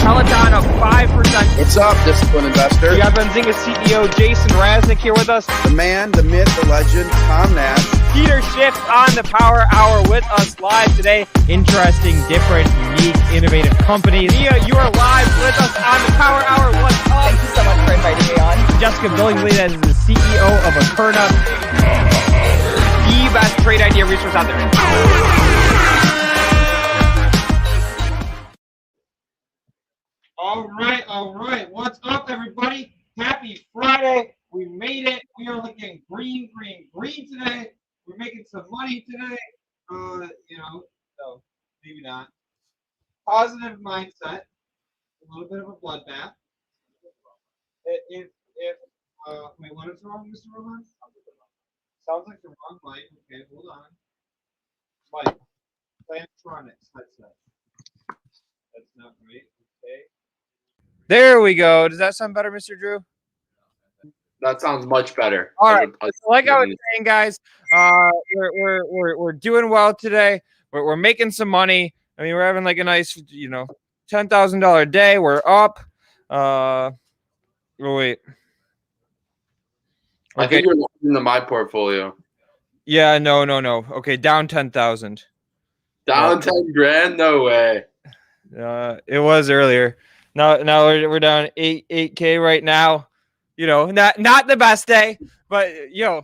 Peloton up 5%. What's up, disciplined investor? We got Benzinga CEO Jason Raznick here with us. The man, the myth, the legend, Tom Nash. Peter Schiff on the Power Hour with us live today. Interesting, different, unique, innovative companies. Mia, you are live with us on the Power Hour. What's up? Thank you so much for inviting me on. Jessica Billingsley, that is the CEO of Akerna. The best trade idea resource out there. All right. What's up, everybody? Happy Friday. We made it. We are looking green today. We're making some money today. So maybe not. Positive mindset. A little bit of a bloodbath. Wait, what is wrong, Mr. Roman? Sounds like the wrong mic. Okay, hold on. Mike, Plantronics headset. That's not right. Okay. There we go. Does that sound better, Mr. Drew? That sounds much better. All right. Like I was saying, guys, we're doing well today. We're making some money. I mean, we're having like a nice, $10,000 day. We're up. Wait. I think you're looking into my portfolio. Yeah, no. Okay, down 10,000. Down 10 grand? No way. It was earlier. Now we're down 8K right now. Not the best day, but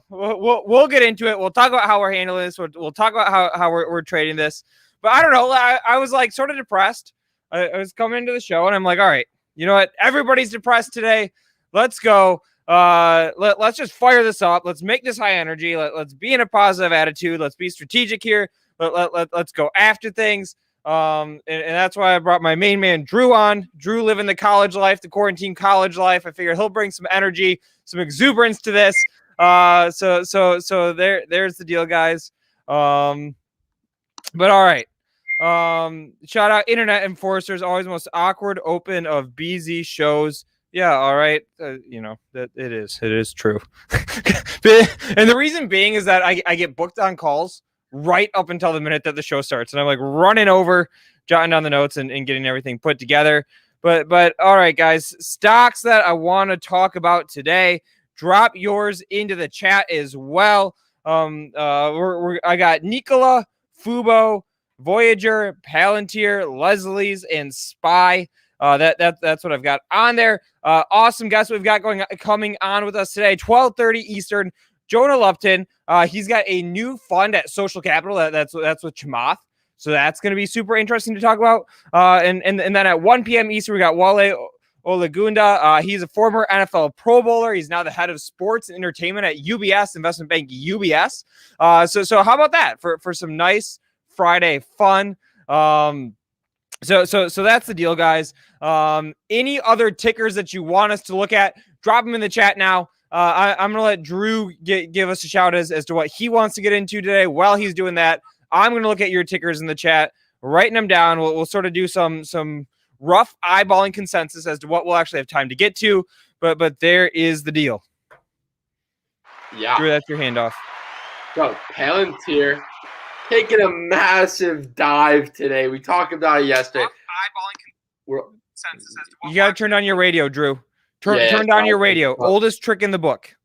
we'll get into it. We'll talk about how we're handling this. We'll talk about how we're trading this. But I don't know. I was like sort of depressed. I was coming into the show and I'm like, all right, you know what? Everybody's depressed today. Let's go. Let's just fire this up. Let's make this high energy. Let's be in a positive attitude. Let's be strategic here. Let's go after things. And that's why I brought my main man Drew on. Drew living the college life, the quarantine college life. I figured he'll bring some energy, some exuberance to this. So there's the deal, guys. But all right. Shout out Internet Enforcers, always the most awkward open of BZ shows. Yeah, all right. That it is true. And the reason being is that I get booked on calls right up until the minute that the show starts. And I'm like running over, jotting down the notes and getting everything put together. But all right, guys, stocks that I want to talk about today, drop yours into the chat as well. I got Nikola, Fubo, Voyager, Palantir, Leslie's, and Spy. That's what I've got on there. Awesome guests we've got coming on with us today, 12:30 Eastern. Jonah Lupton, he's got a new fund at Social Capital. That's with Chamath. So that's going to be super interesting to talk about. And then at 1 p.m. Eastern, we got Wale Ogunleye. He's a former NFL Pro Bowler. He's now the head of sports and entertainment at UBS, investment bank UBS. So how about that for some nice Friday fun? So that's the deal, guys. Any other tickers that you want us to look at, drop them in the chat now. I'm going to let Drew give us a shout as to what he wants to get into today. While he's doing that, I'm going to look at your tickers in the chat, writing them down. We'll sort of do some rough eyeballing consensus as to what we'll actually have time to get to. But there is the deal. Yeah. Drew, that's your handoff. So, Palantir taking a massive dive today. We talked about it yesterday. Rough eyeballing consensus as to what you got to turn on your radio, Drew. Turn down your radio. Oldest trick in the book.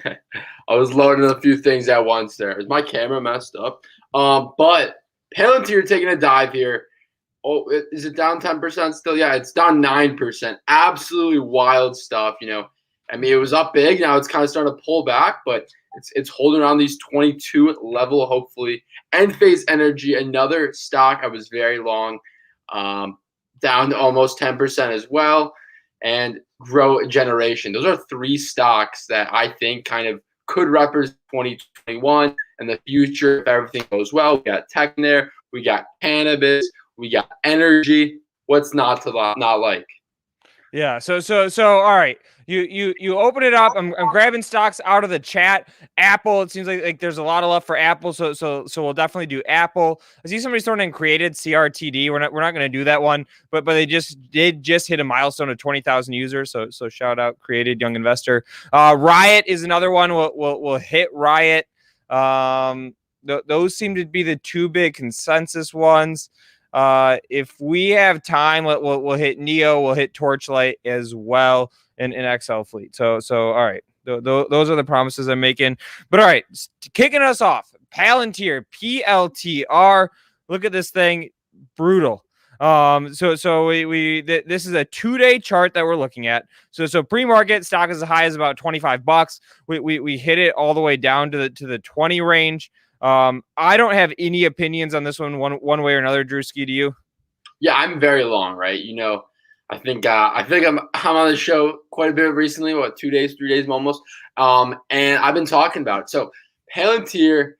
I was loading a few things at once there. Is my camera messed up? But Palantir taking a dive here. Oh, is it down 10% still? Yeah, it's down 9%. Absolutely wild stuff, I mean, it was up big. Now it's kind of starting to pull back, but it's holding around these 22 level, hopefully. Enphase Energy, another stock I was very long, down to almost 10% as well. And Grow Generation. Those are three stocks that I think kind of could represent 2021 and the future if everything goes well. We got tech in there. We got cannabis. We got energy. What's not to not like? Yeah. So all right. You open it up. I'm grabbing stocks out of the chat. Apple. It seems like there's a lot of love for Apple. So we'll definitely do Apple. I see somebody throwing in Created CRTD. We're not going to do that one, but they did hit a milestone of 20,000 users. So shout out Created, young investor. Riot is another one. We'll hit Riot. Those seem to be the two big consensus ones. If we have time, we'll hit Neo, we'll hit Torchlight as well in XL Fleet. So all right, those are the promises I'm making. But all right, kicking us off, Palantir, PLTR. Look at this thing, brutal. This is a 2-day chart that we're looking at. So pre-market stock is as high as about $25. We hit it all the way down to the 20 range. I don't have any opinions on this one way or another. Drewski, do you? Yeah, I'm very long, right? I think I'm on the show quite a bit recently. 2 days, 3 days almost. And I've been talking about it. So Palantir,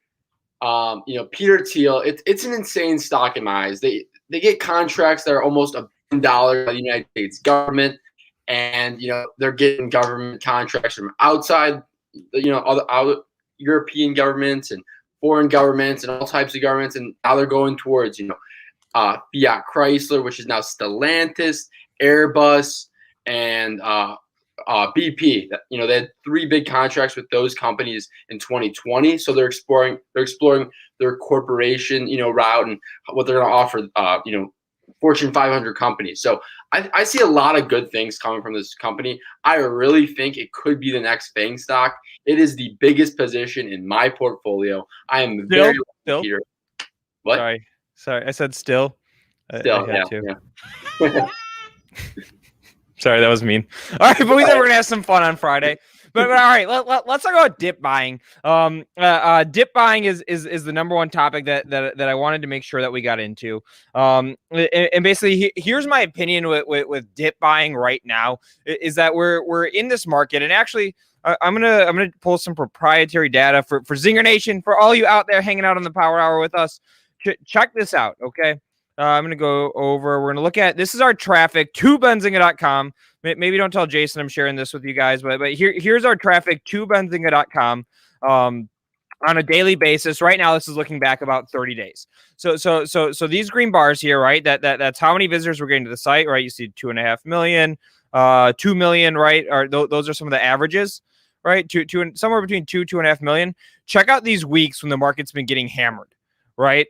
Peter Thiel, it's an insane stock in my eyes. They get contracts that are almost $1 billion by the United States government, and they're getting government contracts from outside, other European governments and foreign governments and all types of governments, and now they're going towards Fiat Chrysler, which is now Stellantis, Airbus, and BP. They had 3 big contracts with those companies in 2020. So they're exploring their corporation, route and what they're going to offer, Fortune 500 companies. So I see a lot of good things coming from this company. I really think it could be the next FANG stock. It is the biggest position in my portfolio. I am very lucky here. What? Sorry. I said still. Still, yeah. Sorry, that was mean. All right, but we said we're gonna have some fun on Friday. But all right, let's talk about dip buying. Dip buying is the number one topic that I wanted to make sure that we got into. And basically, here's my opinion with dip buying right now is that we're in this market, and actually, I'm gonna pull some proprietary data for ZingerNation, for all you out there hanging out on the Power Hour with us. Check this out, okay? I'm going to go over. We're going to look at, this is our traffic to Benzinga.com. Maybe don't tell Jason I'm sharing this with you guys, but here's our traffic to Benzinga.com on a daily basis. Right now, this is looking back about 30 days. So these green bars here, right? That's how many visitors we're getting to the site, right? You see 2.5 million, 2 million, right? Those are some of the averages, right? Somewhere between 2.5 million. Check out these weeks when the market's been getting hammered, right?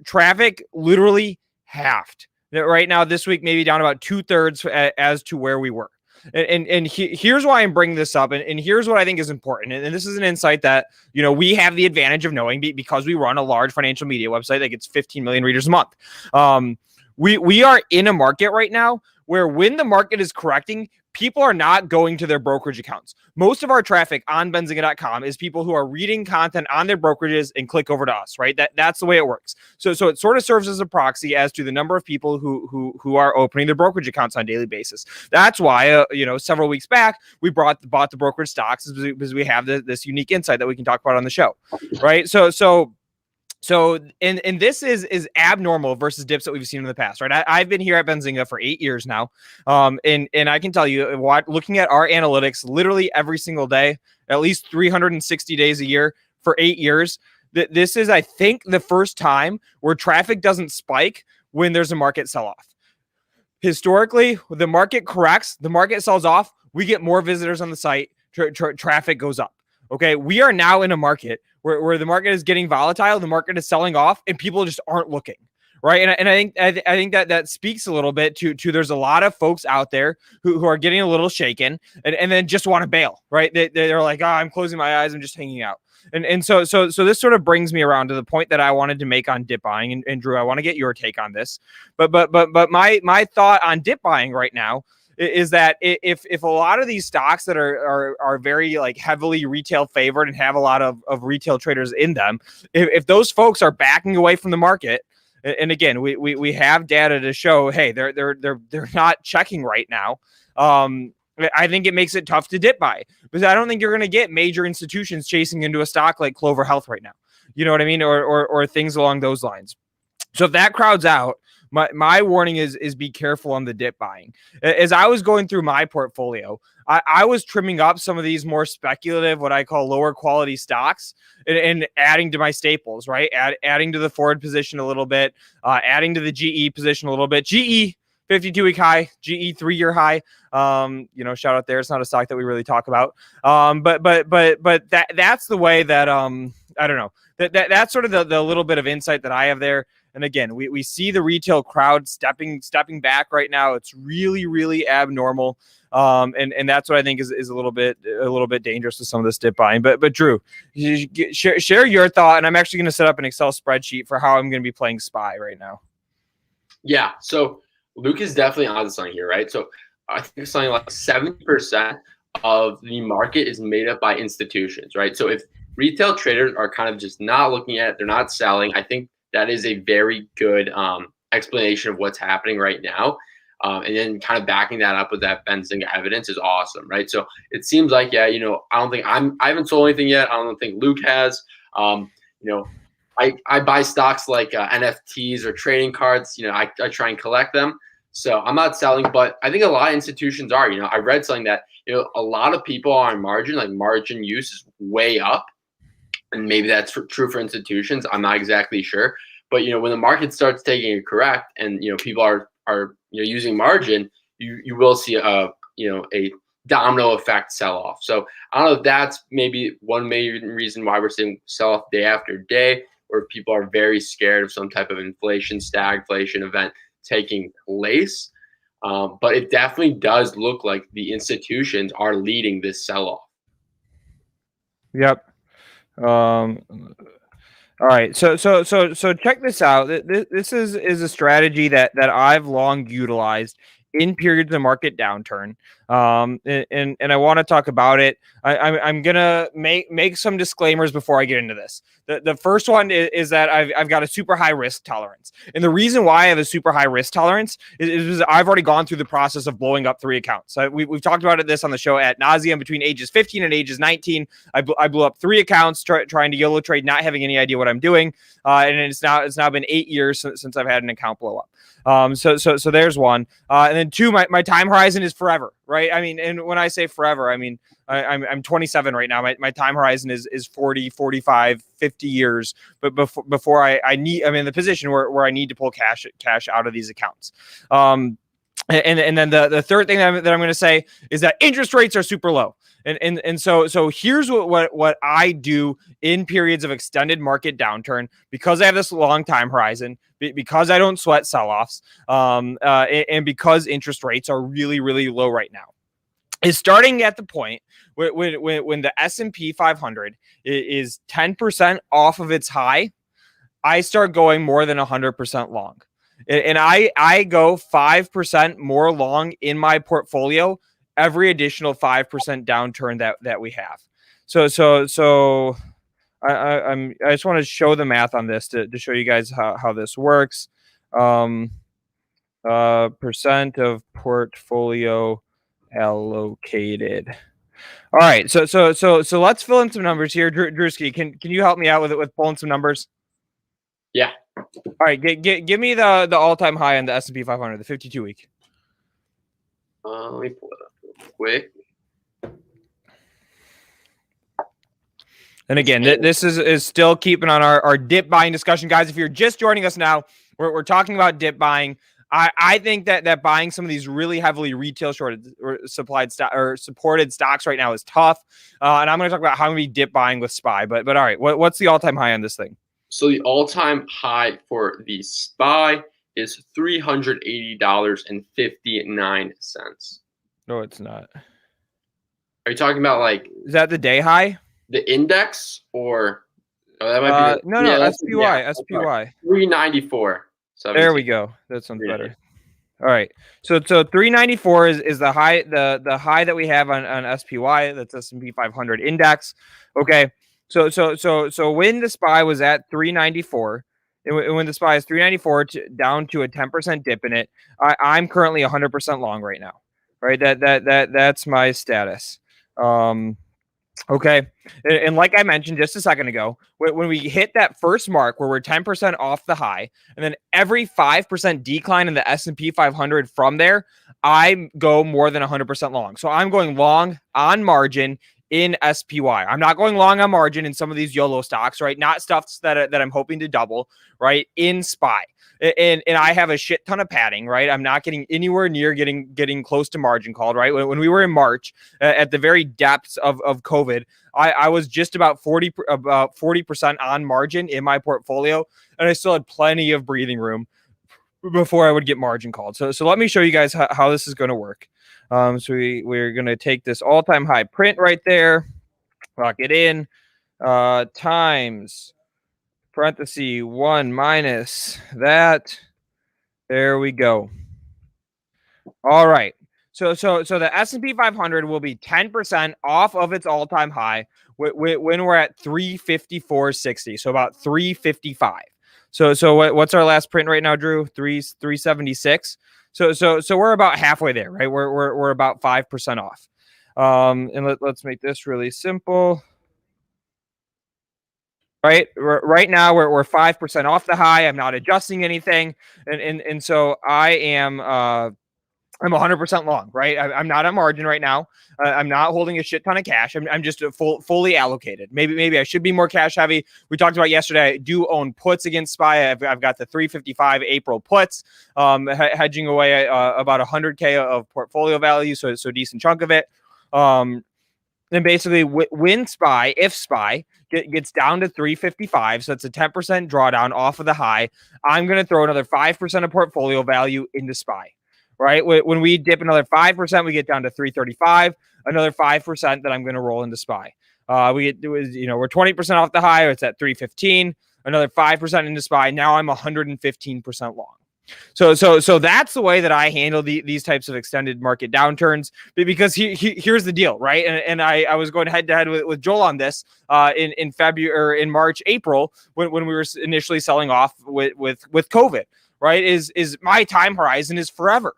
Traffic literally halved. Right now, this week, maybe down about 2/3 as to where we were. And here's why I'm bringing this up. And here's what I think is important. And this is an insight that, we have the advantage of knowing because we run a large financial media website that gets 15 million readers a month. We are in a market right now where when the market is correcting, people are not going to their brokerage accounts. Most of our traffic on Benzinga.com is people who are reading content on their brokerages and click over to us, right? That's the way it works. So it sort of serves as a proxy as to the number of people who are opening their brokerage accounts on a daily basis. That's why, several weeks back, we bought the brokerage stocks because we have this unique insight that we can talk about on the show, right? So this is abnormal versus dips that we've seen in the past, right? I've been here at Benzinga for 8 years now. And I can tell you, looking at our analytics literally every single day, at least 360 days a year for 8 years, this is, I think, the first time where traffic doesn't spike when there's a market sell-off. Historically, the market corrects, the market sells off, we get more visitors on the site, traffic goes up. Okay, we are now in a market where the market is getting volatile, the market is selling off, and people just aren't looking, right? And I think that speaks a little bit to there's a lot of folks out there who are getting a little shaken and then just want to bail, right? They're like, I'm closing my eyes, I'm just hanging out. And so this sort of brings me around to the point that I wanted to make on dip buying. And Drew, I want to get your take on this. But my thought on dip buying right now is that if a lot of these stocks that are very like heavily retail favored and have a lot of retail traders in them, if those folks are backing away from the market, and again, we have data to show, hey, they're not checking right now. I think it makes it tough to dip buy because I don't think you're going to get major institutions chasing into a stock like Clover Health right now. You know what I mean? Or things along those lines. So if that crowds out, my warning is be careful on the dip buying. As I was going through my portfolio, I was trimming up some of these more speculative, what I call lower quality stocks and adding to my staples, right? Adding to the Ford position a little bit, adding to the GE position a little bit. GE 52-week high, GE 3-year high. Shout out there. It's not a stock that we really talk about. But that's the way that I don't know. That's sort of the little bit of insight that I have there. And again, we see the retail crowd stepping back right now. It's really, really abnormal. And that's what I think is a little bit dangerous with some of this dip buying. But Drew, share your thought. And I'm actually going to set up an Excel spreadsheet for how I'm going to be playing SPY right now. Yeah. So Luke is definitely on something here, right? So I think something like 70% of the market is made up by institutions, right? So if retail traders are kind of just not looking at it, they're not selling, I think that is a very good explanation of what's happening right now. And then kind of backing that up with that Benzinga evidence is awesome, right? So it seems like, yeah, I haven't sold anything yet. I don't think Luke has. I buy stocks like NFTs or trading cards. I try and collect them. So I'm not selling, but I think a lot of institutions are. I read something that a lot of people are on margin, like margin use is way up, and maybe that's true for institutions. I'm not exactly sure, but when the market starts taking a correct, and people are using margin, you will see a domino effect sell off. So I don't know if that's maybe one main reason why we're seeing sell off day after day, where people are very scared of some type of inflation, stagflation event taking place. But it definitely does look like the institutions are leading this sell off. Yep. All right. So check this out. This is a strategy that I've long utilized in periods of market downturn. And I want to talk about it. I'm gonna make some disclaimers before I get into this. The first one is that I've got a super high risk tolerance, and the reason why I have a super high risk tolerance is because I've already gone through the process of blowing up 3 accounts. We've talked about this on the show ad nauseum. Between ages 15 and ages 19, I blew up 3 accounts trying to YOLO trade, not having any idea what I'm doing. And it's now been 8 years since I've had an account blow up. So there's one. And then 2, my time horizon is forever, right? I mean, and when I say forever, I mean, I'm 27 right now. My time horizon is 40, 45, 50 years. But before I'm in the position where I need to pull cash out of these accounts. And then the third thing that I'm going to say is that interest rates are super low. And so here's what I do in periods of extended market downturn, because I have this long time horizon, because I don't sweat sell-offs, and because interest rates are really, really low right now, is starting at the point when the S&P 500 is 10% off of its high, I start going more than 100% long. And I go 5% more long in my portfolio every additional 5% downturn that we have. So I just want to show the math on this to show you guys how this works. Percent of portfolio allocated. All right, so let's fill in some numbers here. Drewski, can you help me out with pulling some numbers? Yeah. All right, give me the all-time high on the S&P 500, the 52-week. Let me pull it up real quick. And again, this is still keeping on our dip buying discussion, guys. If you're just joining us now, we're talking about dip buying. I think that buying some of these really heavily retail shorted or supported stocks right now is tough. And I'm going to talk about how I'm going to be dip buying with SPY. But all right, what's the all-time high on this thing? So the all-time high for the SPY is $380.59. No, it's not. Are you talking about is that the day high? The index, or that might be no, SPY. 394. There we go. That sounds better. All right. So 394 is the high, the high that we have on SPY. That's S&P 500 index. Okay. So when the SPY was at 394, and when the SPY is 394 down to a 10% dip in it, I'm currently 100% long right now. Right. That's my status. Okay. And like I mentioned just a second ago, when we hit that first mark where we're 10% off the high, and then every 5% decline in the S&P 500 from there, I go more than 100% long. So I'm going long on margin in SPY. I'm not going long on margin in some of these YOLO stocks, right? Not stuff that I'm hoping to double, right? In SPY. and I have a shit ton of padding, right? I'm not getting anywhere near getting close to margin called, right? When we were in March, at the very depths of COVID, I was just about 40% on margin in my portfolio, and I still had plenty of breathing room before I would get margin called. So let me show you guys how this is going to work. So we're going to take this all-time high print right there, lock it in, times parenthesis 1 minus that. There we go. All right. So the S&P 500 will be 10% off of its all-time high when we're at 354.60. So about 355. So what's our last print right now, Drew? 376. So we're about halfway there, right? We're about 5% off. And let's make this really simple. Right now we're 5% off the high. I'm not adjusting anything, and so I'm 100% long, right? I'm not on margin right now. I'm not holding a shit ton of cash. I'm just fully allocated. Maybe I should be more cash heavy. We talked about yesterday. I do own puts against SPY. I've got the 355 April puts, hedging away about 100K of portfolio value, so decent chunk of it. Then basically when if SPY gets down to 355, so that's a 10% drawdown off of the high, I'm going to throw another 5% of portfolio value into SPY. Right? When we dip another 5%, we get down to 335, another 5% that I'm going to roll into SPY. We're 20% off the high, it's at 315, another 5% into SPY. Now I'm 115% long. So that's the way that I handle these types of extended market downturns, because here's the deal, right? And I was going head to head with Joel on this in February or in March, April, when we were initially selling off with COVID, right? Is my time horizon is forever.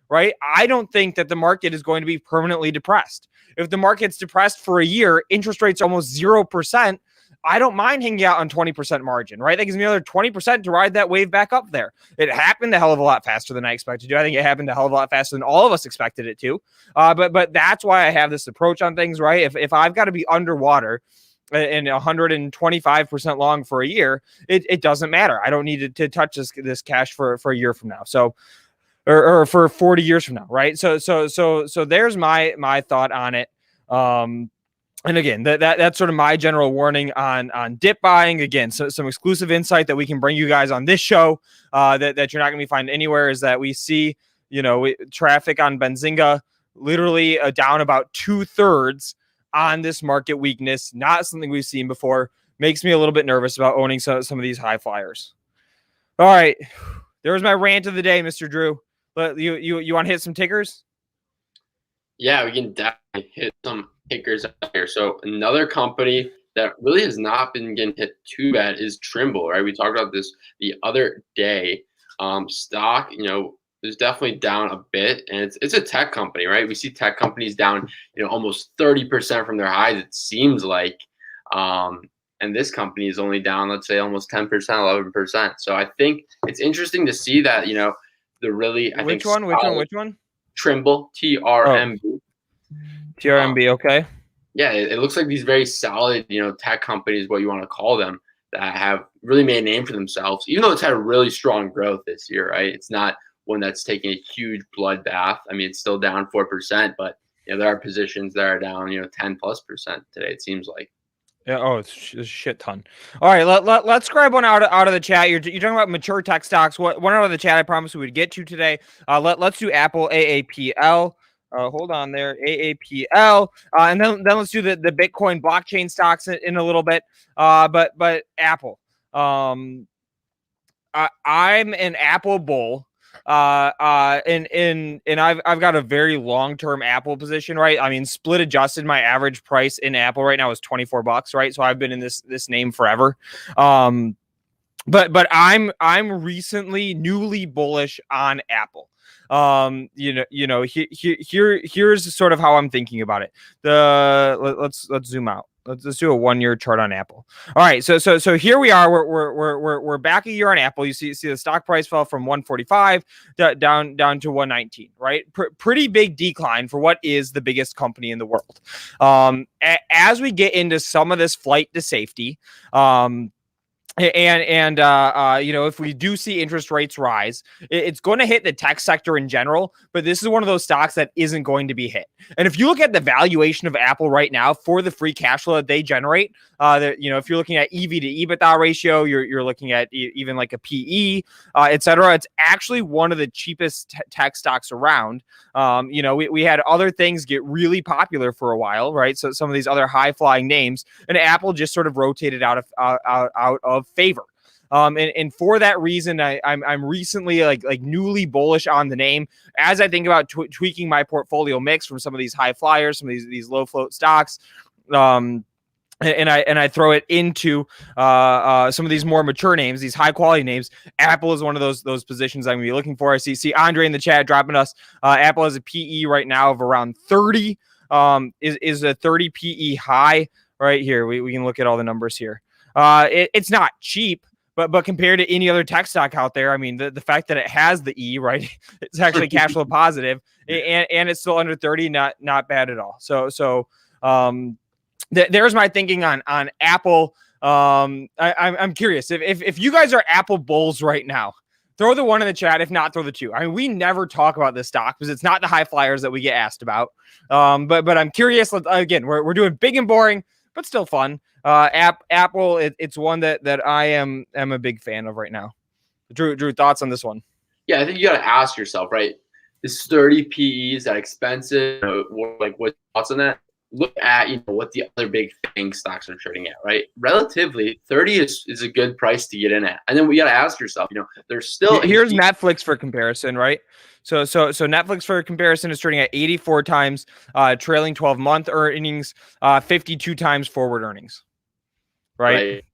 Right? I don't think that the market is going to be permanently depressed. If the market's depressed for a year, interest rates almost 0%, I don't mind hanging out on 20% margin, right? That gives me another 20% to ride that wave back up there. It happened a hell of a lot faster than I expected to. I think it happened a hell of a lot faster than all of us expected it to. But that's why I have this approach on things, right? If I've got to be underwater and 125% long for a year, it doesn't matter. I don't need to touch this cash for a year from now. So or for 40 years from now, right? So there's my thought on it. And again, that's sort of my general warning on dip buying. Again, so some exclusive insight that we can bring you guys on this show that you're not going to be finding anywhere is that we see, traffic on Benzinga literally down about 2/3 on this market weakness. Not something we've seen before. Makes me a little bit nervous about owning some of these high flyers. All right, there was my rant of the day, Mr. Drew. But you want to hit some tickers? Yeah, we can definitely hit some tickers out here. So another company that really has not been getting hit too bad is Trimble, right? We talked about this the other day. Stock, is definitely down a bit, and it's a tech company, right? We see tech companies down, almost 30% from their highs, it seems like. And this company is only down, let's say, almost 10%, 11%. So I think it's interesting to see that, Which one? Trimble, TRMB. TRMB, okay. Yeah, it looks like these very solid, tech companies, what you want to call them, that have really made a name for themselves, even though it's had a really strong growth this year, right? It's not one that's taking a huge bloodbath. I mean, it's still down 4%, but there are positions that are down, 10+% today, it seems like. Yeah, it's a shit ton. All right, let's grab one out of the chat. You're talking about mature tech stocks. One out of the chat I promised we would get to today. Let's do Apple AAPL. Hold on there, AAPL, and then let's do the Bitcoin blockchain stocks in a little bit. But Apple, I'm an Apple bull. And I've got a very long-term Apple position, right? I mean, split adjusted, my average price in Apple right now is $24, right? So I've been in this name forever. But I'm recently newly bullish on Apple. Here's sort of how I'm thinking about it. Let's zoom out. Let's do a 1-year chart on Apple. All right, so here we are. We're back a year on Apple. You see the stock price fell from 145 down to 119. Right, pretty big decline for what is the biggest company in the world. As we get into some of this flight to safety, And you know, if we do see interest rates rise, it's going to hit the tech sector in general, but this is one of those stocks that isn't going to be hit. And if you look at the valuation of Apple right now for the free cash flow that they generate, you know, if you're looking at EV to EBITDA ratio, you're looking at even like a PE, et cetera, it's actually one of the cheapest tech stocks around. You know, we had other things get really popular for a while, right? So some of these other high flying names, and Apple just sort of rotated out of favor. And for that reason, I'm recently like newly bullish on the name as I think about tweaking my portfolio mix from some of these high flyers, some of these low float stocks. And I throw it into some of these more mature names, these high quality names. Apple is one of those positions I'm gonna be looking for. I see Andre in the chat dropping us. Apple has a PE right now of around 30. Is a 30 PE high right here? We can look at all the numbers here. It's not cheap, but compared to any other tech stock out there, I mean, the fact that it has the E, right, it's actually cash flow positive, and it's still under 30, not bad at all. So there's my thinking on Apple. I'm curious if you guys are Apple bulls right now. Throw the one in the chat. If not, throw the two. I mean, we never talk about this stock because it's not the high flyers that we get asked about. But I'm curious. Again, we're doing big and boring, but still fun. Apple, it's one that I am a big fan of right now. Drew, thoughts on this one? Yeah, I think you got to ask yourself, right? Is 30 PE, is that expensive? Like, what thoughts on that? Look at what the other big FANG stocks are trading at, right? Relatively, 30 is a good price to get in at. And then we got to ask yourself, there's still here's Netflix for comparison, right? So Netflix for comparison is trading at 84 times trailing 12-month earnings, 52 times forward earnings, right?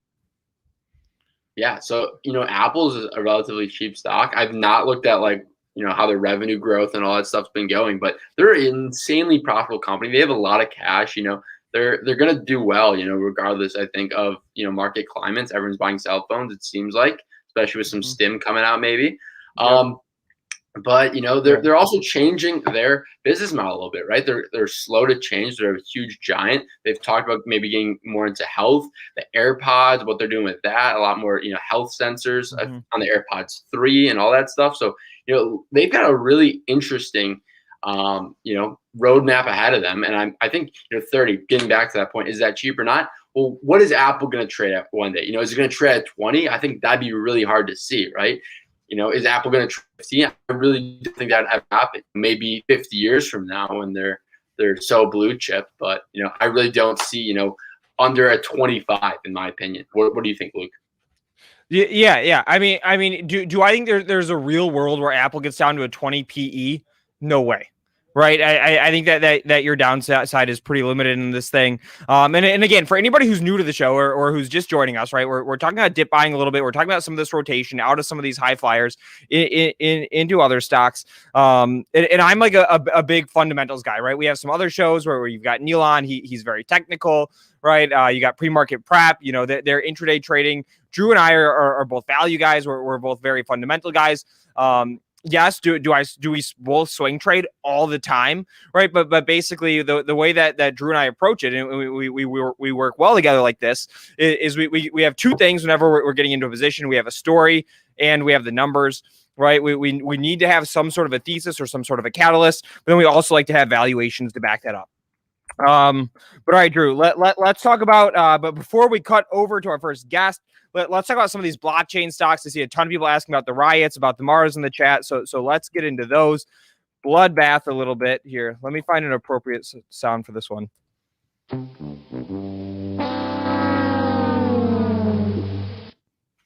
Yeah. So Apple's a relatively cheap stock. I've not looked at how their revenue growth and all that stuff's been going, but they're an insanely profitable company. They have a lot of cash. They're gonna do well. Regardless, I think of market climates. Everyone's buying cell phones. It seems like, especially with some stim coming out, maybe. But they're also changing their business model a little bit, right? They're slow to change. They're a huge giant. They've talked about maybe getting more into health, the AirPods, what they're doing with that, a lot more health sensors on the AirPods 3 and all that stuff. So they've got a really interesting roadmap ahead of them. And I think 30, getting back to that point, is that cheap or not? Well, what is Apple going to trade at one day? Is it going to trade at 20? I think that'd be really hard to see, right? Is Apple going to trade 50? I really do think that'd have happened. Maybe 50 years from now when they're so blue chip, but I really don't see under a 25 in my opinion. What do you think, Luke? Yeah. I mean, do I think there's a real world where Apple gets down to a 20 PE? No way. Right. I think that your downside is pretty limited in this thing. And again, for anybody who's new to the show or who's just joining us, right, we're talking about dip buying a little bit. We're talking about some of this rotation out of some of these high flyers into other stocks. And I'm like a big fundamentals guy, right? We have some other shows where you've got Neil on. He's very technical, right? You got pre-market prep, they're intraday trading. Drew and I are both value guys. We're both very fundamental guys. Yes, do we both swing trade all the time, right? But basically the way that Drew and I approach it, and we work well together like this, is we have two things whenever we're getting into a position. We have a story and we have the numbers, right? We need to have some sort of a thesis or some sort of a catalyst, but then we also like to have valuations to back that up. But all right, Drew, let's talk about but before we cut over to our first guest, let's talk about some of these blockchain stocks. I see a ton of people asking about the riots, about the Mars in the chat. So let's get into those. Bloodbath a little bit here. Let me find an appropriate sound for this one.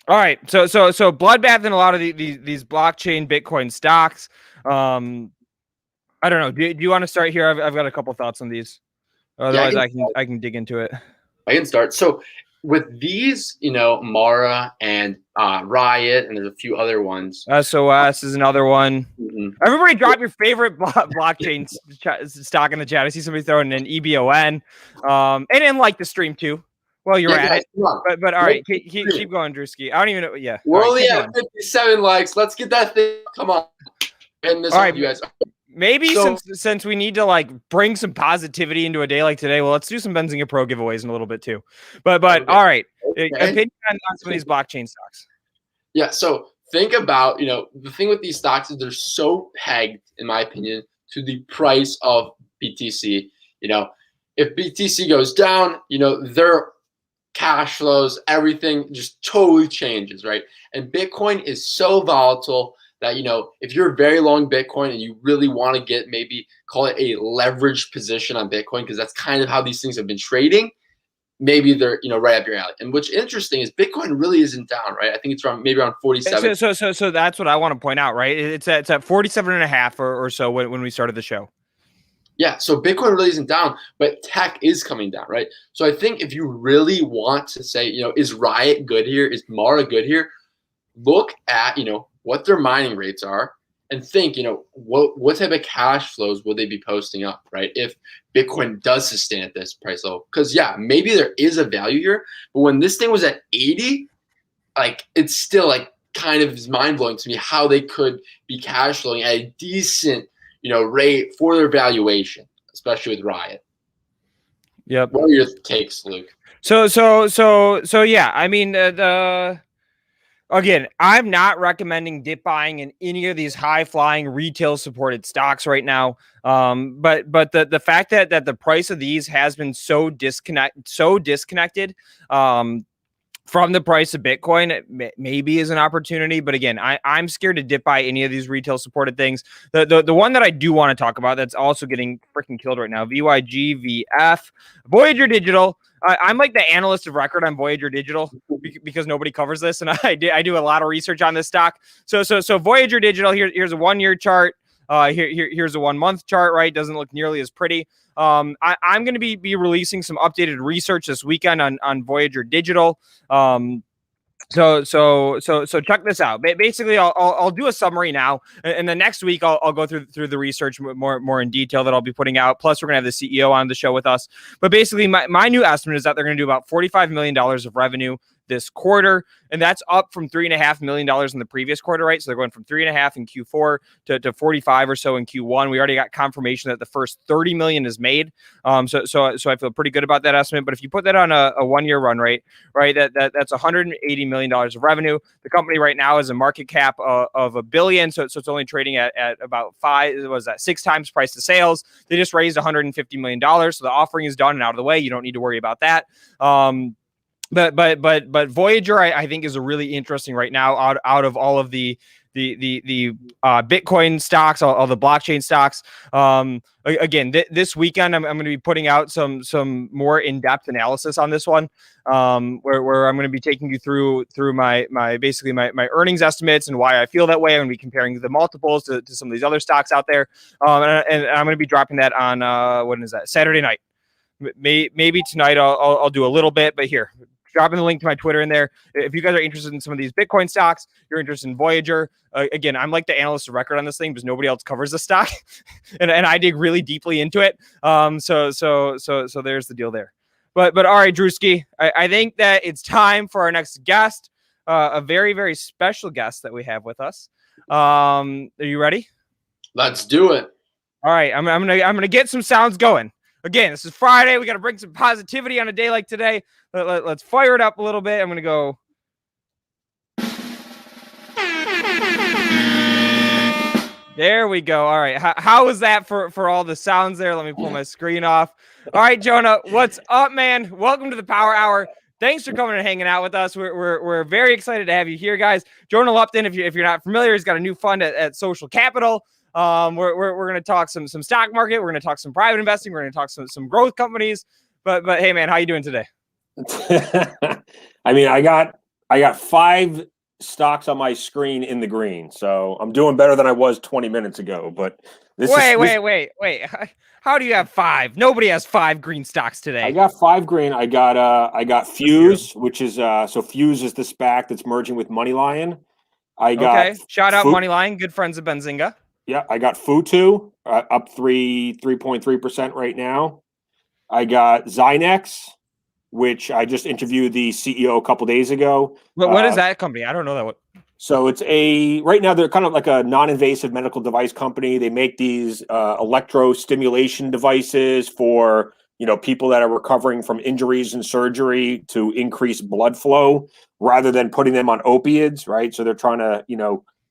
All right. So bloodbath in a lot of these blockchain Bitcoin stocks. I don't know. Do you want to start here? I've got a couple thoughts on these. Otherwise, I can dig into it. I can start. So with these, Mara and Riot, and there's a few other ones. SOS is another one. Mm-hmm. Everybody drop your favorite blockchain stock in the chat. I see somebody throwing in EBON. And then like the stream too. Well, you're at it. But all right, keep going, Drewski. I don't even know. Yeah. We're only at 57 likes. Let's get that thing. Come on. And this one, you guys. Maybe since we need to bring some positivity into a day like today, well, let's do some Benzinga Pro giveaways in a little bit too. But okay. All right. Opinion on some of these blockchain stocks. Yeah, so think about, the thing with these stocks is they're so pegged, in my opinion, to the price of BTC. If BTC goes down, their cash flows, everything just totally changes, right? And Bitcoin is so volatile that, if you're very long Bitcoin and you really want to get, maybe call it a leveraged position on Bitcoin, because that's kind of how these things have been trading, maybe they're, right up your alley. And what's interesting is Bitcoin really isn't down, right? I think it's around 47. So that's what I want to point out, right? It's at 47 and a half or so when we started the show. Yeah, so Bitcoin really isn't down, but tech is coming down, right? So I think if you really want to say, is Riot good here? Is Mara good here? Look at, what their mining rates are and think, what type of cash flows will they be posting up, right? If Bitcoin does sustain at this price level. Because, yeah, maybe there is a value here, but when this thing was at 80, it's still, kind of mind-blowing to me how they could be cash flowing at a decent, rate for their valuation, especially with Riot. Yep. What are your takes, Luke? So yeah, I mean, again, I'm not recommending dip buying in any of these high flying retail supported stocks right now. But the fact that the price of these has been so disconnected, from the price of Bitcoin, maybe is an opportunity. But again, I'm scared to dip buy any of these retail supported things. The one that I do want to talk about that's also getting freaking killed right now, VYGVF, Voyager Digital. I'm like the analyst of record on Voyager Digital because nobody covers this, and I do a lot of research on this stock. So Voyager Digital, here's a 1 year chart. Here's a 1 month chart, right? Doesn't look nearly as pretty. I'm going to be releasing some updated research this weekend on Voyager Digital. So check this out. Basically, I'll do a summary now, and the next week I'll go through the research more in detail that I'll be putting out. Plus, we're gonna have the CEO on the show with us. But basically, my new estimate is that they're gonna do about $45 million of revenue this quarter, and that's up from $3.5 million in the previous quarter, right? So they're going from 3.5 in Q4 to 45 or so in Q1. We already got confirmation that the first 30 million is made. So I feel pretty good about that estimate. But if you put that on a 1 year run rate, right, that's $180 million of revenue. The company right now is a market cap of $1 billion, so it's only trading at about 6 times price to sales. They just raised $150 million, so the offering is done and out of the way. You don't need to worry about that. But Voyager, I think, is a really interesting right now out of all of the Bitcoin stocks, all the blockchain stocks. Again, this weekend I'm going to be putting out some more in-depth analysis on this one, where I'm going to be taking you through my basically my earnings estimates and why I feel that way. I'm going to be comparing the multiples to some of these other stocks out there, and I'm going to be dropping that on when is that, Saturday night. Maybe tonight I'll do a little bit, but here, dropping the link to my Twitter in there. If you guys are interested in some of these Bitcoin stocks, you're interested in Voyager. Again, I'm like the analyst of record on this thing because nobody else covers the stock, and I dig really deeply into it. So there's the deal there. But all right, Drewski, I think that it's time for our next guest, a very, very special guest that we have with us. Are you ready? Let's do it. All right, I'm gonna get some sounds going. Again, this is Friday. We got to bring some positivity on a day like today. Let's fire it up a little bit. I'm going to go. There we go. All right. How was that for all the sounds there? Let me pull my screen off. All right, Jonah, what's up, man? Welcome to the Power Hour. Thanks for coming and hanging out with us. We're very excited to have you here, guys. Jonah Lupton, if you're not familiar, he's got a new fund at Social Capital. We're going to talk some stock market. We're going to talk some private investing. We're going to talk some growth companies. But hey, man, how you doing today? I mean, I got 5 stocks on my screen in the green, so I'm doing better than I was 20 minutes ago. But wait. How do you have 5? Nobody has 5 green stocks today. I got 5 green. I got Fuse, which is so Fuse is the SPAC that's merging with MoneyLion. Shout out MoneyLion, good friends of Benzinga. Yeah, I got Futu up 3.3% right now. I got Zynex, which I just interviewed the CEO a couple days ago. What is that company? I don't know that one. So right now they're kind of like a non-invasive medical device company. They make these electro stimulation devices for, people that are recovering from injuries and surgery to increase blood flow rather than putting them on opiates, right? So they're trying to,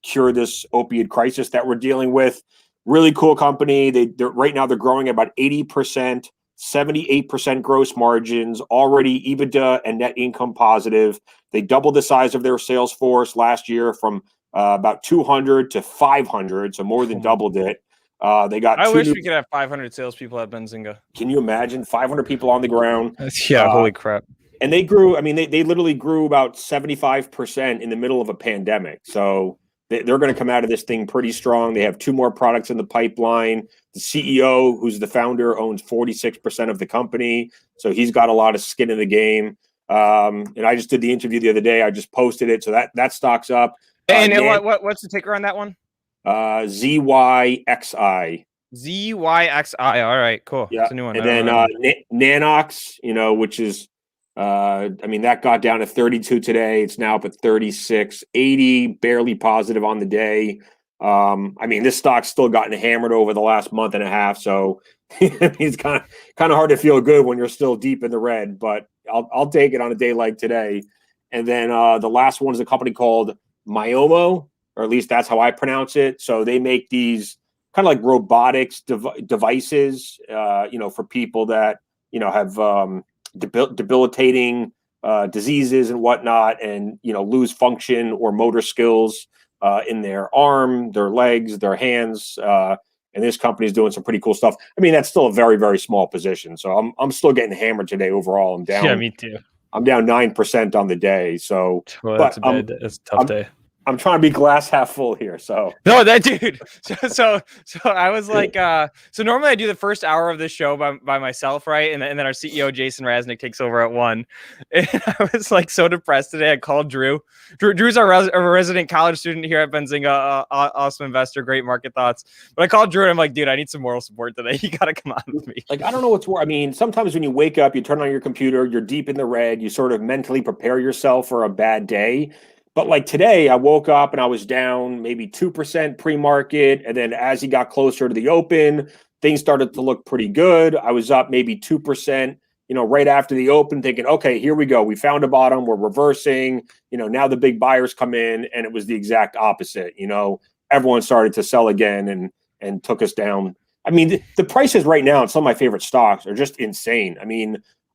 cure this opiate crisis that we're dealing with. Really cool company. They're right now they're growing at about 80%, 78% gross margins, already EBITDA and net income positive. They doubled the size of their sales force last year from about 200 to 500, so more than doubled it. They got. I wish we could have 500 salespeople at Benzinga. Can you imagine 500 people on the ground? Yeah, holy crap. And they grew. I mean, they literally grew about 75% in the middle of a pandemic. So they're going to come out of this thing pretty strong. They have 2 more products in the pipeline. The CEO, who's the founder, owns 46% of the company. So he's got a lot of skin in the game. And I just did the interview the other day. I just posted it. So that stock's up. And what's the ticker on that one? ZYXI. ZYXI. All right, cool. Yeah. That's a new one. And then Nanox, which is, that got down to 32 today. It's now up at 36.80, barely positive on the day. This stock's still gotten hammered over the last month and a half. So it's kind of hard to feel good when you're still deep in the red, but I'll take it on a day like today. And then the last one is a company called Myomo, or at least that's how I pronounce it. So they make these kind of like robotics devices, for people that, have debilitating diseases and whatnot, and lose function or motor skills in their arm, their legs, their hands. And this company is doing some pretty cool stuff. That's still a very, very small position. So I'm still getting hammered today overall. I'm down. Yeah, me too. I'm down 9% on the day. So that's a tough day. I'm trying to be glass half full here. So no, that dude. So I was like, so normally I do the first hour of this show by myself, right? And then our CEO Jason Raznick takes over at 1. And I was like so depressed today. I called Drew. Drew's our resident college student here at Benzinga, awesome investor, great market thoughts. But I called Drew and I'm like, dude, I need some moral support today. You gotta come on with me. Like, I don't know what's worse. Sometimes when you wake up, you turn on your computer, you're deep in the red, you sort of mentally prepare yourself for a bad day. But like today, I woke up and I was down maybe 2% pre-market. And then as he got closer to the open, things started to look pretty good. I was up maybe 2%, right after the open, thinking, okay, here we go. We found a bottom. We're reversing. Now the big buyers come in, and it was the exact opposite. Everyone started to sell again and took us down. The prices right now in some of my favorite stocks are just insane.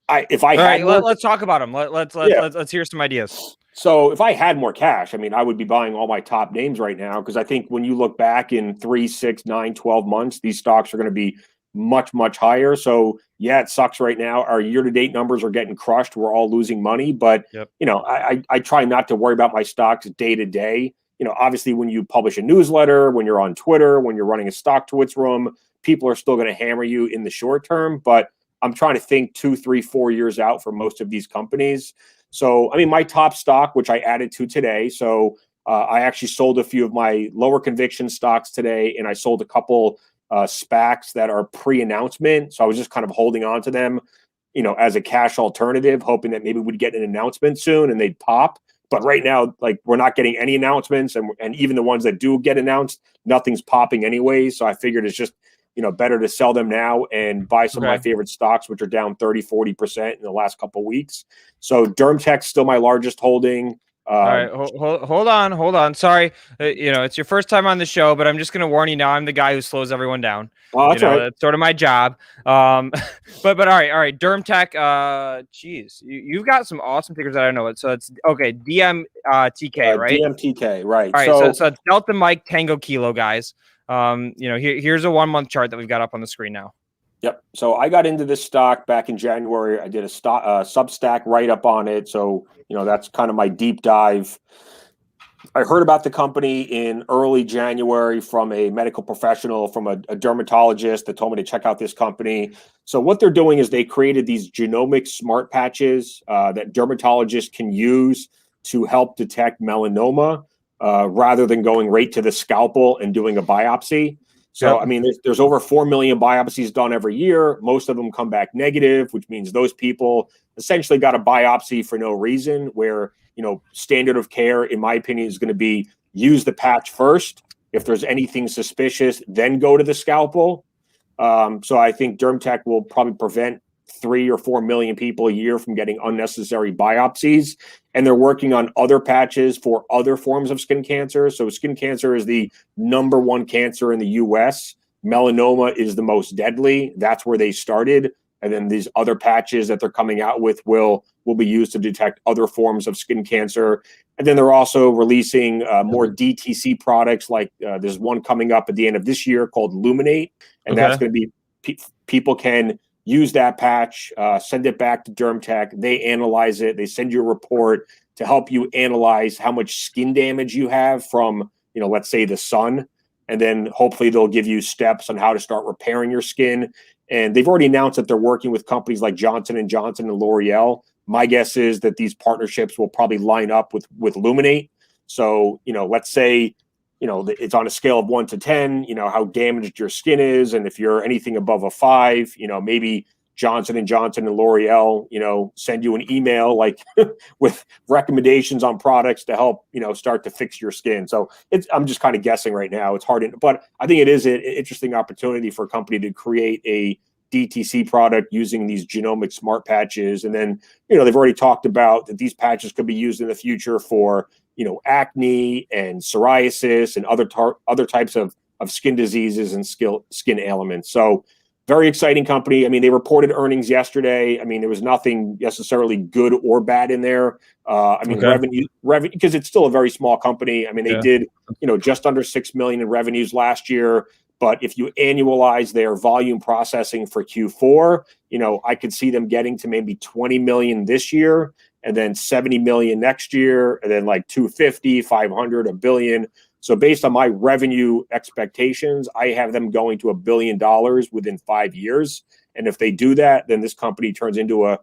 Let's talk about them. Let's hear some ideas. So if I had more cash, I would be buying all my top names right now, because I think when you look back in 3, 6, 9, 12 months, these stocks are going to be much, much higher. So yeah, it sucks right now. Our year-to-date numbers are getting crushed. We're all losing money, but I try not to worry about my stocks day to day. Obviously when you publish a newsletter, when you're on Twitter, when you're running a StockTwits room, people are still going to hammer you in the short term, but I'm trying to think 2, 3, 4 years out for most of these companies. So, my top stock, which I added to today. So I actually sold a few of my lower conviction stocks today, and I sold a couple SPACs that are pre-announcement. So I was just kind of holding on to them, as a cash alternative, hoping that maybe we'd get an announcement soon and they'd pop. But right now, like, we're not getting any announcements, and even the ones that do get announced, nothing's popping anyway. So I figured it's just, better to sell them now and buy some of my favorite stocks, which are down 30, 40% in the last couple of weeks. So DermTech's still my largest holding. All right, hold on. Sorry, it's your first time on the show, but I'm just going to warn you now. I'm the guy who slows everyone down. Oh, that's right. That's sort of my job. But all right. DermTech. You've got some awesome tickers that I know. So it's okay. DMTK, right? DMTK, right? All right. So it's Delta Mike Tango Kilo, guys. Here's a 1-month chart that we've got up on the screen now. Yep. So I got into this stock back in January. I did a Substack write-up on it. So, that's kind of my deep dive. I heard about the company in early January from a medical professional, from a dermatologist that told me to check out this company. So what they're doing is they created these genomic smart patches that dermatologists can use to help detect melanoma rather than going right to the scalpel and doing a biopsy. So, there's over 4 million biopsies done every year. Most of them come back negative, which means those people essentially got a biopsy for no reason, where, standard of care, in my opinion, is going to be use the patch first. If there's anything suspicious, then go to the scalpel. So I think DermTech will probably prevent 3 or 4 million people a year from getting unnecessary biopsies. And they're working on other patches for other forms of skin cancer. So skin cancer is the #1 cancer in the US. Melanoma is the most deadly. That's where they started. And then these other patches that they're coming out with will be used to detect other forms of skin cancer. And then they're also releasing more DTC products, like there's one coming up at the end of this year called Luminate. And that's going to be, people can use that patch, send it back to DermTech. They analyze it. They send you a report to help you analyze how much skin damage you have from, let's say the sun. And then hopefully they'll give you steps on how to start repairing your skin. And they've already announced that they're working with companies like Johnson & Johnson and L'Oreal. My guess is that these partnerships will probably line up with Luminate. So, let's say, it's on a scale of 1 to 10, how damaged your skin is. And if you're anything above a 5, maybe Johnson & Johnson and L'Oreal, send you an email like with recommendations on products to help, start to fix your skin. So I'm just kind of guessing right now. It's hard, but I think it is an interesting opportunity for a company to create a DTC product using these genomic smart patches. And then, they've already talked about that these patches could be used in the future for, acne and psoriasis and other types of skin diseases and skin ailments. So very exciting company. I mean, they reported earnings yesterday. I mean, there was nothing necessarily good or bad in there. Revenue, because it's still a very small company. I mean, they did, just under 6 million in revenues last year. But if you annualize their volume processing for Q4, I could see them getting to maybe 20 million this year, and then 70 million next year, and then like 250, 500, $1 billion. So based on my revenue expectations, I have them going to $1 billion within 5 years. And if they do that, then this company turns into a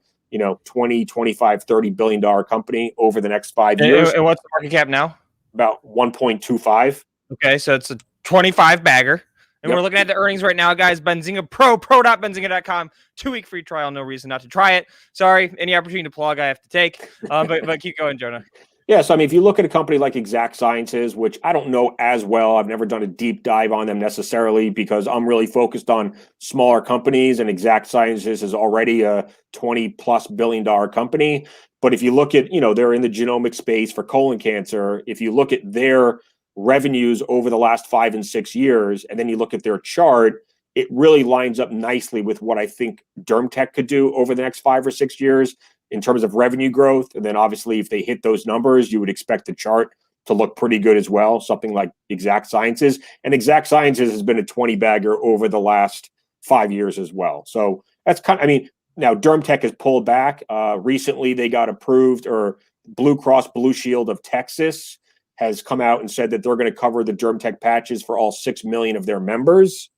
20, 25, $30 billion company over the next 5 years. And what's the market cap now? About 1.25. Okay, so it's a 25 bagger. And Yep. we're looking at the earnings right now, guys. Benzinga pro.benzinga.com. 2-week free trial. No reason not to try it. Sorry, any opportunity to plug I have to take. But keep going, Jonah. Yeah, so I mean, if you look at a company like Exact Sciences, which I don't know as well, I've never done a deep dive on them necessarily because I'm really focused on smaller companies, and Exact Sciences is already a $20+ billion company. But if you look at, they're in the genomic space for colon cancer. If you look at their revenues over the last 5 and 6 years, and then you look at their chart, it really lines up nicely with what I think DermTech could do over the next 5 or 6 years in terms of revenue growth. And then obviously if they hit those numbers, you would expect the chart to look pretty good as well, something like Exact Sciences. And Exact Sciences has been a 20 bagger over the last 5 years as well. So that's now DermTech has pulled back. Recently they got approved, or Blue Cross Blue Shield of Texas has come out and said that they're going to cover the DermTech patches for all 6 million of their members.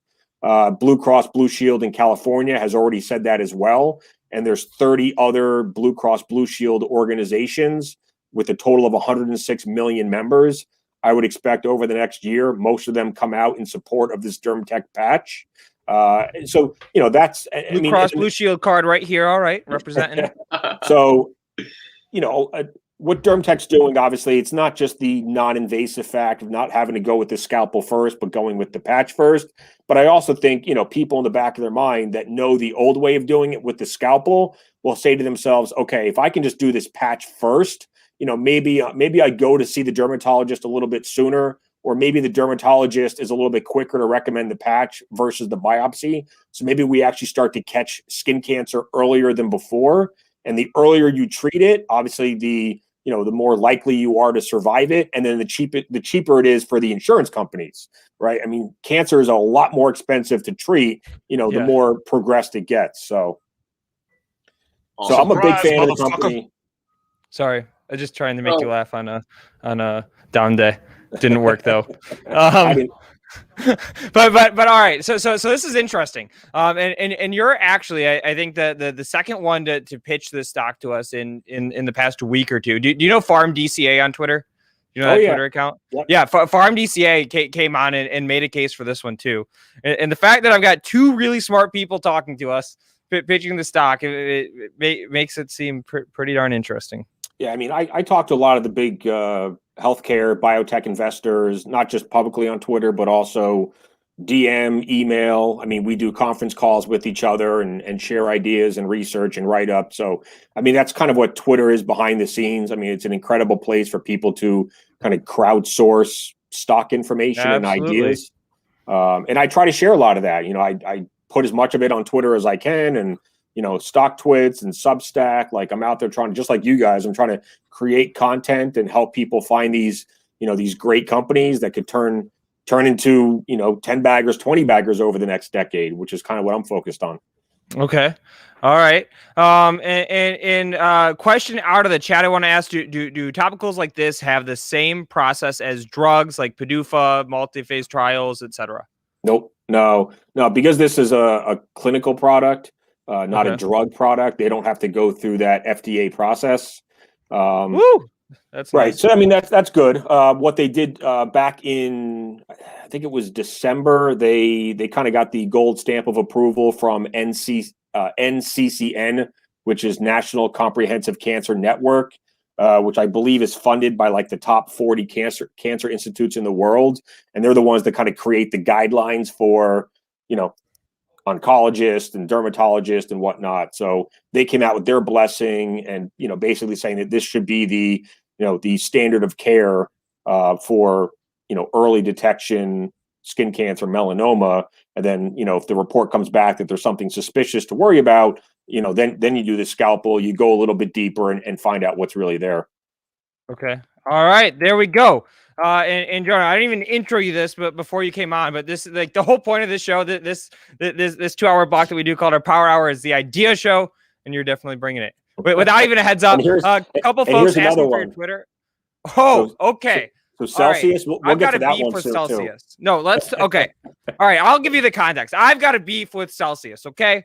Blue Cross Blue Shield in California has already said that as well. And there's 30 other Blue Cross Blue Shield organizations with a total of 106 million members. I would expect over the next year, most of them come out in support of this DermTech patch. So, that's Blue Cross Blue Shield card right here. All right. Representing. So, what DermTech's doing, obviously, it's not just the non-invasive fact of not having to go with the scalpel first, but going with the patch first. But I also think, people in the back of their mind that know the old way of doing it with the scalpel will say to themselves, okay, if I can just do this patch first, maybe I go to see the dermatologist a little bit sooner, or maybe the dermatologist is a little bit quicker to recommend the patch versus the biopsy. So maybe we actually start to catch skin cancer earlier than before. And the earlier you treat it, obviously the more likely you are to survive it. And then the cheaper it is for the insurance companies, right? I mean, cancer is a lot more expensive to treat, the more progressed it gets. So I'm a big fan of the company. Sorry, I'm just trying to make you laugh on a down day. Didn't work though. But all right. So this is interesting. And you're actually, I think the second one to pitch this stock to us in the past week or two. Do you know Farm DCA on Twitter? You know that Twitter account? Yep. Yeah. Farm DCA came on and made a case for this one too. And the fact that I've got two really smart people talking to us, pitching the stock, it makes it seem pretty darn interesting. Yeah. I mean, I talked to a lot of the big, healthcare biotech investors, not just publicly on Twitter, but also, DM, email. I mean, we do conference calls with each other and share ideas and research and write up. So, I mean, that's kind of what Twitter is behind the scenes. I mean, it's an incredible place for people to kind of crowdsource stock information and ideas. And I try to share a lot of that. I put as much of it on Twitter as I can, and stock twits and Substack. Like, I'm out there trying, just like you guys, I'm trying to create content and help people find these great companies that could turn into 10 baggers, 20 baggers over the next decade, which is kind of what I'm focused on. Okay. All right. And question out of the chat, I want to ask, do topicals like this have the same process as drugs like PDUFA, multi-phase trials, etc.? Nope. No, because this is a clinical product, not a drug product. They don't have to go through that FDA process. Woo! That's right. nice. So, I mean, that's good. What they did back in, I think it was December, they kind of got the gold stamp of approval from NCCN, which is National Comprehensive Cancer Network, which I believe is funded by like the top 40 cancer institutes in the world. And they're the ones that kind of create the guidelines for, oncologists and dermatologists and whatnot. So they came out with their blessing and, basically saying that this should be the standard of care for, early detection, skin cancer, melanoma. And then, if the report comes back that there's something suspicious to worry about, then you do the scalpel, you go a little bit deeper and find out what's really there. Okay. All right. There we go. And Jonah, I didn't even intro you this, but before you came on, but this, like, the whole point of this show, this 2-hour block that we do called our Power Hour, is the idea show, and you're definitely bringing it without even a heads up. A couple folks asked me for your Twitter. Oh, okay. So Celsius, right. we'll get to that beef one with soon Celsius. too. No, let's. Okay. All right. I'll give you the context. I've got a beef with Celsius. Okay.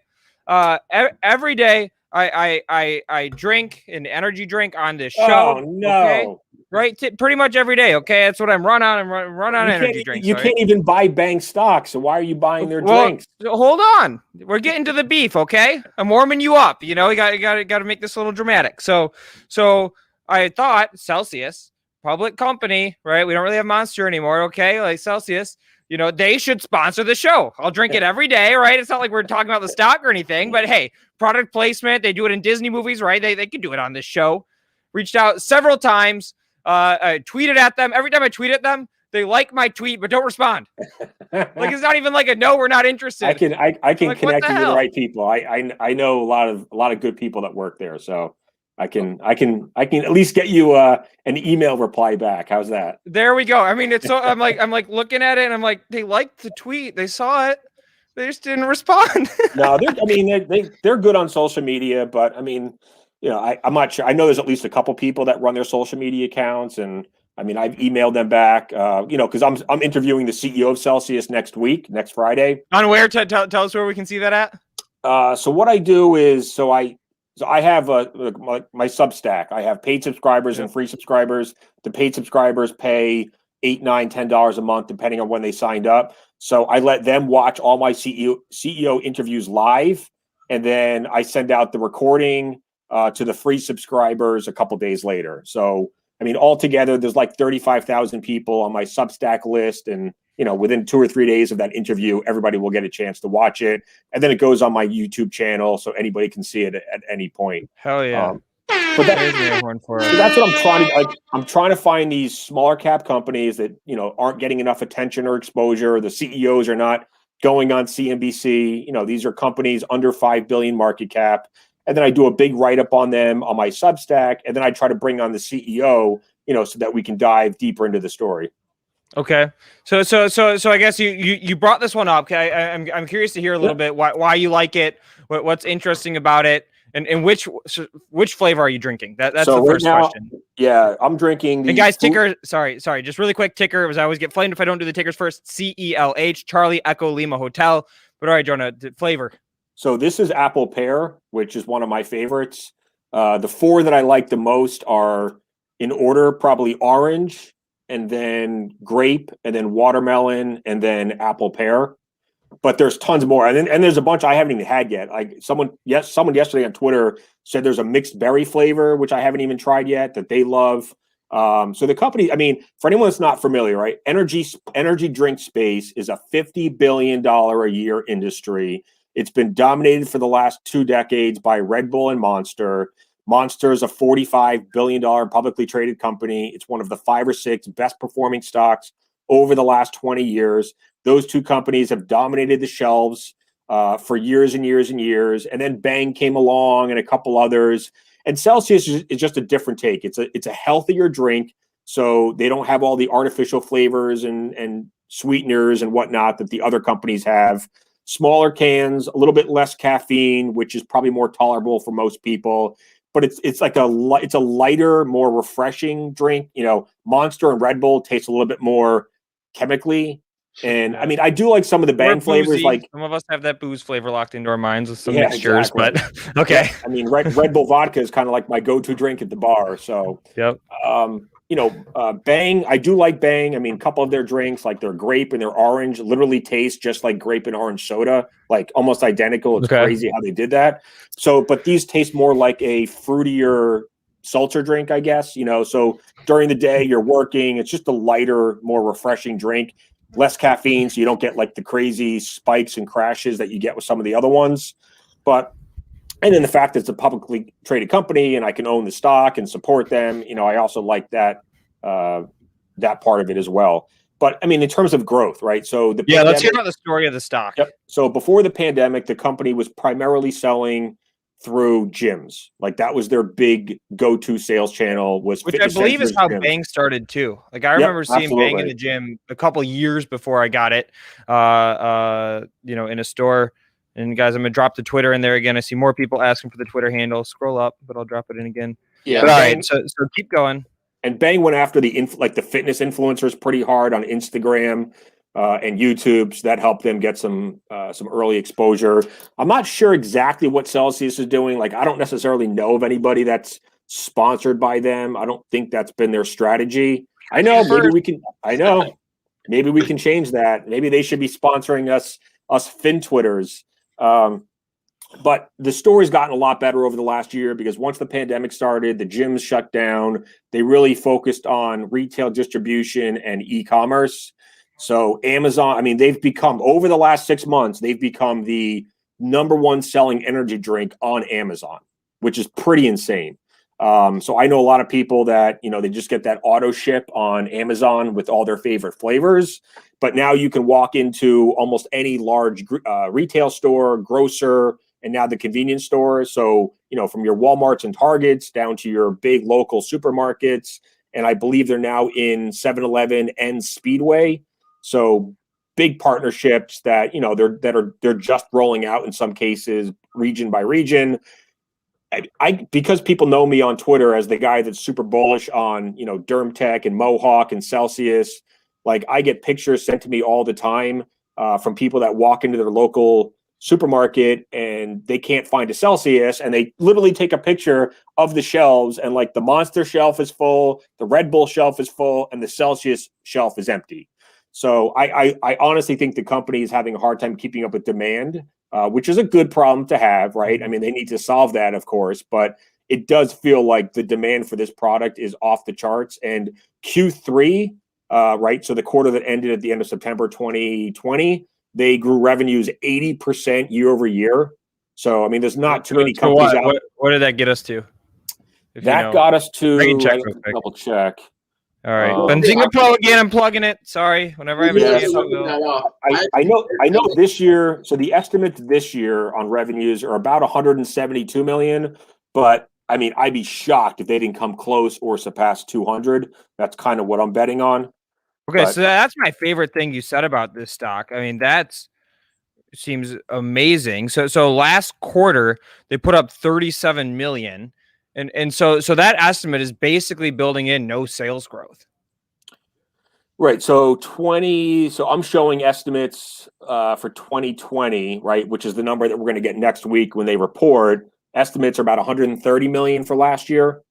Every day I drink an energy drink on this show. Oh no. Okay? Right. Pretty much every day. Okay. That's what I'm run on. I'm run on energy drinks. You can't even buy bank stocks. So why are you buying their drinks? Hold on. We're getting to the beef. Okay. I'm warming you up. You got to make this a little dramatic. So I thought Celsius, public company, right? We don't really have Monster anymore. Okay. Like Celsius, they should sponsor the show. I'll drink it every day, right? It's not like we're talking about the stock or anything, but hey, product placement. They do it in Disney movies, right? They can do it on this show. Reached out several times. I tweeted at them. Every time I tweet at them, they like my tweet, but don't respond. Like, it's not even like a no, we're not interested. I can like, connect you with the right people. I know a lot of good people that work there. So I can at least get you an email reply back. How's that? There we go. I mean, it's so I'm like looking at it and I'm like, they liked the tweet. They saw it. They just didn't respond. No, they're good on social media, but I mean, I'm not sure. I know there's at least a couple people that run their social media accounts, and I mean, I've emailed them back, because I'm interviewing the CEO of Celsius next Friday. On where? Tell us where we can see that at. So what I do is, I have my Substack. I have paid subscribers and free subscribers. The paid subscribers pay $8, $9, $10 a month, depending on when they signed up. So I let them watch all my CEO interviews live, and then I send out the recording to the free subscribers a couple days later. So, I mean, altogether, there's like 35,000 people on my Substack list, and within 2 or 3 days of that interview, everybody will get a chance to watch it, and then it goes on my YouTube channel, so anybody can see it at any point. Hell yeah! But that's what I'm trying to. I'm trying to find these smaller cap companies that aren't getting enough attention or exposure. The CEOs are not going on CNBC. These are companies under 5 billion market cap. And then I do a big write-up on them on my Substack, and then I try to bring on the CEO, so that we can dive deeper into the story. Okay, so I guess you brought this one up. Okay, I'm curious to hear a little bit why you like it, what's interesting about it, and which flavor are you drinking? That's the first question. Yeah, I'm drinking. And guys, ticker. Sorry, just really quick ticker. Because I always get flamed if I don't do the tickers first. CELH, Charlie Echo Lima Hotel. But all right, Jonah, flavor. So this is apple pear, which is one of my favorites. The 4 that I like the most are in order, probably orange, and then grape, and then watermelon, and then apple pear. But there's tons more. And there's a bunch I haven't even had yet. Like someone yesterday on Twitter said there's a mixed berry flavor, which I haven't even tried yet, that they love. So the company, I mean, for anyone that's not familiar, right? Energy drink space is a $50 billion a year industry. It's been dominated for the last 2 decades by Red Bull and Monster. Monster is a $45 billion publicly traded company. It's one of the 5 or 6 best performing stocks over the last 20 years. Those 2 companies have dominated the shelves for years and years and years. And then Bang came along and a couple others. And Celsius is just a different take. It's a healthier drink. So they don't have all the artificial flavors and sweeteners and whatnot that the other companies have. Smaller cans, a little bit less caffeine, which is probably more tolerable for most people. But it's like it's a lighter, more refreshing drink. You know, Monster and Red Bull taste a little bit more chemically. And I mean, I do like some of the Bang flavors. Like some of us have that booze flavor locked into our minds with some Yeah, mixtures, exactly. but okay. Yeah, I mean, Red Bull vodka is kind of like my go-to drink at the bar. So, Yep. you know, Bang, I do like Bang. I mean, a couple of their drinks, like their grape and their orange, literally taste just like grape and orange soda, like almost identical. It's Okay. crazy how they did that. So, but these taste more like a fruitier seltzer drink, I guess, you know. So during the day, you're working, it's just a lighter, more refreshing drink, less caffeine, so you don't get like the crazy spikes and crashes that you get with some of the other ones. But and then the fact that it's a publicly traded company and I can own the stock and support them, you know, I also like that that part of it as well. But I mean, in terms of growth, right? So Let's hear about the story of the stock. Yep. So before the pandemic, the company was primarily selling through gyms. Like that was their big go-to sales channel, was Which I believe is how Bang started too. Like I remember seeing Bang in the gym a couple years before I got it, you know, in a store. And guys, I'm gonna drop the Twitter in there again. I see more people asking for the Twitter handle. Scroll up, but I'll drop it in again. Yeah. All right. So keep going. And Bang went after the fitness influencers pretty hard on Instagram and YouTube. So that helped them get some early exposure. I'm not sure exactly what Celsius is doing. Like, I don't necessarily know of anybody that's sponsored by them. I don't think that's been their strategy. I know maybe we can. I know maybe we can change that. Maybe they should be sponsoring us Fin Twitters. But the story's gotten a lot better over the last year because once the pandemic started, the gyms shut down. They really focused on retail distribution and e-commerce. So Amazon, I mean, they've become, over the last 6 months, they've become the #1 selling energy drink on Amazon, which is pretty insane. So I know a lot of people that, you know, they just get that auto ship on Amazon with all their favorite flavors. But now you can walk into almost any large retail store, grocer, and now the convenience store. So, you know, from your Walmarts and Targets down to your big local supermarkets. And I believe they're now in 7-Eleven and Speedway. So big partnerships that, you know, they're just rolling out in some cases, region by region. I because people know me on Twitter as the guy that's super bullish on, you know, DermTech and Mohawk and Celsius. Like I get pictures sent to me all the time from people that walk into their local supermarket and they can't find a Celsius, and they literally take a picture of the shelves, and like the Monster shelf is full, the Red Bull shelf is full, and the Celsius shelf is empty. So I honestly think the company is having a hard time keeping up with demand, which is a good problem to have, right? I mean, they need to solve that, of course, but it does feel like the demand for this product is off the charts. And Q3, right, so the quarter that ended at the end of September 2020, they grew revenues 80% year over year. So, I mean, there's not too many companies out. What did that get us to? That got us to, double check. All right. Benzinga Pro again. I'm plugging it. Sorry. Whenever I have a chance, I know this year. So the estimates this year on revenues are about 172 million. But I mean, I'd be shocked if they didn't come close or surpass 200. That's kind of what I'm betting on. Okay, so that's my favorite thing you said about this stock. I mean, seems amazing. So last quarter they put up 37 million. And so that estimate is basically building in no sales growth. Right. So I'm showing estimates for 2020, right, which is the number that we're going to get next week when they report. Estimates are about 130 million for last year.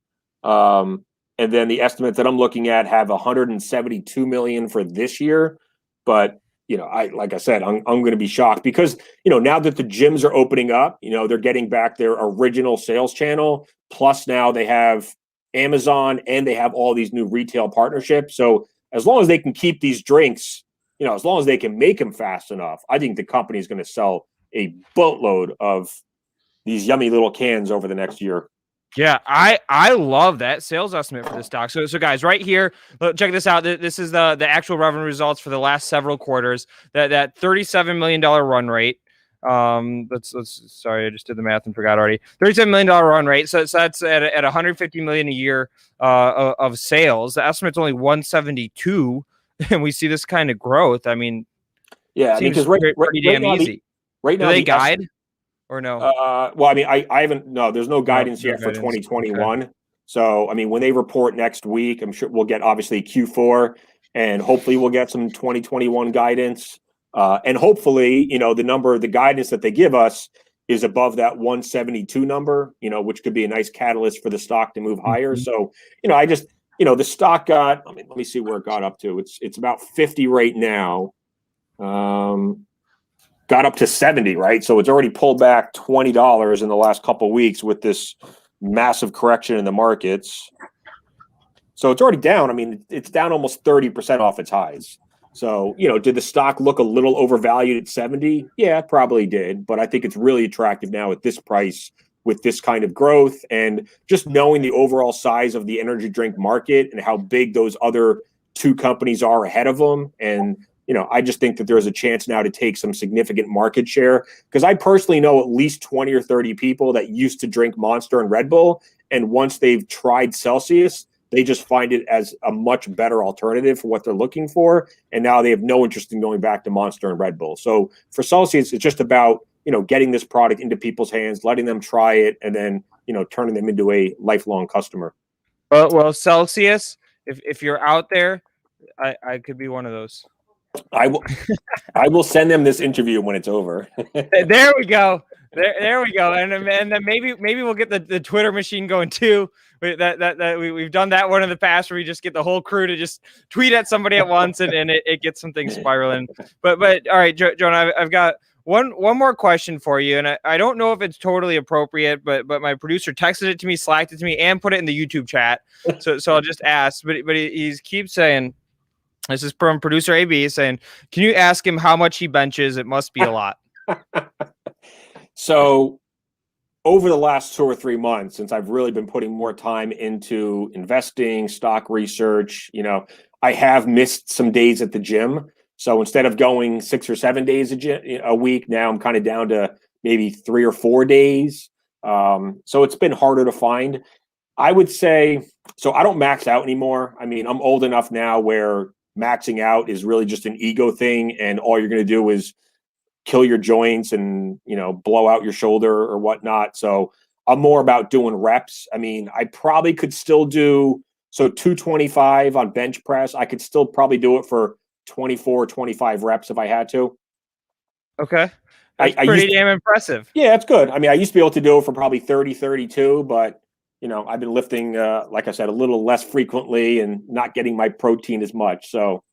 And then the estimates that I'm looking at have 172 million for this year. But, you know, like I said, I'm going to be shocked because, you know, now that the gyms are opening up, you know, they're getting back their original sales channel. Plus now they have Amazon, and they have all these new retail partnerships. So as long as they can keep these drinks, as long as they can make them fast enough, I think the company is going to sell a boatload of these yummy little cans over the next year. Yeah, I love that sales estimate for this stock. So guys, right here, check this out. This is the actual revenue results for the last several quarters. That $37 million run rate. Let's sorry, I just did the math and forgot already. $37 million run rate. So that's at 150 million a year of sales. The estimate's only 172, and we see this kind of growth. I mean, yeah, seems because pretty damn easy. Right now, do they guide or no? Well, I mean, I haven't. No, there's no guidance yet for 2021. Okay. So, I mean, when they report next week, I'm sure we'll get obviously Q4, and hopefully we'll get some 2021 guidance. And hopefully, the guidance that they give us is above that 172 number, which could be a nice catalyst for the stock to move higher. Mm-hmm. So, I just, the stock got, let me see where it got up to. It's about 50 right now. Got up to 70, right? So it's already pulled back $20 in the last couple of weeks with this massive correction in the markets. So it's already down. I mean, it's down almost 30% off its highs. So, did the stock look a little overvalued at 70? Yeah, it probably did. But I think it's really attractive now at this price with this kind of growth, and just knowing the overall size of the energy drink market and how big those other two companies are ahead of them. And I just think that there's a chance now to take some significant market share, because I personally know at least 20 or 30 people that used to drink Monster and Red Bull. And once they've tried Celsius, they just find it as a much better alternative for what they're looking for. And now they have no interest in going back to Monster and Red Bull. So for Celsius, it's just about, getting this product into people's hands, letting them try it, and then, turning them into a lifelong customer. Well, Celsius, if you're out there, I could be one of those. I will send them this interview when it's over. There we go. There we go. And then maybe we'll get the Twitter machine going too. We've done that one in the past where we just get the whole crew to just tweet at somebody at once, and it gets some things spiraling. But all right, Jonah, I've got one more question for you, and I don't know if it's totally appropriate, but my producer texted it to me, slacked it to me, and put it in the YouTube chat. So I'll just ask. But he keeps saying. This is from producer AB saying, can you ask him how much he benches? It must be a lot. So over the last 2 or 3 months, since I've really been putting more time into investing, stock research, I have missed some days at the gym. So instead of going 6 or 7 days a week, now I'm kind of down to maybe 3 or 4 days. So it's been harder to find. I would say, so I don't max out anymore. I mean, I'm old enough now where maxing out is really just an ego thing, and all you're going to do is kill your joints and blow out your shoulder or whatnot. So I'm more about doing reps. I mean, I probably could still do 225 on bench press. I could still probably do it for 24, 25 reps if I had to. Okay, that's pretty damn impressive. Yeah, that's good. I mean, I used to be able to do it for probably 30, 32, but I've been lifting, like I said, a little less frequently and not getting my protein as much. So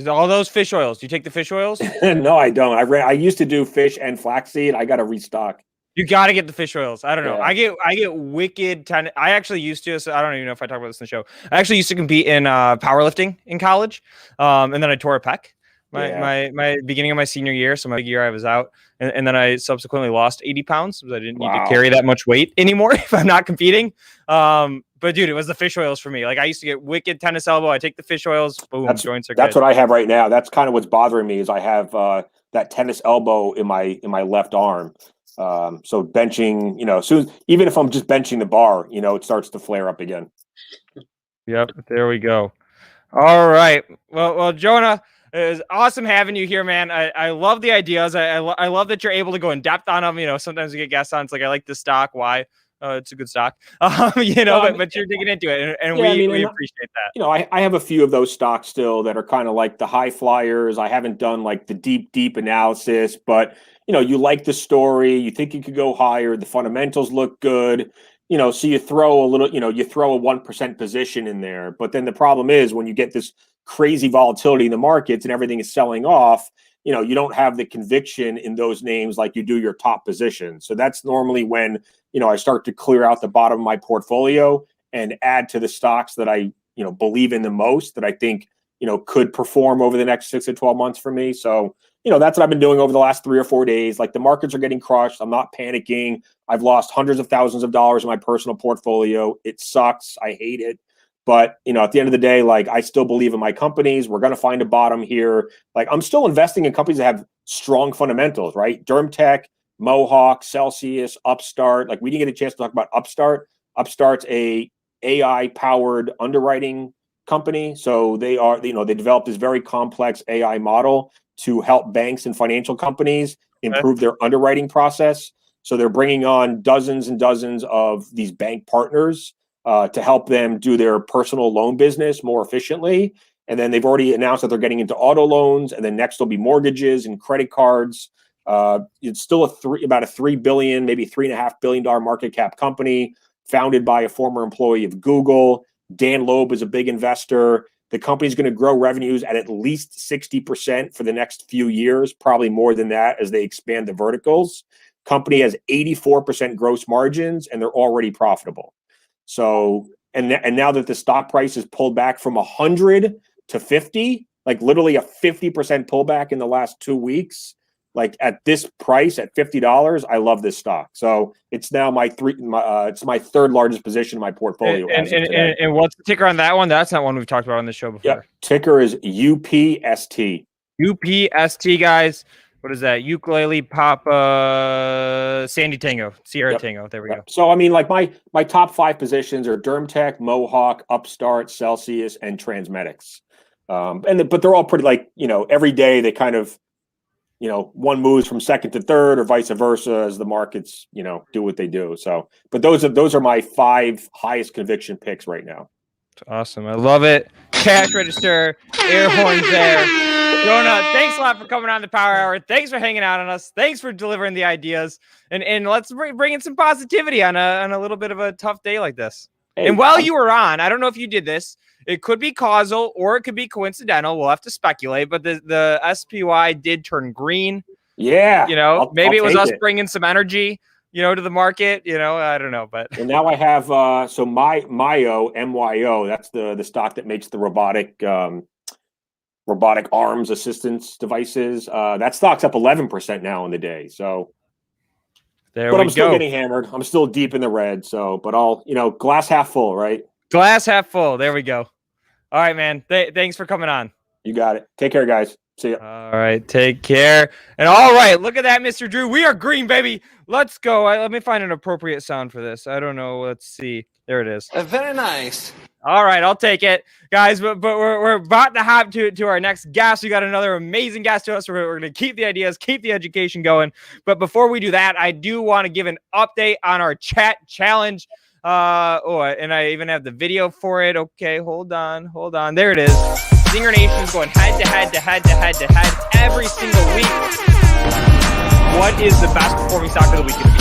all those fish oils. Do you take the fish oils? No, I don't. I used to do fish and flaxseed. I got to restock. You got to get the fish oils. I don't know. Yeah. I get wicked ton. I actually used to. So I don't even know if I talk about this in the show. I actually used to compete in powerlifting in college, and then I tore a pec. My beginning of my senior year, so my big year I was out, and then I subsequently lost 80 pounds because I didn't need to carry that much weight anymore if I'm not competing. But dude, it was the fish oils for me. Like I used to get wicked tennis elbow. I take the fish oils, boom, joints are good. That's what I have right now. That's kind of what's bothering me is I have that tennis elbow in my left arm. So benching, soon, even if I'm just benching the bar, it starts to flare up again. Yep, there we go. All right. Well, Jonah. It was awesome having you here, man. I love the ideas. I love that you're able to go in depth on them. Sometimes we get guests on. It's like, I like this stock. Why? It's a good stock. But you're digging into it, and we appreciate that. I have a few of those stocks still that are kind of like the high flyers. I haven't done like the deep analysis, but you like the story. You think it could go higher. The fundamentals look good. So you throw a little, you throw a 1% position in there. But then the problem is when you get this crazy volatility in the markets and everything is selling off, you don't have the conviction in those names like you do your top position. So that's normally when, I start to clear out the bottom of my portfolio and add to the stocks that I, believe in the most, that I think, could perform over the next 6 to 12 months for me. So, that's what I've been doing over the last 3 or 4 days. Like, the markets are getting crushed. I'm not panicking. I've lost hundreds of thousands of dollars in my personal portfolio. It sucks. I hate it. But, at the end of the day, like, I still believe in my companies. We're going to find a bottom here. Like, I'm still investing in companies that have strong fundamentals, right? DermTech, Mohawk, Celsius, Upstart. Like, we didn't get a chance to talk about Upstart. Upstart's a AI-powered underwriting company. So they are, they developed this very complex AI model to help banks and financial companies improve their underwriting process. So they're bringing on dozens and dozens of these bank partners to help them do their personal loan business more efficiently. And then they've already announced that they're getting into auto loans, and then next will be mortgages and credit cards. It's still about a $3 billion, maybe $3.5 billion market cap company, founded by a former employee of Google. Dan Loeb is a big investor. The company's going to grow revenues at least 60% for the next few years, probably more than that as they expand the verticals. Company has 84% gross margins, and they're already profitable. So, and now that the stock price has pulled back from 100 to 50, like literally a 50% pullback in the last 2 weeks, like at this price at $50, I love this stock. So it's now it's my third largest position in my portfolio. And what's the ticker on that one? That's not one we've talked about on this show before. Yeah, ticker is UPST. UPST, guys. What is that? Ukulele Papa Sandy Tango, Sierra Tango. There we go. So I mean, like my top 5 positions are DermTech, Mohawk, Upstart, Celsius, and Transmedics. But they're all pretty, like, every day they kind of, one moves from second to third or vice versa as the markets, do what they do. So, but those are my 5 highest conviction picks right now. Awesome. I love it. Cash register, air horns there. Jonah, thanks a lot for coming on the Power Hour. Thanks for hanging out on us. Thanks for delivering the ideas. And let's bring in some positivity on a little bit of a tough day like this. Hey, and while you were on, I don't know if you did this. It could be causal or it could be coincidental. We'll have to speculate. But the SPY did turn green. Yeah. Maybe it was us bringing some energy, to the market. I don't know. But and now I have so MYO, MYO. That's the stock that makes the robotic arms assistance devices. That stock's up 11% now in the day. So, but I'm still getting hammered. I'm still deep in the red. So, but I'll, glass half full, right? Glass half full. There we go. All right, man. Thanks for coming on. You got it. Take care, guys. See ya. All right. Take care. And all right. Look at that, Mr. Drew. We are green, baby. Let's go. Let me find an appropriate sound for this. I don't know. Let's see. There it is. Very nice. All right, I'll take it, guys. But we're about to hop to our next guest. We got another amazing guest to us. We're going to keep the ideas, keep the education going. But before we do that, I do want to give an update on our chat challenge. And I even have the video for it. Okay, hold on. There it is. ZingerNation is going head to head every single week. What is the best performing stock of the week going to be?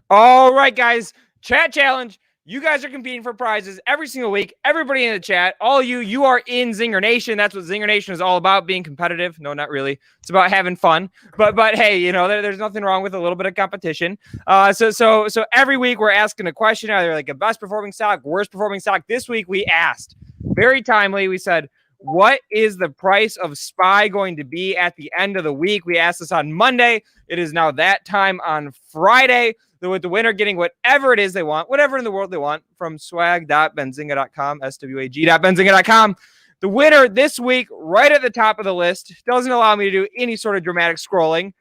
All right, guys. Chat challenge. You guys are competing for prizes every single week. Everybody in the chat, all you are in ZingerNation. That's what ZingerNation is all about, being competitive. No, not really. It's about having fun. But hey, there's nothing wrong with a little bit of competition. So every week we're asking a question, either like a best performing stock, worst performing stock. This week we asked, very timely, we said, what is the price of SPY going to be at the end of the week? We asked this on Monday. It is now that time on Friday. With the winner getting whatever it is they want, whatever in the world they want, from swag.benzinga.com, swag.benzinga.com. The winner this week, right at the top of the list, doesn't allow me to do any sort of dramatic scrolling.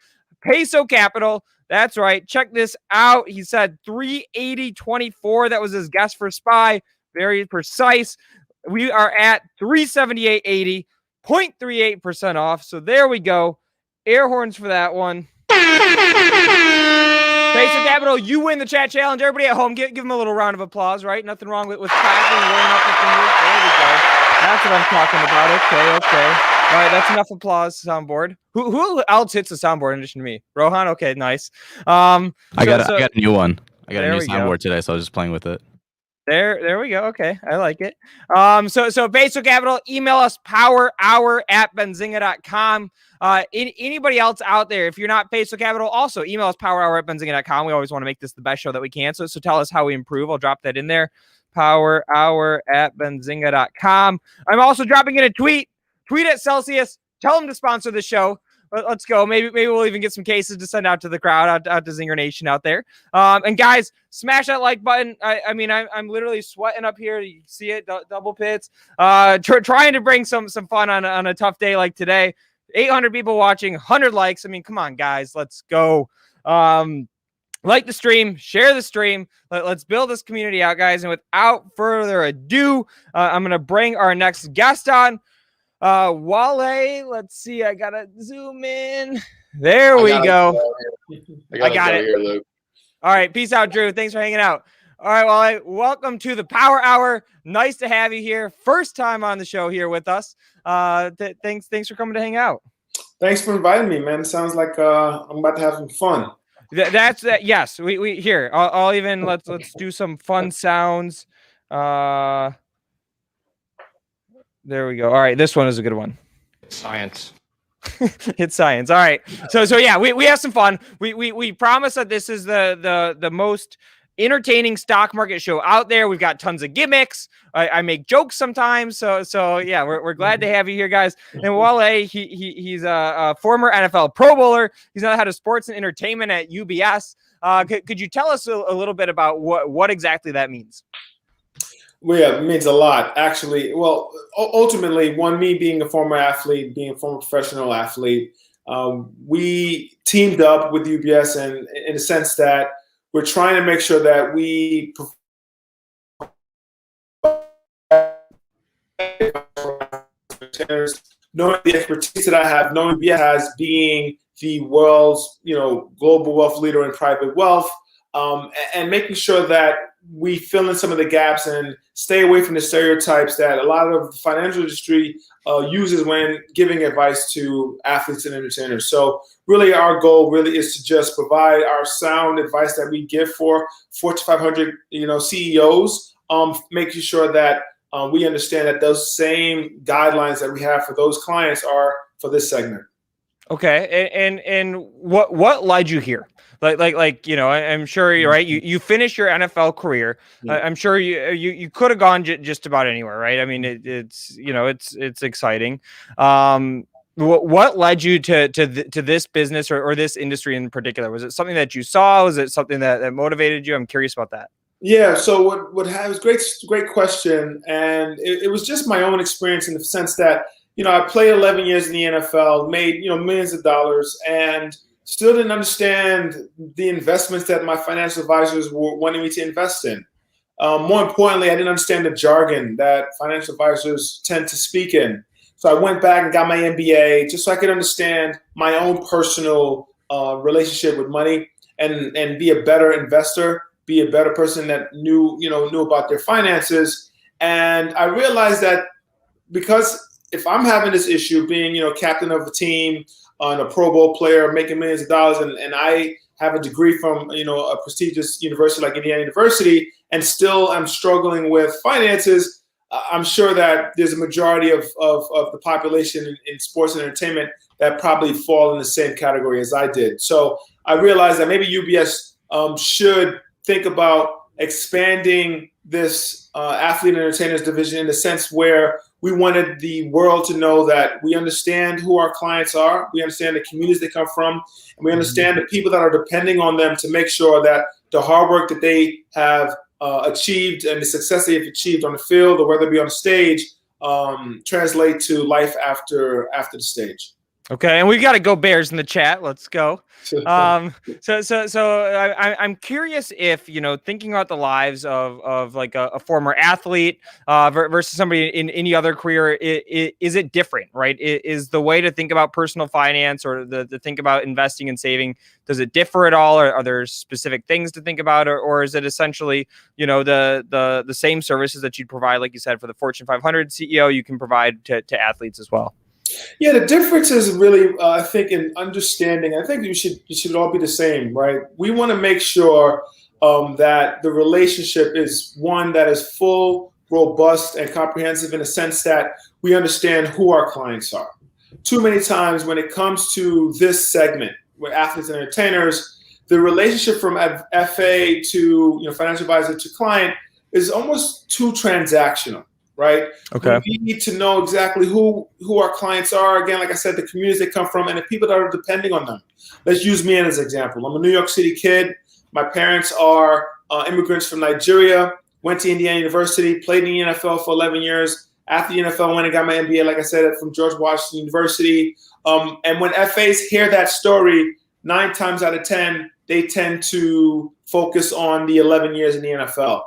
Peso Capital, that's right. Check this out. He said 380.24. That was his guess for SPY. Very precise. We are at 378.80, 0.38% off. So there we go. Air horns for that one. Peso Capital, you win the chat challenge. Everybody at home, give them a little round of applause, right? Nothing wrong with clapping and rolling up the fingers. There we go. That's what I'm talking about. Okay. All right, that's enough applause, soundboard. Who else hits the soundboard in addition to me? Rohan? Okay, nice. I got a new one. I got a new soundboard today, so I was just playing with it. There we go. Okay, I like it. So Peso Capital, email us powerhour@benzinga.com. Anybody else out there, if you're not Peso Capital, also email us powerhour@benzinga.com. We always want to make this the best show that we can. So tell us how we improve. I'll drop that in there. powerhour@benzinga.com. I'm also dropping in a tweet. Tweet at Celsius. Tell them to sponsor the show. Let's go. Maybe we'll even get some cases to send out to the crowd, out to ZingerNation out there. And guys, smash that like button. I mean, I'm literally sweating up here. You can see it, double pits. Trying to bring some fun on a tough day like today. 800 people watching, 100 likes. I mean, come on, guys. Let's go. Like the stream, share the stream. Let's build this community out, guys. And without further ado, I'm going to bring our next guest on. Wale, let's see. I gotta zoom in. There we go. I got it. Here, Luke. All right. Peace out, Drew. Thanks for hanging out. All right, Wale, welcome to the Power Hour. Nice to have you here. First time on the show here with us. Thanks for coming to hang out. Thanks for inviting me, man. Sounds like I'm about to have some fun. That's that. Yes, we here. I'll even let's do some fun sounds. There we go. All right, this one is a good one. Science. It's science. All right. So yeah, we have some fun. We promise that this is the most entertaining stock market show out there. We've got tons of gimmicks. I make jokes sometimes. So yeah, we're glad to have you here, guys. And Wale, he's a former NFL Pro Bowler. He's now head of sports and entertainment at UBS. Could you tell us a little bit about what exactly that means? Well, yeah, it means a lot, actually. Well, ultimately, me being a former athlete, being a former professional athlete, we teamed up with UBS in the sense that we're trying to make sure that we knowing the expertise that I have, knowing UBS has being the world's global wealth leader in private wealth, and making sure that we fill in some of the gaps and stay away from the stereotypes that a lot of the financial industry uses when giving advice to athletes and entertainers. So really our goal really is to just provide our sound advice that we give for Fortune 500 CEOs, making sure that we understand that those same guidelines that we have for those clients are for this segment. Okay. And what led you here? Like I'm sure you're right. You finished your NFL career. Yeah. I'm sure you could have gone just about anywhere, right? I mean, it's exciting. What led you to this business or this industry in particular? Was it something that you saw? Was it something that motivated you? I'm curious about that. Yeah. So what was great question, and it was just my own experience in the sense that I played 11 years in the NFL, made millions of dollars, and still didn't understand the investments that my financial advisors were wanting me to invest in. More importantly, I didn't understand the jargon that financial advisors tend to speak in. So I went back and got my MBA just so I could understand my own personal relationship with money and be a better investor, be a better person that knew about their finances. And I realized that because if I'm having this issue being, captain of a team, on a Pro Bowl player, making millions of dollars, and I have a degree from, a prestigious university like Indiana University, and still I'm struggling with finances, I'm sure that there's a majority of the population in sports and entertainment that probably fall in the same category as I did. So I realized that maybe UBS should think about expanding this athlete and entertainers division in the sense where we wanted the world to know that we understand who our clients are, we understand the communities they come from, and we understand the people that are depending on them to make sure that the hard work that they have achieved and the success they have achieved on the field or whether it be on the stage translate to life after the stage. Okay, and we've got to go Bears in the chat. Let's go. So I'm curious if thinking about the lives of like a former athlete versus somebody in any other career, is it different, right? Is the way to think about personal finance or the think about investing and saving, does it differ at all? Or are there specific things to think about, or is it essentially the same services that you'd provide, like you said, for the Fortune 500 CEO, you can provide to athletes as well? Yeah, the difference is really, I think, in understanding. I think you should all be the same, right? We want to make sure that the relationship is one that is full, robust, and comprehensive in the sense that we understand who our clients are. too many times when it comes to this segment, where athletes and entertainers, the relationship from FA to financial advisor to client is almost too transactional, right? Okay. We need to know exactly who our clients are. Again, like I said, the communities they come from and the people that are depending on them. Let's use me as an example. I'm a New York City kid. My parents are immigrants from Nigeria, went to Indiana University, played in the NFL for 11 years. After the NFL, went and got my MBA, like I said, from George Washington University. And when FAs hear that story, 9 times out of 10, they tend to focus on the 11 years in the NFL.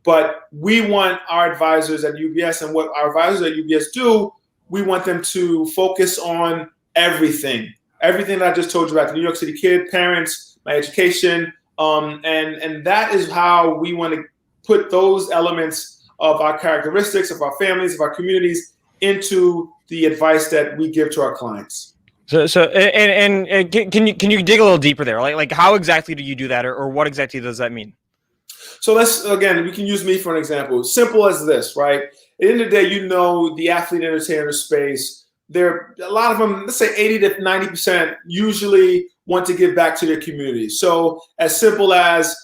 But we want our advisors at UBS, and what our advisors at UBS do, we want them to focus on everything that I just told you about, the New York City kid, parents, my education. And that is how we want to put those elements of our characteristics, of our families, of our communities into the advice that we give to our clients. So can you dig a little deeper there? Like how exactly do you do that, or what exactly does that mean? So we can use me for an example. Simple as this, right? At the end of the day, the athlete entertainer space, a lot of them, let's say 80 to 90% usually want to give back to their community. So as simple as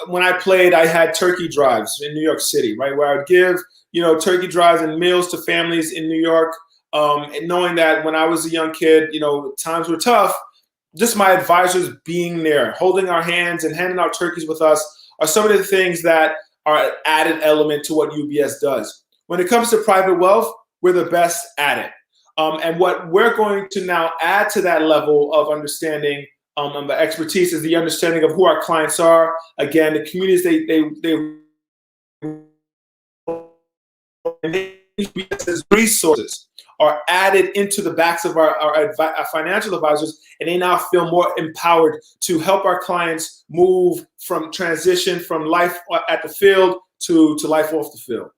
when I played, I had turkey drives in New York City, right? Where I would give, turkey drives and meals to families in New York. And knowing that when I was a young kid, times were tough, just my advisors being there, holding our hands and handing out turkeys with us are some of the things that are an added element to what UBS does. When it comes to private wealth, we're the best at it. And what we're going to now add to that level of understanding and the expertise is the understanding of who our clients are. Again, the communities UBS's resources are added into the backs of our financial advisors, and they now feel more empowered to help our clients move from transition from life at the field to life off the field.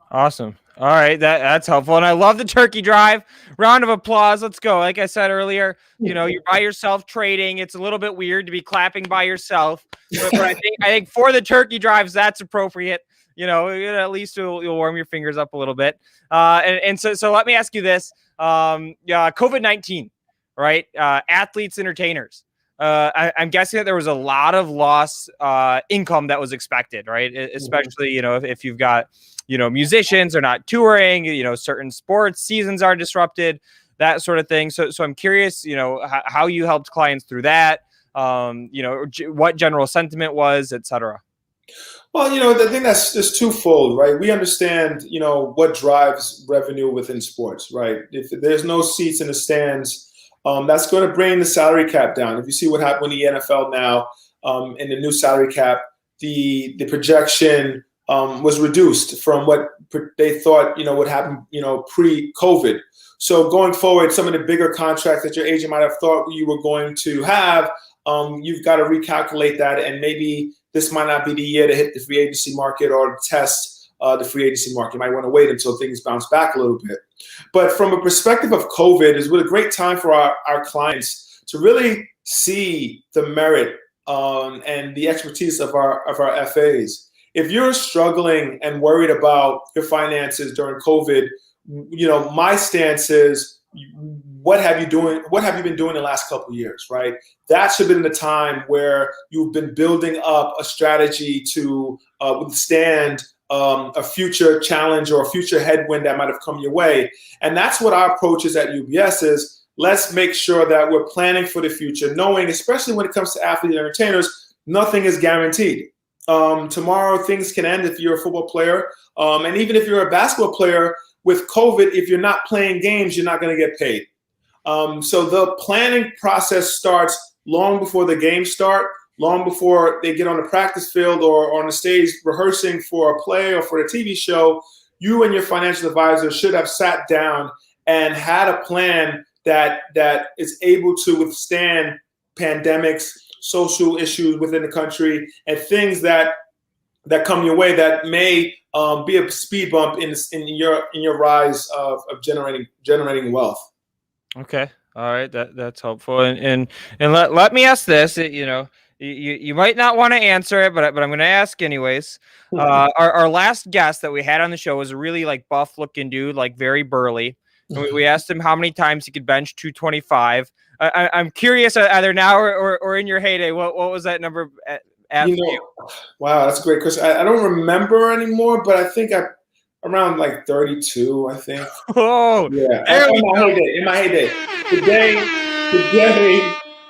Awesome. All right, that's helpful, and I love the turkey drive. Round of applause. Let's go. Like I said earlier, you're by yourself trading. It's a little bit weird to be clapping by yourself, but I think for the turkey drives, that's appropriate. At least you'll warm your fingers up a little bit. So let me ask you this: COVID-19, right? Athletes, entertainers. I'm guessing that there was a lot of lost income that was expected, right? Especially if you've got musicians are not touring, certain sports seasons are disrupted, that sort of thing. So I'm curious, how you helped clients through that. What general sentiment was, et cetera. Well, the thing that's twofold, right? We understand, what drives revenue within sports, right? If there's no seats in the stands, that's going to bring the salary cap down. If you see what happened in the NFL now, in the new salary cap, the projection was reduced from what they thought, would happen, pre-COVID. So going forward, some of the bigger contracts that your agent might have thought you were going to have, you've got to recalculate that, and maybe this might not be the year to hit the free agency market or test the free agency market. You might want to wait until things bounce back a little bit. But from a perspective of COVID, it's really a great time for our clients to really see the merit and the expertise of our FAs. If you're struggling and worried about your finances during COVID, my stance is, what have you been doing the last couple of years, right? That should have been the time where you've been building up a strategy to withstand a future challenge or a future headwind that might have come your way. And that's what our approach is at UBS is, let's make sure that we're planning for the future, knowing, especially when it comes to athletes and entertainers, nothing is guaranteed. Tomorrow things can end if you're a football player. And even if you're a basketball player, with COVID, if you're not playing games, you're not going to get paid. So the planning process starts long before the games start, long before they get on the practice field or on the stage rehearsing for a play or for a TV show. You and your financial advisor should have sat down and had a plan that is able to withstand pandemics, social issues within the country, and things that come your way that may be a speed bump in your rise of generating wealth. Okay. All right. That's helpful. And let me ask this, You might not want to answer it, but I'm going to ask anyways. Our last guest that we had on the show was a really like buff looking dude, like very burly. And we asked him how many times he could bench 225. I'm curious, either now or in your heyday, what was that number at You for know, you? wow, that's a great question. I don't remember anymore, but I think around like 32. I think. Oh, Yeah, there we in my go. heyday. In my heyday, today,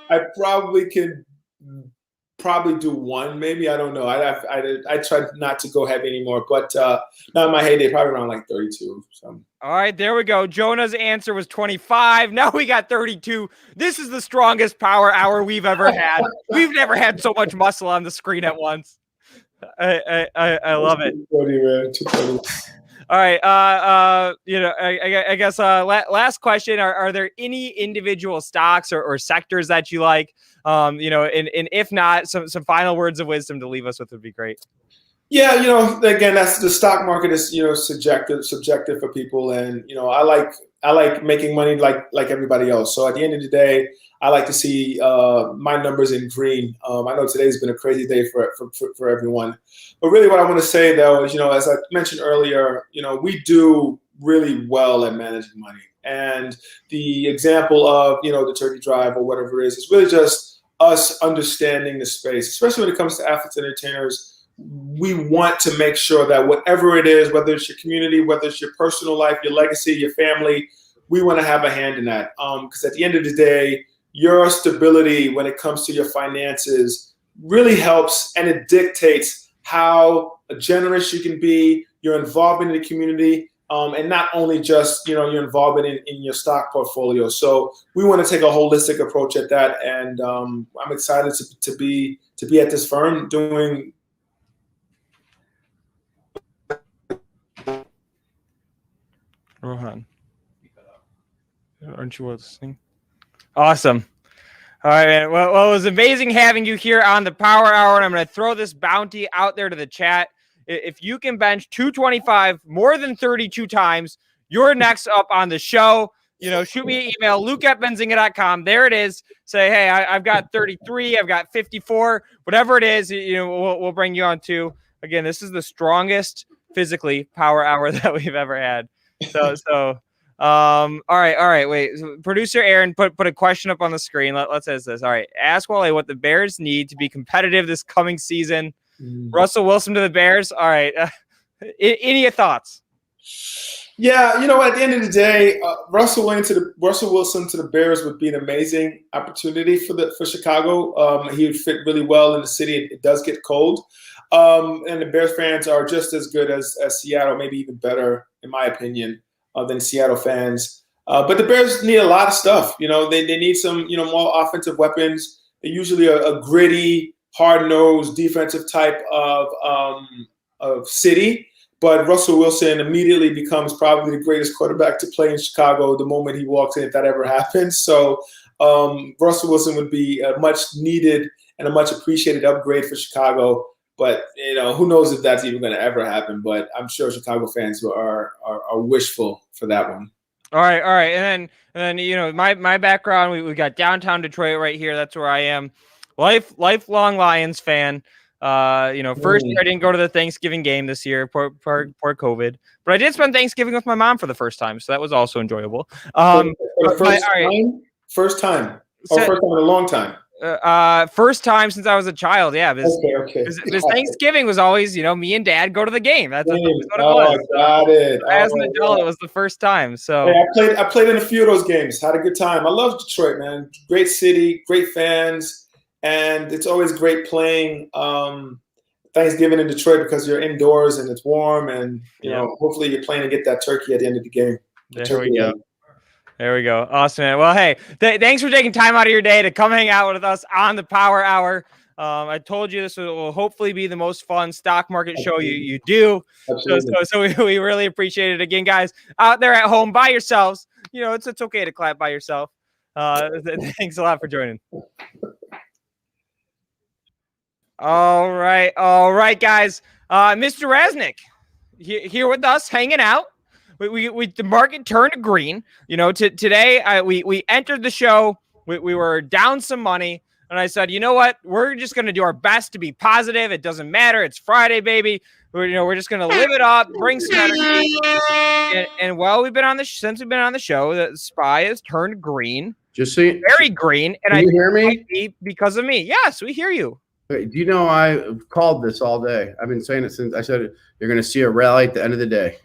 I probably could do one, maybe. I don't know. I try not to go heavy anymore, but not in my heyday, probably around like 32. So. All right, there we go. Jonah's answer was 25. Now we got 32. This is the strongest power hour we've ever had. We've never had so much muscle on the screen at once. I love it. 230, man. 230. All right. I guess last question. Are there any individual stocks or sectors that you like? And if not, some final words of wisdom to leave us with would be great. Yeah, again, that's the stock market is, subjective for people. And, I like making money like everybody else. So at the end of the day, I like to see my numbers in green. I know today's been a crazy day for everyone. But really what I want to say, though, is, as I mentioned earlier, we do really well at managing money. And the example of, the turkey drive or whatever it is, it's really just us understanding the space, especially when it comes to athletes and entertainers. We want to make sure that whatever it is, whether it's your community, whether it's your personal life, your legacy, your family, we want to have a hand in that. Because at the end of the day, your stability when it comes to your finances really helps, and it dictates how generous you can be, your involvement in the community, and not only just your involvement in your stock portfolio. So we want to take a holistic approach at that, and I'm excited to be at this firm doing. Rohan, aren't you listening? Awesome. All right, man. Well, it was amazing having you here on the Power Hour, and I'm going to throw this bounty out there to the chat. If you can bench 225 more than 32 times, you're next up on the show. Shoot me an email, luke@benzinga.com. There it is. Say, hey, I've got 33, I've got 54, whatever it is. We'll bring you on too. Again, this is the strongest physically power hour that we've ever had. So. All right. Wait. So producer Aaron put a question up on the screen. Let's ask this. All right. Ask Wale what the Bears need to be competitive this coming season. Russell Wilson to the Bears. All right. Any thoughts? Yeah, at the end of the day, Russell Wilson to the Bears would be an amazing opportunity for Chicago. He would fit really well in the city. It does get cold, and the Bears fans are just as good as Seattle, maybe even better, in my opinion, than Seattle fans. But the Bears need a lot of stuff. They need some more offensive weapons. They're usually a gritty, hard-nosed defensive type of city. But Russell Wilson immediately becomes probably the greatest quarterback to play in Chicago the moment he walks in, if that ever happens. So Russell Wilson would be a much needed and a much appreciated upgrade for Chicago. But, who knows if that's even going to ever happen. But I'm sure Chicago fans are wishful for that one. All right. And then my background, we got downtown Detroit right here. That's where I am. Lifelong Lions fan. First year I didn't go to the Thanksgiving game this year, poor COVID, but I did spend Thanksgiving with my mom for the first time, so that was also enjoyable. First time in a long time. First time since I was a child. Yeah. Okay. Because Thanksgiving was always, me and Dad go to the game. That's what it was. Got it. As an adult, it was the first time. So hey, I played in a few of those games. Had a good time. I love Detroit, man. Great city, great fans. And it's always great playing Thanksgiving in Detroit because you're indoors and it's warm, and hopefully you're playing to get that turkey at the end of the game. There we go. Awesome, man. Well, hey, thanks for taking time out of your day to come hang out with us on the Power Hour. I told you this will hopefully be the most fun stock market show you do. So we really appreciate it. Again, guys, out there at home by yourselves, it's okay to clap by yourself. Thanks a lot for joining. All right, guys. Mr. Raznick here with us, hanging out. The market turned green. Today we entered the show. We were down some money. And I said, you know what? We're just going to do our best to be positive. It doesn't matter. It's Friday, baby. We're just going to live it up, bring some energy. And while we've been on the since we've been on the show, the SPY has turned green. Just see, very green. And you hear me? Because of me. Yes, we hear you. Wait, do you know I've called this all day? I've been saying it since I said you're going to see a rally at the end of the day.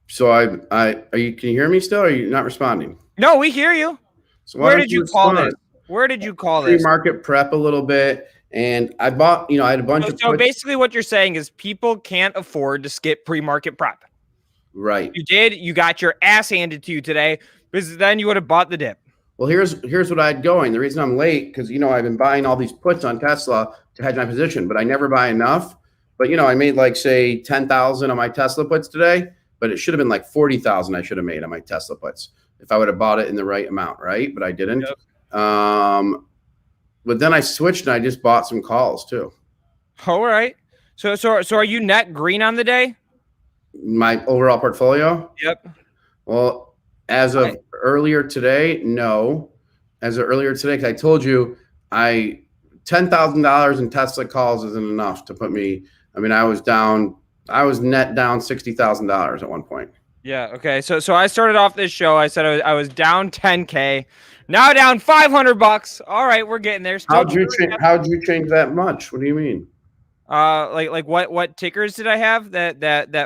So can you hear me still? Or are you not responding? No, we hear you. So where did you call this? Where did you call this? Pre-market prep a little bit, and I bought. I had a bunch of. So basically, what you're saying is people can't afford to skip pre-market prep. Right. You did. You got your ass handed to you today because then you would have bought the dip. Well, here's what I had going. The reason I'm late because I've been buying all these puts on Tesla to hedge my position, but I never buy enough. But I made like say 10,000 on my Tesla puts today, but it should have been like 40,000 I should have made on my Tesla puts if I would have bought it in the right amount, right? But I didn't. Yep. But then I switched and I just bought some calls too. All right. So are you net green on the day? My overall portfolio? Yep. Well, as of earlier today, no. As of earlier today, because I told you $10,000 in Tesla calls isn't enough to put me. I mean, I was net down $60,000 at one point. Yeah. Okay. So I started off this show. I said I was down 10K. Now down $500. All right, we're getting there. How'd you change that much? What do you mean? Like what tickers did I have that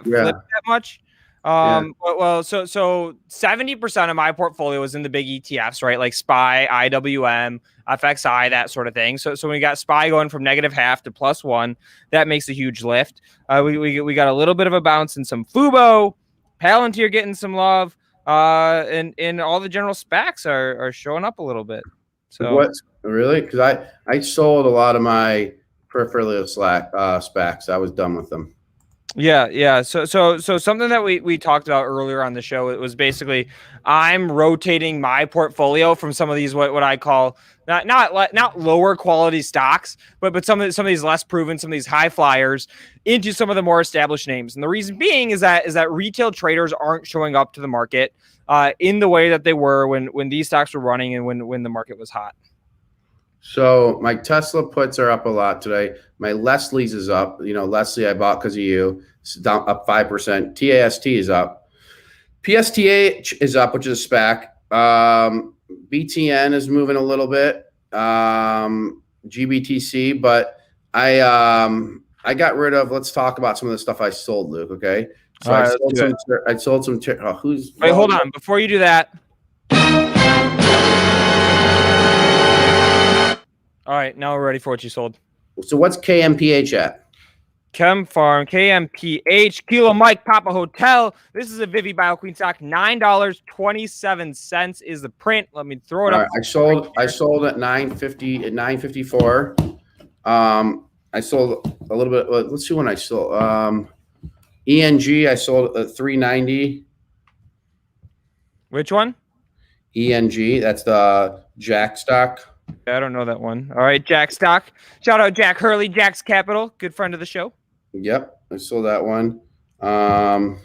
flipped that much? Well, so 70% of my portfolio is in the big ETFs, right? Like SPY, IWM, FXI, that sort of thing. So when we got SPY going from -0.5 to +1, that makes a huge lift. We got a little bit of a bounce in some Fubo, Palantir getting some love. And all the general SPACs are showing up a little bit. So what really? Because I sold a lot of my peripheral SPACs. I was done with them. Yeah. So something that we talked about earlier on the show, it was basically I'm rotating my portfolio from some of these what I call not lower quality stocks, but some of these less proven, some of these high flyers into some of the more established names. And the reason being is that retail traders aren't showing up to the market in the way that they were when these stocks were running and when the market was hot. So my Tesla puts are up a lot today. My Leslie's is up. Leslie I bought because of you. It's down up 5%. TAST is up. PSTH is up, which is a SPAC. BTN is moving a little bit. GBTC, but I got rid of. Let's talk about some of the stuff I sold, Luke. Okay. So I sold some. Wait, hold on. Before you do that. All right, now we're ready for what you sold. So what's KMPH at? Chem Farm, KMPH, Kilo Mike, Papa Hotel. This is a Vivi BioQueen stock. $9.27 is the print. Let me throw it up. I sold at $9.50 at $9.54. I sold a little bit. Let's see when I sold. ENG I sold at $3.90. Which one? ENG. That's the Jack stock. I don't know that one. All right, Jack stock. Shout out Jack Hurley, Jack's Capital, good friend of the show. Yep, I saw that one. I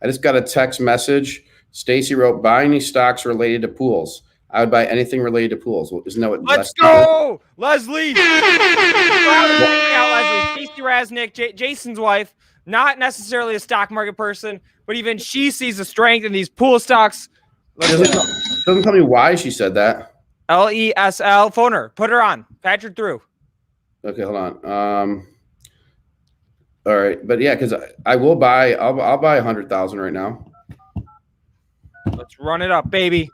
just got a text message. Stacy wrote, "Buying these stocks related to pools. I would buy anything related to pools." Well, isn't that what? Let's go, Leslie. Stacy Raznick, Jason's wife, not necessarily a stock market person, but even she sees the strength in these pool stocks. Doesn't tell me why she said that. LESL. Phone her. Put her on. Patch her through. Okay, hold on. All right, but yeah, because I will buy. I'll buy 100,000 right now. Let's run it up, baby.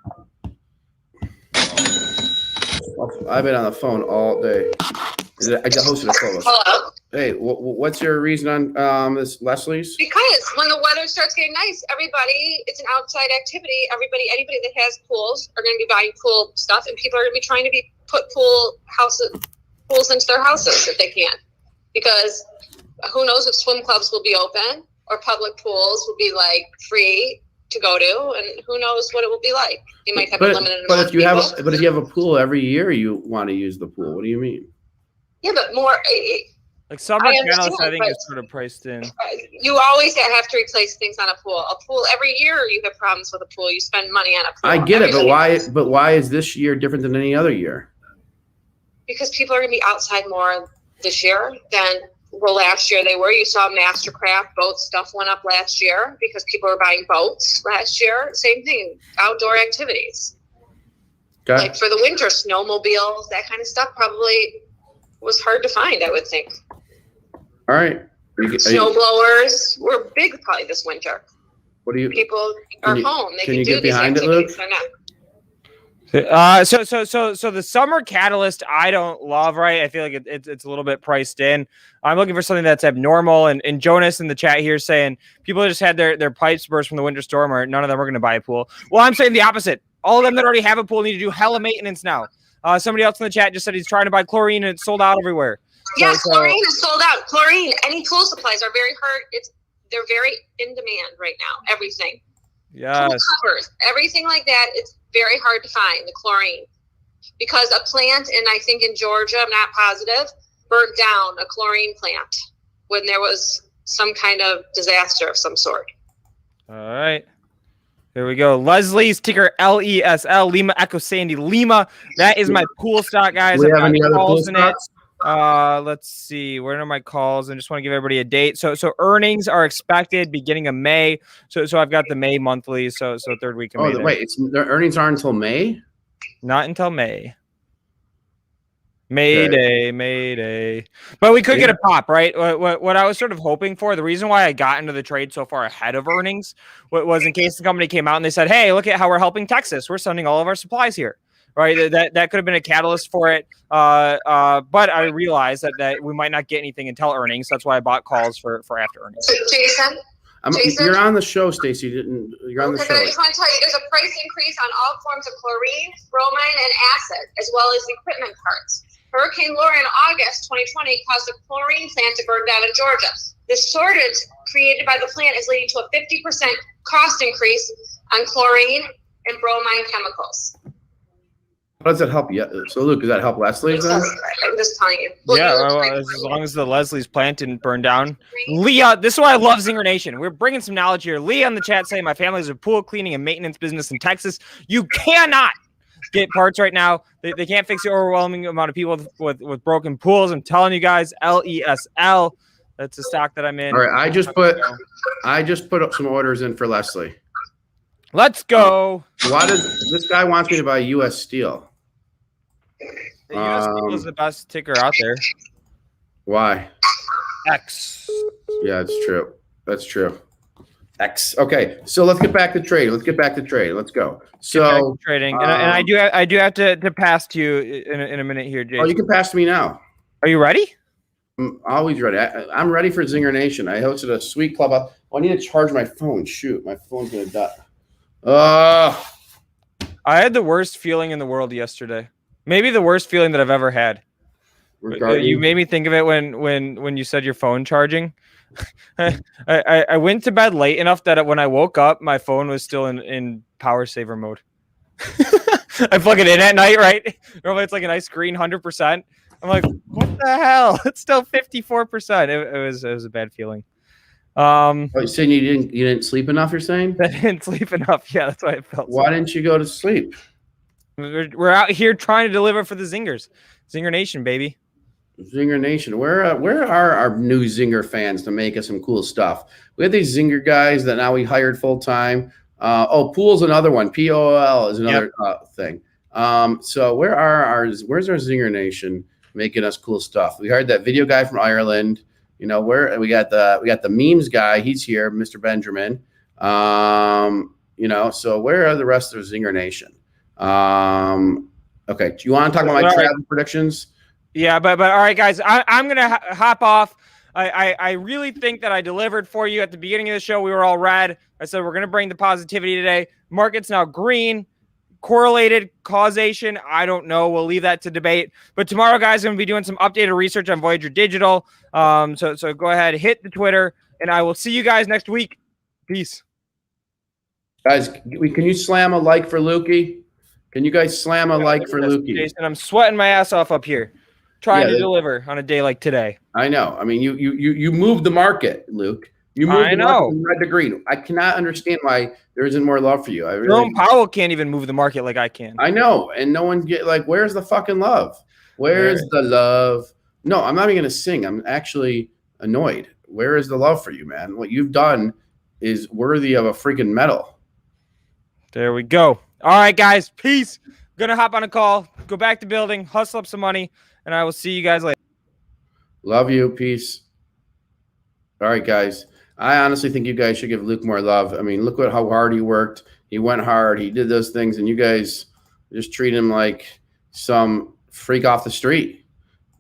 I've been on the phone all day. I just hosted a show. Hello. Hey, what's your reason on this Leslie's? Because when the weather starts getting nice, it's an outside activity. Anybody that has pools are going to be buying pool stuff, and people are going to be trying to put pools into their houses if they can. Because who knows if swim clubs will be open or public pools will be like free to go to, and who knows what it will be like. You might have a limited amount of people. If you have a pool every year, you want to use the pool. What do you mean? Yeah, but more. Like summer catalyst, I think is sort of priced in. You always have to replace things on a pool. A pool every year you have problems with a pool. You spend money on a pool. I get it, but why? But why is this year different than any other year? Because people are going to be outside more this year than last year they were. You saw Mastercraft boat stuff went up last year because people were buying boats last year. Same thing, outdoor activities. Okay. Like for the winter, snowmobiles, that kind of stuff probably was hard to find, I would think. All right. Snow blowers were big probably this winter. What do you? People are home. They can do these activities. They're So not. the summer catalyst I don't love, right? I feel like it's a little bit priced in. I'm looking for something that's abnormal. And Jonas in the chat here saying people just had their pipes burst from the winter storm, or none of them are going to buy a pool. Well, I'm saying the opposite. All of them that already have a pool need to do hella maintenance now. Somebody else in the chat just said he's trying to buy chlorine and it's sold out everywhere. Yes, chlorine is sold out. Chlorine, any pool supplies are very hard. They're very in demand right now. Everything. Yeah. Covers, everything like that. It's very hard to find the chlorine because a plant, and I think in Georgia, I'm not positive, burnt down a chlorine plant when there was some kind of disaster of some sort. All right. Here we go. Leslie's ticker LESL, Lima Echo Sandy Lima. That is my pool stock, guys. Do we have any other pool stocks? Let's see. Where are my calls? I just want to give everybody a date. So earnings are expected beginning of May. So I've got the May monthly. So third week of May. Oh, wait, their earnings aren't until May? Not until May. Mayday. But we could get a pop, right? What I was sort of hoping for, the reason why I got into the trade so far ahead of earnings was in case the company came out and they said, hey, look at how we're helping Texas. We're sending all of our supplies here. Right, that could have been a catalyst for it, but I realized that we might not get anything until earnings. That's why I bought calls for after earnings. Jason, you're on the show, Stacy. You're on the show. I just want to tell you, there's a price increase on all forms of chlorine, bromine, and acid, as well as equipment parts. Hurricane Laura in August 2020 caused a chlorine plant to burn down in Georgia. This shortage created by the plant is leading to a 50% cost increase on chlorine and bromine chemicals. How does that help you? So, Luke, does that help Leslie? I'm just telling you. As long as the Leslie's plant didn't burn down. Leah, this is why I love ZingerNation. We're bringing some knowledge here. Leah in the chat saying my family has a pool cleaning and maintenance business in Texas. You cannot get parts right now. They can't fix the overwhelming amount of people with broken pools. I'm telling you guys, LESL. That's the stock that I'm in. All right, I just put up some orders in for Leslie. Let's go. Why does this guy wants me to buy U.S. Steel? The U.S. Steel is the best ticker out there. Why? X. Yeah, it's true. That's true. X. Okay, so let's get back to trade. Let's go. So trading, and I do have to pass to you in a minute here, Jason. Oh, you can pass to me now. Are you ready? I'm always ready. I'm ready for ZingerNation. I hosted a sweet club up. Oh, I need to charge my phone. Shoot, my phone's gonna die. I had the worst feeling in the world yesterday. Maybe the worst feeling that I've ever had. You made me think of it when you said your phone charging. I went to bed late enough that when I woke up, my phone was still in power saver mode. I plug it in at night, right? Normally it's like a nice green 100%. I'm like, what the hell? It's still 54%. It was a bad feeling. You're saying you didn't sleep enough? You're saying I didn't sleep enough. Yeah, that's why it felt. Why didn't you go to sleep? We're out here trying to deliver for the Zingers, ZingerNation, baby. ZingerNation. Where are our new Zinger fans to make us some cool stuff? We have these Zinger guys that now we hired full time. Pool's another one. POL is another thing. So where's our ZingerNation making us cool stuff? We hired that video guy from Ireland. You know, where we got the memes guy. He's here, Mr. Benjamin. You know, so where are the rest of ZingerNation? Okay, do you want to talk about my travel predictions? Yeah, but all right, guys, I'm gonna hop off. I really think that I delivered for you at the beginning of the show. We were all red. I said we're gonna bring the positivity today. Market's now green. Correlated causation, I don't know. We'll leave that to debate. But tomorrow, guys, I'm going to be doing some updated research on Voyager Digital. So go ahead, hit the Twitter, and I will see you guys next week. Peace. Guys, can you slam a like for Lukey? Can you guys slam a like for Lukey? Jason, I'm sweating my ass off up here. trying to deliver on a day like today. I know. I mean, you moved the market, Luke. You moved the market from red to green. I cannot understand why there isn't more love for you. Jerome Powell can't even move the market like I can. I know, and no one where's the fucking love? Where's the love? No, I'm not even gonna sing. I'm actually annoyed. Where is the love for you, man? What you've done is worthy of a freaking medal. There we go. All right, guys. Peace. Gonna hop on a call, go back to building, hustle up some money, and I will see you guys later. Love you. Peace. All right, guys. I honestly think you guys should give Luke more love. I mean, look at how hard he worked. He went hard. He did those things, and you guys just treat him like some freak off the street.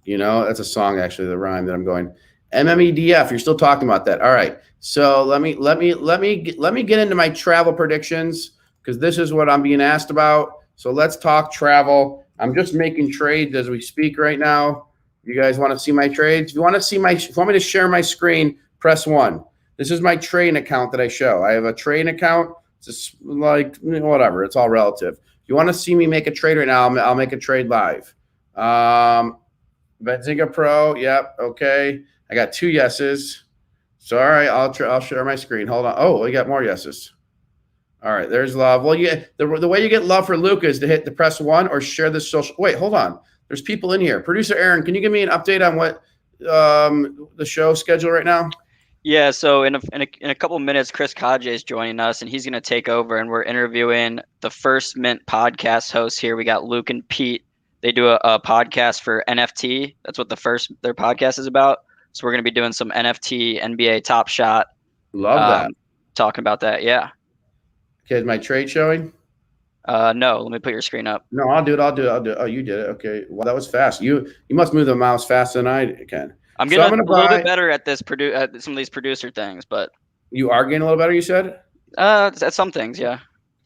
You know, that's a song actually, the rhyme that I'm going. MMEDF. You're still talking about that. All right. So let me get into my travel predictions because this is what I'm being asked about. So let's talk travel. I'm just making trades as we speak right now. You guys want to see my trades? If you want me to share my screen, press 1. This is my trading account that I show. I have a trading account. It's just like whatever. It's all relative. If you want to see me make a trade right now, I'll make a trade live. Benzinga Pro. Yep. Okay. I got 2 yeses. So all right, I'll share my screen. Hold on. Oh, we got more yeses. All right, there's love. Well, the way you get love for Luke is to hit the press 1 or share the social. Wait, hold on. There's people in here. Producer Aaron, can you give me an update on what the show schedule right now? Yeah, so in a couple of minutes, Chris Kajay is joining us, and he's going to take over, and we're interviewing the First Mint podcast hosts here. We got Luke and Pete. They do a podcast for NFT. That's what their podcast is about. So we're going to be doing some NFT, NBA Top Shot. Love that. Talking about that, yeah. Okay, is my trade showing? No, let me put your screen up. No, I'll do it. Oh, you did it. Okay. Well, that was fast. You must move the mouse faster than I can. I'm getting a little bit better at this at some of these producer things, but you are getting a little better. You said? At some things, yeah.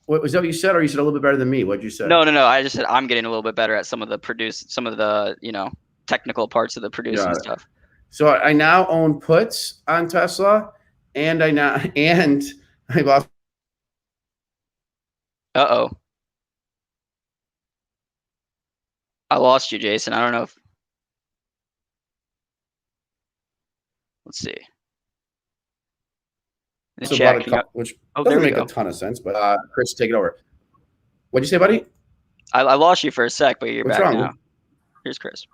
What was that? What you said, or you said a little bit better than me? What'd you say? No. I just said I'm getting a little bit better at some of the technical parts of the producing stuff. So I now own puts on Tesla, and I lost. I lost you, Jason. I don't know if. Let's see. Which doesn't make a ton of sense, but Chris, take it over. What'd you say, buddy? I lost you for a sec, but you're What's back wrong? now. Here's Chris.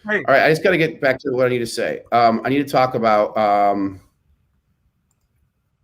All right, I just got to get back to what I need to say. I need to talk about. I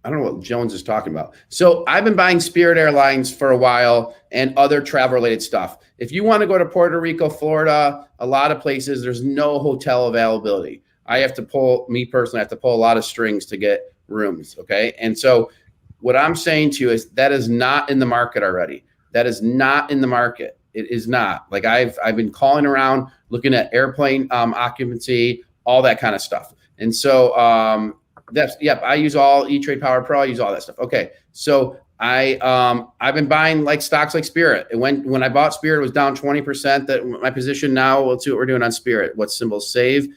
don't know what Jones is talking about. So I've been buying Spirit Airlines for a while and other travel-related stuff. If you want to go to Puerto Rico, Florida, a lot of places, there's no hotel availability. I have to pull a lot of strings to get rooms, okay? And so what I'm saying to you is that is not in the market already. That is not in the market. It is not. Like I've been calling around, looking at airplane occupancy, all that kind of stuff. And so I use all E-Trade Power Pro. I use all that stuff. Okay, so I've been buying like stocks like Spirit. When I bought Spirit, it was down 20%. That my position now. Let's see what we're doing on Spirit. What symbol? Save,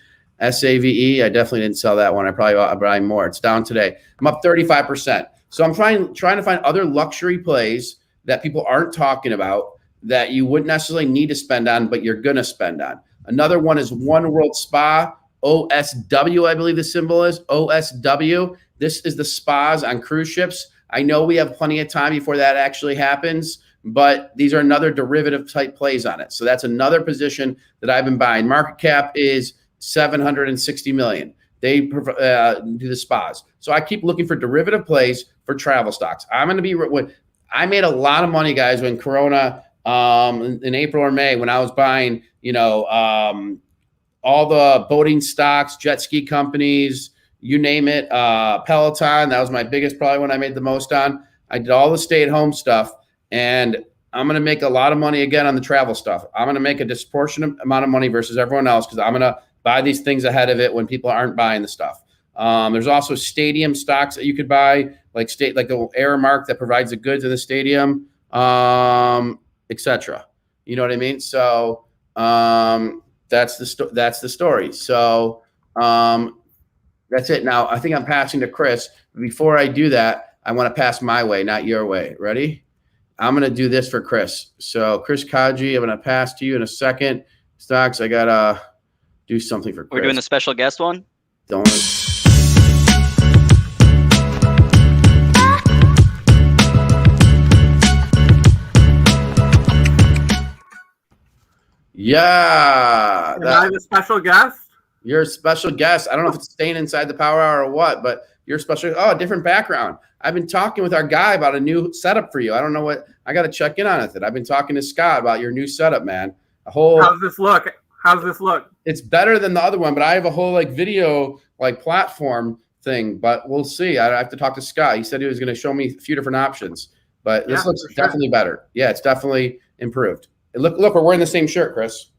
SAVE. I definitely didn't sell that one. I probably buy more. It's down today. I'm up 35%. So I'm trying to find other luxury plays that people aren't talking about that you wouldn't necessarily need to spend on, but you're gonna spend on. Another one is One World Spa. OSW, I believe the symbol is OSW. This is the spas on cruise ships. I know we have plenty of time before that actually happens, but these are another derivative type plays on it. So that's another position that I've been buying. Market cap is 760 million. They do the spas. So I keep looking for derivative plays for travel stocks. I'm going to be I made a lot of money, guys, when Corona in April or May, when I was buying, all the boating stocks, jet ski companies, you name it, Peloton. That was my biggest, probably when I made the most on. I did all the stay-at-home stuff, and I'm going to make a lot of money again on the travel stuff. I'm going to make a disproportionate amount of money versus everyone else because I'm going to buy these things ahead of it when people aren't buying the stuff. There's also stadium stocks that you could buy, like the Aramark that provides the goods in the stadium, etc. You know what I mean? So that's the story. So that's it. Now I think I'm passing to Chris. Before I do that, I want to pass my way, not your way. Ready? I'm going to do this for Chris. So Chris Kaji, I'm going to pass to you in a second. Stocks, I gotta do something for Chris. We're doing the special guest one? Don't. Yeah. Am I the special guest? You're a special guest. I don't know if it's staying inside the power hour or what, but you're special. Oh, different background. I've been talking with our guy about a new setup for you. I don't know what. I got to check in on it. I've been talking to Scott about your new setup, man. How's this look? It's better than the other one, but I have a whole video platform thing. But we'll see. I have to talk to Scott. He said he was going to show me a few different options. But this looks definitely better. Yeah, it's definitely improved. Look, we're wearing the same shirt, Chris.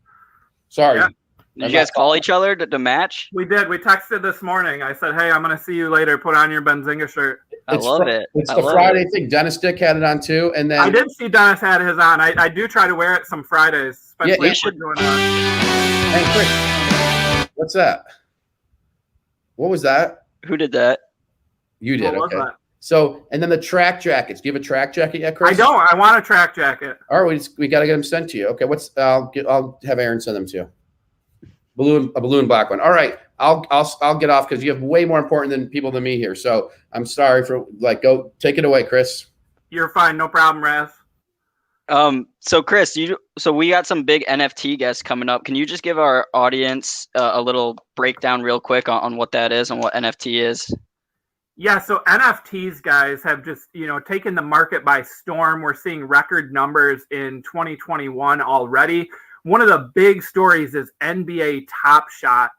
Sorry. Yeah. Did you guys call each other to match? We did. We texted this morning. I said, hey, I'm going to see you later. Put on your Benzinga shirt. I love it. It's the Friday thing. Dennis Dick had it on too. And then I did see Dennis had his on. I do try to wear it some Fridays. Especially if we're doing Hey, Chris, what's that? What was that? Who did that? You did. What was Okay. that? So, and then the track jackets. Do you have a track jacket yet, Chris? I don't. I want a track jacket. All right, we got to get them sent to you. Okay, I'll have Aaron send them to you. A blue and black one. All right, I'll get off because you have way more important people than me here. So I'm sorry for go take it away, Chris. You're fine, no problem, Raz. So Chris, so we got some big NFT guests coming up. Can you just give our audience a little breakdown real quick on what that is and what NFT is? Yeah, so NFTs, guys, have just, taken the market by storm. We're seeing record numbers in 2021 already. One of the big stories is NBA Top Shot,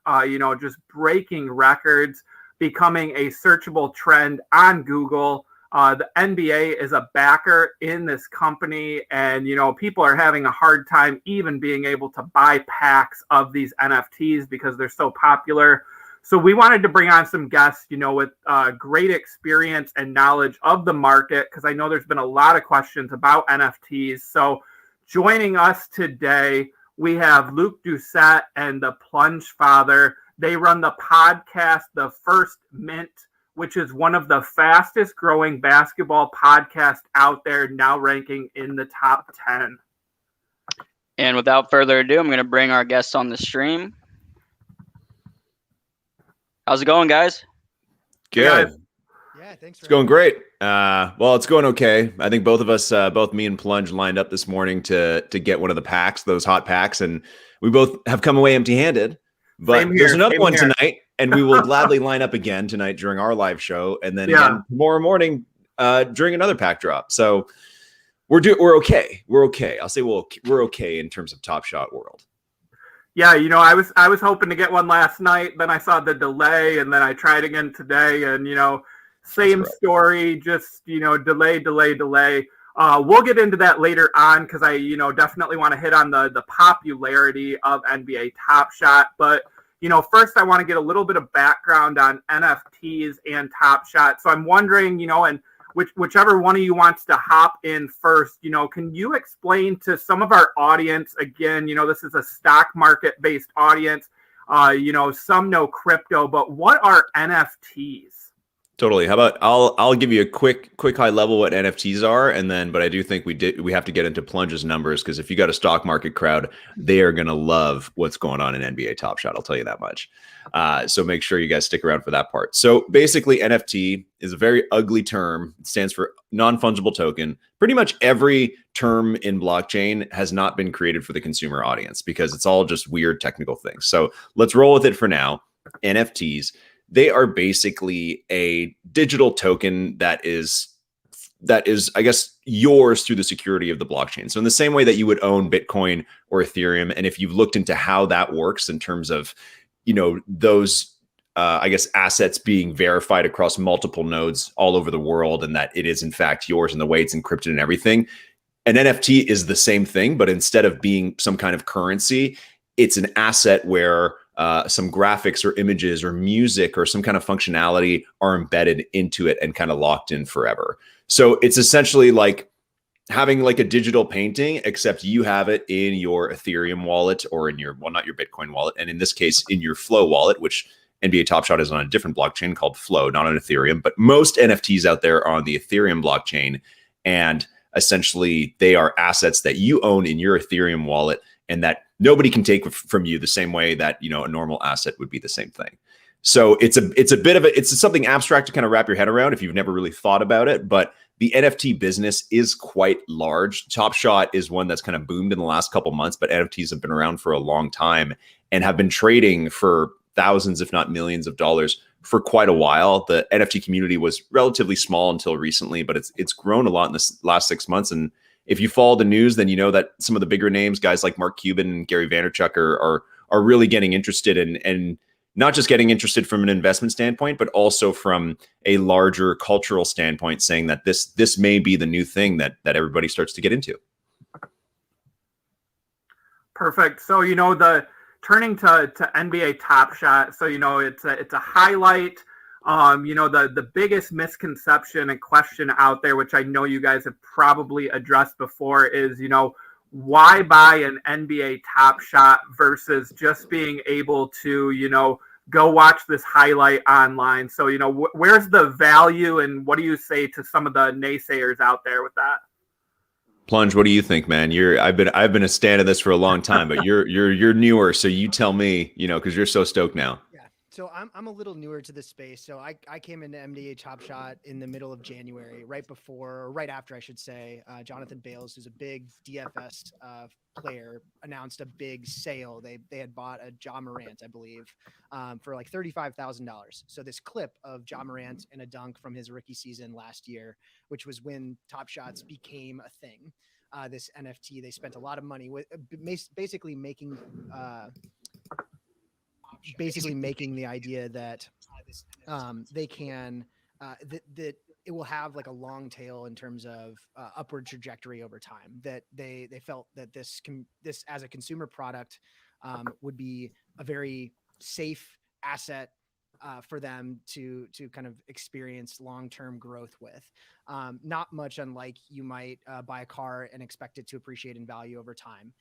just breaking records, becoming a searchable trend on Google. The NBA is a backer in this company, and, people are having a hard time even being able to buy packs of these NFTs because they're so popular. So we wanted to bring on some guests, with great experience and knowledge of the market, because I know there's been a lot of questions about NFTs. So joining us today, we have Luke Doucette and the Plunge Father. They run the podcast, The First Mint, which is one of the fastest growing basketball podcasts out there, now ranking in the top 10. And without further ado, I'm going to bring our guests on the stream. How's it going, guys? Good. Yeah, thanks. It's going great. Well, it's going okay. I think both of us, both me and Plunge, lined up this morning to get one of the packs, those hot packs, and we both have come away empty-handed. But there's another one tonight, and we will gladly line up again tonight during our live show, and then again tomorrow morning during another pack drop. So we're okay. We're okay. I'll say we're okay in terms of Top Shot world. Yeah, I was hoping to get one last night. Then I saw the delay, and then I tried again today, and same story, just delay. We'll get into that later on because I definitely want to hit on the popularity of NBA Top Shot. But first I want to get a little bit of background on NFTs and Top Shot. So I'm wondering, and whichever one of you wants to hop in first, can you explain to some of our audience, again, this is a stock market based audience, some know crypto, but what are NFTs? Totally. How about I'll give you a quick high level what NFTs are, and then but I do think we have to get into Plunge's numbers, because if you got a stock market crowd, they are gonna love what's going on in NBA Top Shot. I'll tell you that much. So make sure you guys stick around for that part. So basically, NFT is a very ugly term. It stands for non-fungible token. Pretty much every term in blockchain has not been created for the consumer audience because it's all just weird technical things. So let's roll with it for now. NFTs. They are basically a digital token that is, I guess, yours through the security of the blockchain. So in the same way that you would own Bitcoin or Ethereum, and if you've looked into how that works in terms of, those, I guess, assets being verified across multiple nodes all over the world, and that it is in fact yours and the way it's encrypted and everything, an NFT is the same thing, but instead of being some kind of currency, it's an asset where some graphics or images or music or some kind of functionality are embedded into it and kind of locked in forever. So it's essentially like having like a digital painting, except you have it in your Ethereum wallet or in your, well, not your Bitcoin wallet. And in this case, in your Flow wallet, which NBA Top Shot is on a different blockchain called Flow, not on Ethereum, but most NFTs out there are on the Ethereum blockchain. And essentially they are assets that you own in your Ethereum wallet, and that nobody can take from you the same way that, a normal asset would be the same thing. So it's a bit of it's something abstract to kind of wrap your head around if you've never really thought about it. But the NFT business is quite large. Top Shot is one that's kind of boomed in the last couple months, but NFTs have been around for a long time and have been trading for thousands, if not millions of dollars for quite a while. The NFT community was relatively small until recently, but it's grown a lot in the last 6 months. And if you follow the news, then you know that some of the bigger names, guys like Mark Cuban and Gary Vaynerchuk, are really getting interested and not just getting interested from an investment standpoint, but also from a larger cultural standpoint, saying that this may be the new thing that everybody starts to get into. Perfect. So, the turning to NBA Top Shot. So, it's a highlight. The biggest misconception and question out there, which I know you guys have probably addressed before, is, why buy an NBA Top Shot versus just being able to, go watch this highlight online? So, where's the value, and what do you say to some of the naysayers out there with that? Plunge, what do you think, man? I've been a stand of this for a long time, but you're newer, so you tell me, because you're so stoked now. So I'm a little newer to this space. So I came into MDA Top Shot in the middle of January, right after, I should say. Jonathan Bales, who's a big DFS player, announced a big sale. They had bought a Ja Morant, I believe, for like $35,000. So this clip of Ja Morant and a dunk from his rookie season last year, which was when Top Shots became a thing. This NFT, they spent a lot of money with basically making the idea that they can that it will have like a long tail in terms of upward trajectory over time, that they felt that this as a consumer product would be a very safe asset for them to kind of experience long-term growth with. Not much unlike you might buy a car and expect it to appreciate in value over time.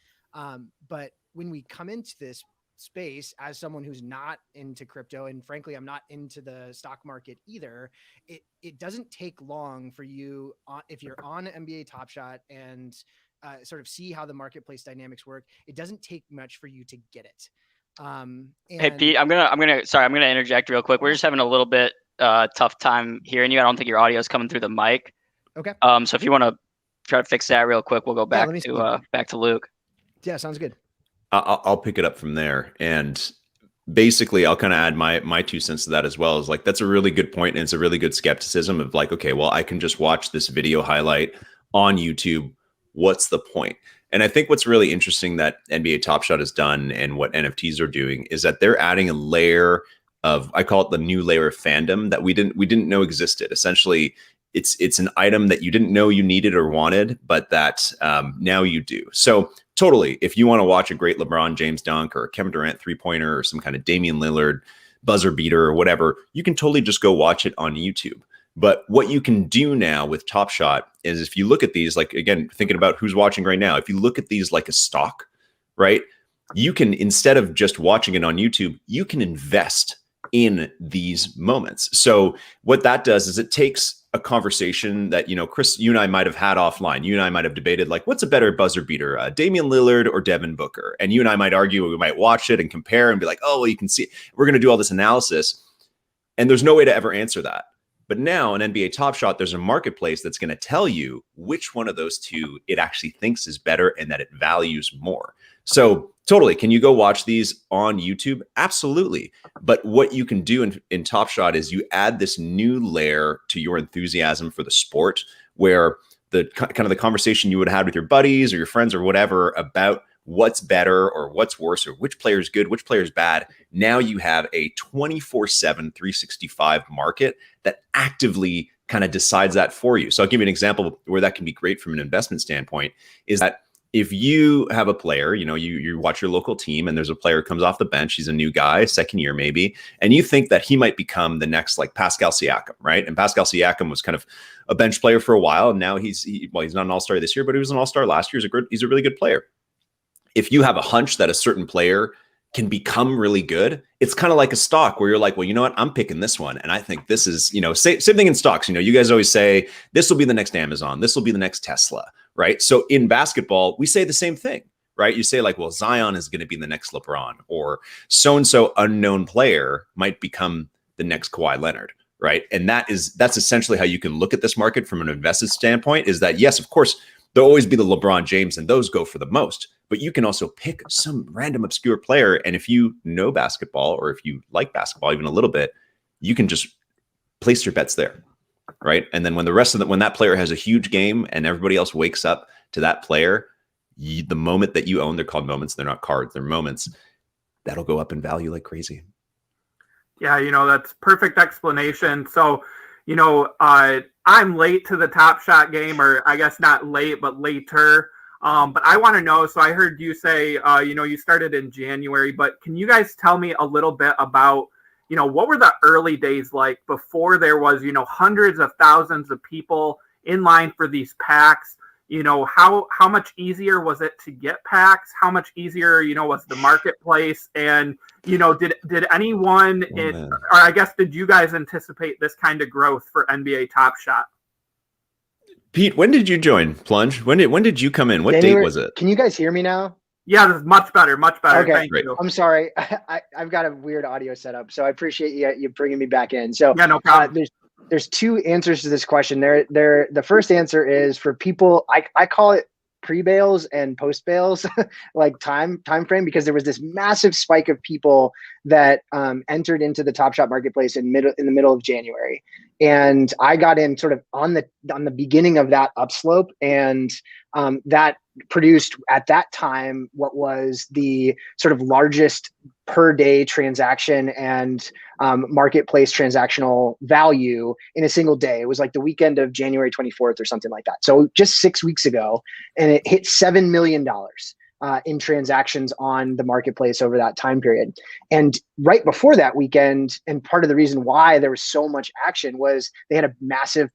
But when we come into this space as someone who's not into crypto, and frankly, I'm not into the stock market either, it doesn't take long for you, if you're on NBA Top Shot and sort of see how the marketplace dynamics work, it doesn't take much for you to get it. Hey Pete, I'm gonna interject real quick. We're just having a little bit tough time hearing you. I don't think your audio is coming through the mic. Okay. So if you want to try to fix that real quick, we'll go back to Luke. Yeah, sounds good. I'll pick it up from there. And basically, I'll kind of add my 2 cents to that as well. Is like, that's a really good point, and it's a really good skepticism of like, okay, well, I can just watch this video highlight on YouTube. What's the point? And I think what's really interesting that NBA Top Shot has done and what NFTs are doing is that they're adding a layer of, I call it the new layer of fandom that we didn't know existed. Essentially, it's an item that you didn't know you needed or wanted, but that now you do. So totally, if you want to watch a great LeBron James dunk or a Kevin Durant 3-pointer or some kind of Damian Lillard buzzer beater or whatever, you can totally just go watch it on YouTube. But what you can do now with Top Shot is, if you look at these, like, again, thinking about who's watching right now, if you look at these like a stock, right, you can, instead of just watching it on YouTube, you can invest in these moments. So what that does is it takes a conversation that, Chris, you and I might have had offline. You and I might have debated, like, what's a better buzzer beater, Damian Lillard or Devin Booker? And you and I might argue, we might watch it and compare and be like, oh, well, you can see, we're going to do all this analysis. And there's no way to ever answer that. But now in NBA Top Shot, there's a marketplace that's going to tell you which one of those two it actually thinks is better and that it values more. So totally, can you go watch these on YouTube? Absolutely. But what you can do in Top Shot is you add this new layer to your enthusiasm for the sport, where the kind of the conversation you would have had with your buddies or your friends or whatever about what's better or what's worse or which player is good, which player is bad. Now you have a 24/7, 365 market that actively kind of decides that for you. So I'll give you an example where that can be great from an investment standpoint, is that if you have a player, you watch your local team and there's a player who comes off the bench, he's a new guy, second year maybe, and you think that he might become the next like Pascal Siakam, right? And Pascal Siakam was kind of a bench player for a while, and now he's not an all-star this year, but he was an all-star last year. He's a really good player. If you have a hunch that a certain player can become really good, it's kind of like a stock where you're like, well, you know what? I'm picking this one. And I think this is, same thing in stocks. You guys always say, this will be the next Amazon. This will be the next Tesla, right? So in basketball, we say the same thing, right? You say like, well, Zion is going to be the next LeBron, or so-and-so unknown player might become the next Kawhi Leonard, right? And that's essentially how you can look at this market from an invested standpoint, is that, yes, of course, there'll always be the LeBron James, and those go for the most, but you can also pick some random obscure player. And if you know basketball, or if you like basketball even a little bit, you can just place your bets there, right? And then when when that player has a huge game and everybody else wakes up to that player, the moment that you own, they're called moments, they're not cards, they're moments, that'll go up in value like crazy. Yeah, that's perfect explanation. So, I'm late to the Top Shot game, or I guess not late, but later. But I want to know, so I heard you say, you started in January, but can you guys tell me a little bit about, what were the early days like before there was, hundreds of thousands of people in line for these packs? How much easier was it to get packs? How much easier, was the marketplace? And, did anyone, or I guess, did you guys anticipate this kind of growth for NBA Top Shot? Pete, when did you join Plunge? When did you come in? What date was it? Can you guys hear me now? Yeah, this is much better. Okay. Thank you. I'm sorry. I've got a weird audio setup, so I appreciate you bringing me back in. So yeah, no problem. There's two answers to this question. The first answer is for people, I call it pre-bails and post-bails, like time frame, because there was this massive spike of people that entered into the Top Shot marketplace in the middle of January, and I got in sort of on the beginning of that upslope, and that produced at that time what was the sort of largest per day transaction and marketplace transactional value in a single day. It was like the weekend of January 24th or something like that. So just 6 weeks ago, and it hit $7 million in transactions on the marketplace over that time period. And right before that weekend, and part of the reason why there was so much action was they had a massive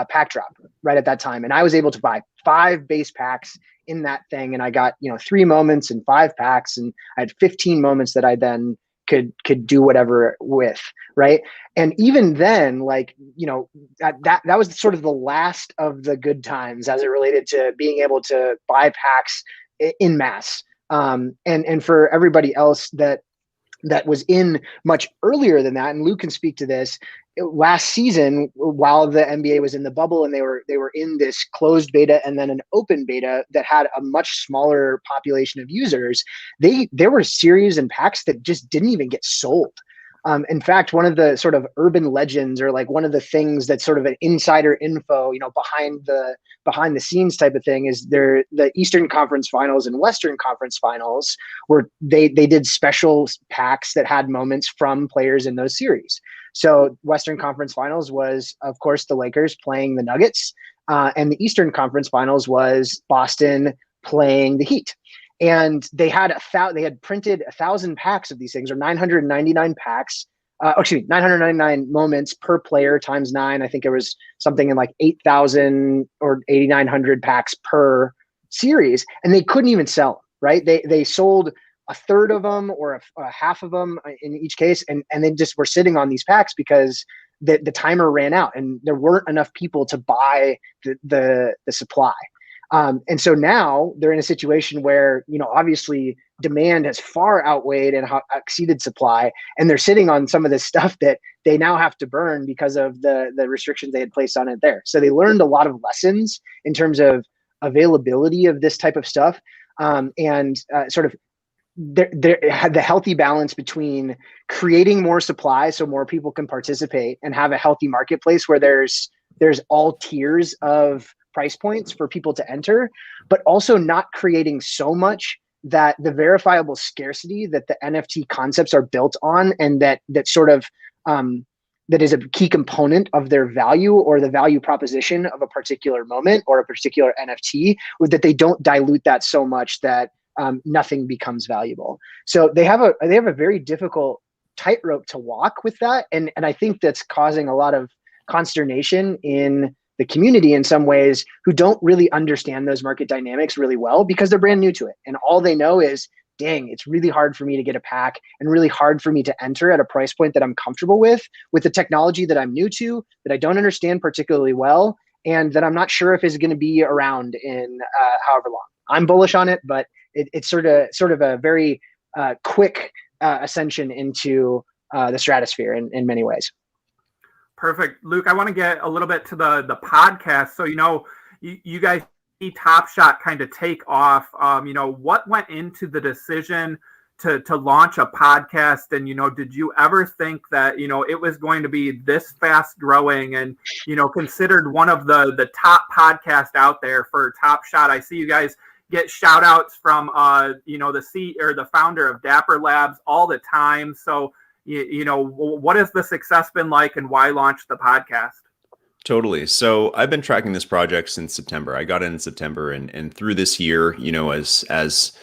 pack drop right at that time. And I was able to buy 5 base packs in that thing. And I got, 3 moments and 5 packs, and I had 15 moments that I then could do whatever with. Right. And even then, that was sort of the last of the good times as it related to being able to buy packs in mass. And for everybody else that was in much earlier than that, and Luke can speak to this, last season, while the NBA was in the bubble and they were in this closed beta and then an open beta that had a much smaller population of users, there were series and packs that just didn't even get sold. In fact, one of the sort of urban legends, or like one of the things that's sort of an insider info, behind the scenes type of thing, is the Eastern Conference Finals and Western Conference Finals, where they did special packs that had moments from players in those series. So Western Conference Finals was, of course, the Lakers playing the Nuggets, and the Eastern Conference Finals was Boston playing the Heat. And they had printed 1,000 packs of these things, or 999 packs. 999 moments per player times 9. I think it was something in like 8,000 or 8,900 packs per series, and they couldn't even sell them. Right? They sold a third of them or a half of them in each case, and they just were sitting on these packs because the timer ran out and there weren't enough people to buy the supply. And so now they're in a situation where, obviously demand has far outweighed and exceeded supply, and they're sitting on some of this stuff that they now have to burn because of the restrictions they had placed on it there. So they learned a lot of lessons in terms of availability of this type of stuff, and sort of there had the healthy balance between creating more supply so more people can participate and have a healthy marketplace where there's all tiers of price points for people to enter, but also not creating so much that the verifiable scarcity that the NFT concepts are built on, and that sort of that is a key component of their value or the value proposition of a particular moment or a particular NFT, with that they don't dilute that so much that nothing becomes valuable. So they have a very difficult tightrope to walk with that, and I think that's causing a lot of consternation in the community in some ways, who don't really understand those market dynamics really well because they're brand new to it. And all they know is, dang, it's really hard for me to get a pack and really hard for me to enter at a price point that I'm comfortable with the technology that I'm new to, that I don't understand particularly well, and that I'm not sure if is going to be around in however long. I'm bullish on it, but it's sort of a very quick ascension into the stratosphere in many ways. Perfect. Luke, I want to get a little bit to the podcast. So, you guys see Top Shot kind of take off. What went into the decision to launch a podcast? And, did you ever think that, it was going to be this fast growing and, considered one of the top podcasts out there for Top Shot? I see you guys get shout outs from, the founder of Dapper Labs all the time. So, what has the success been like and why launch the podcast? Totally. So I've been tracking this project since September. I got in September, and through this year, as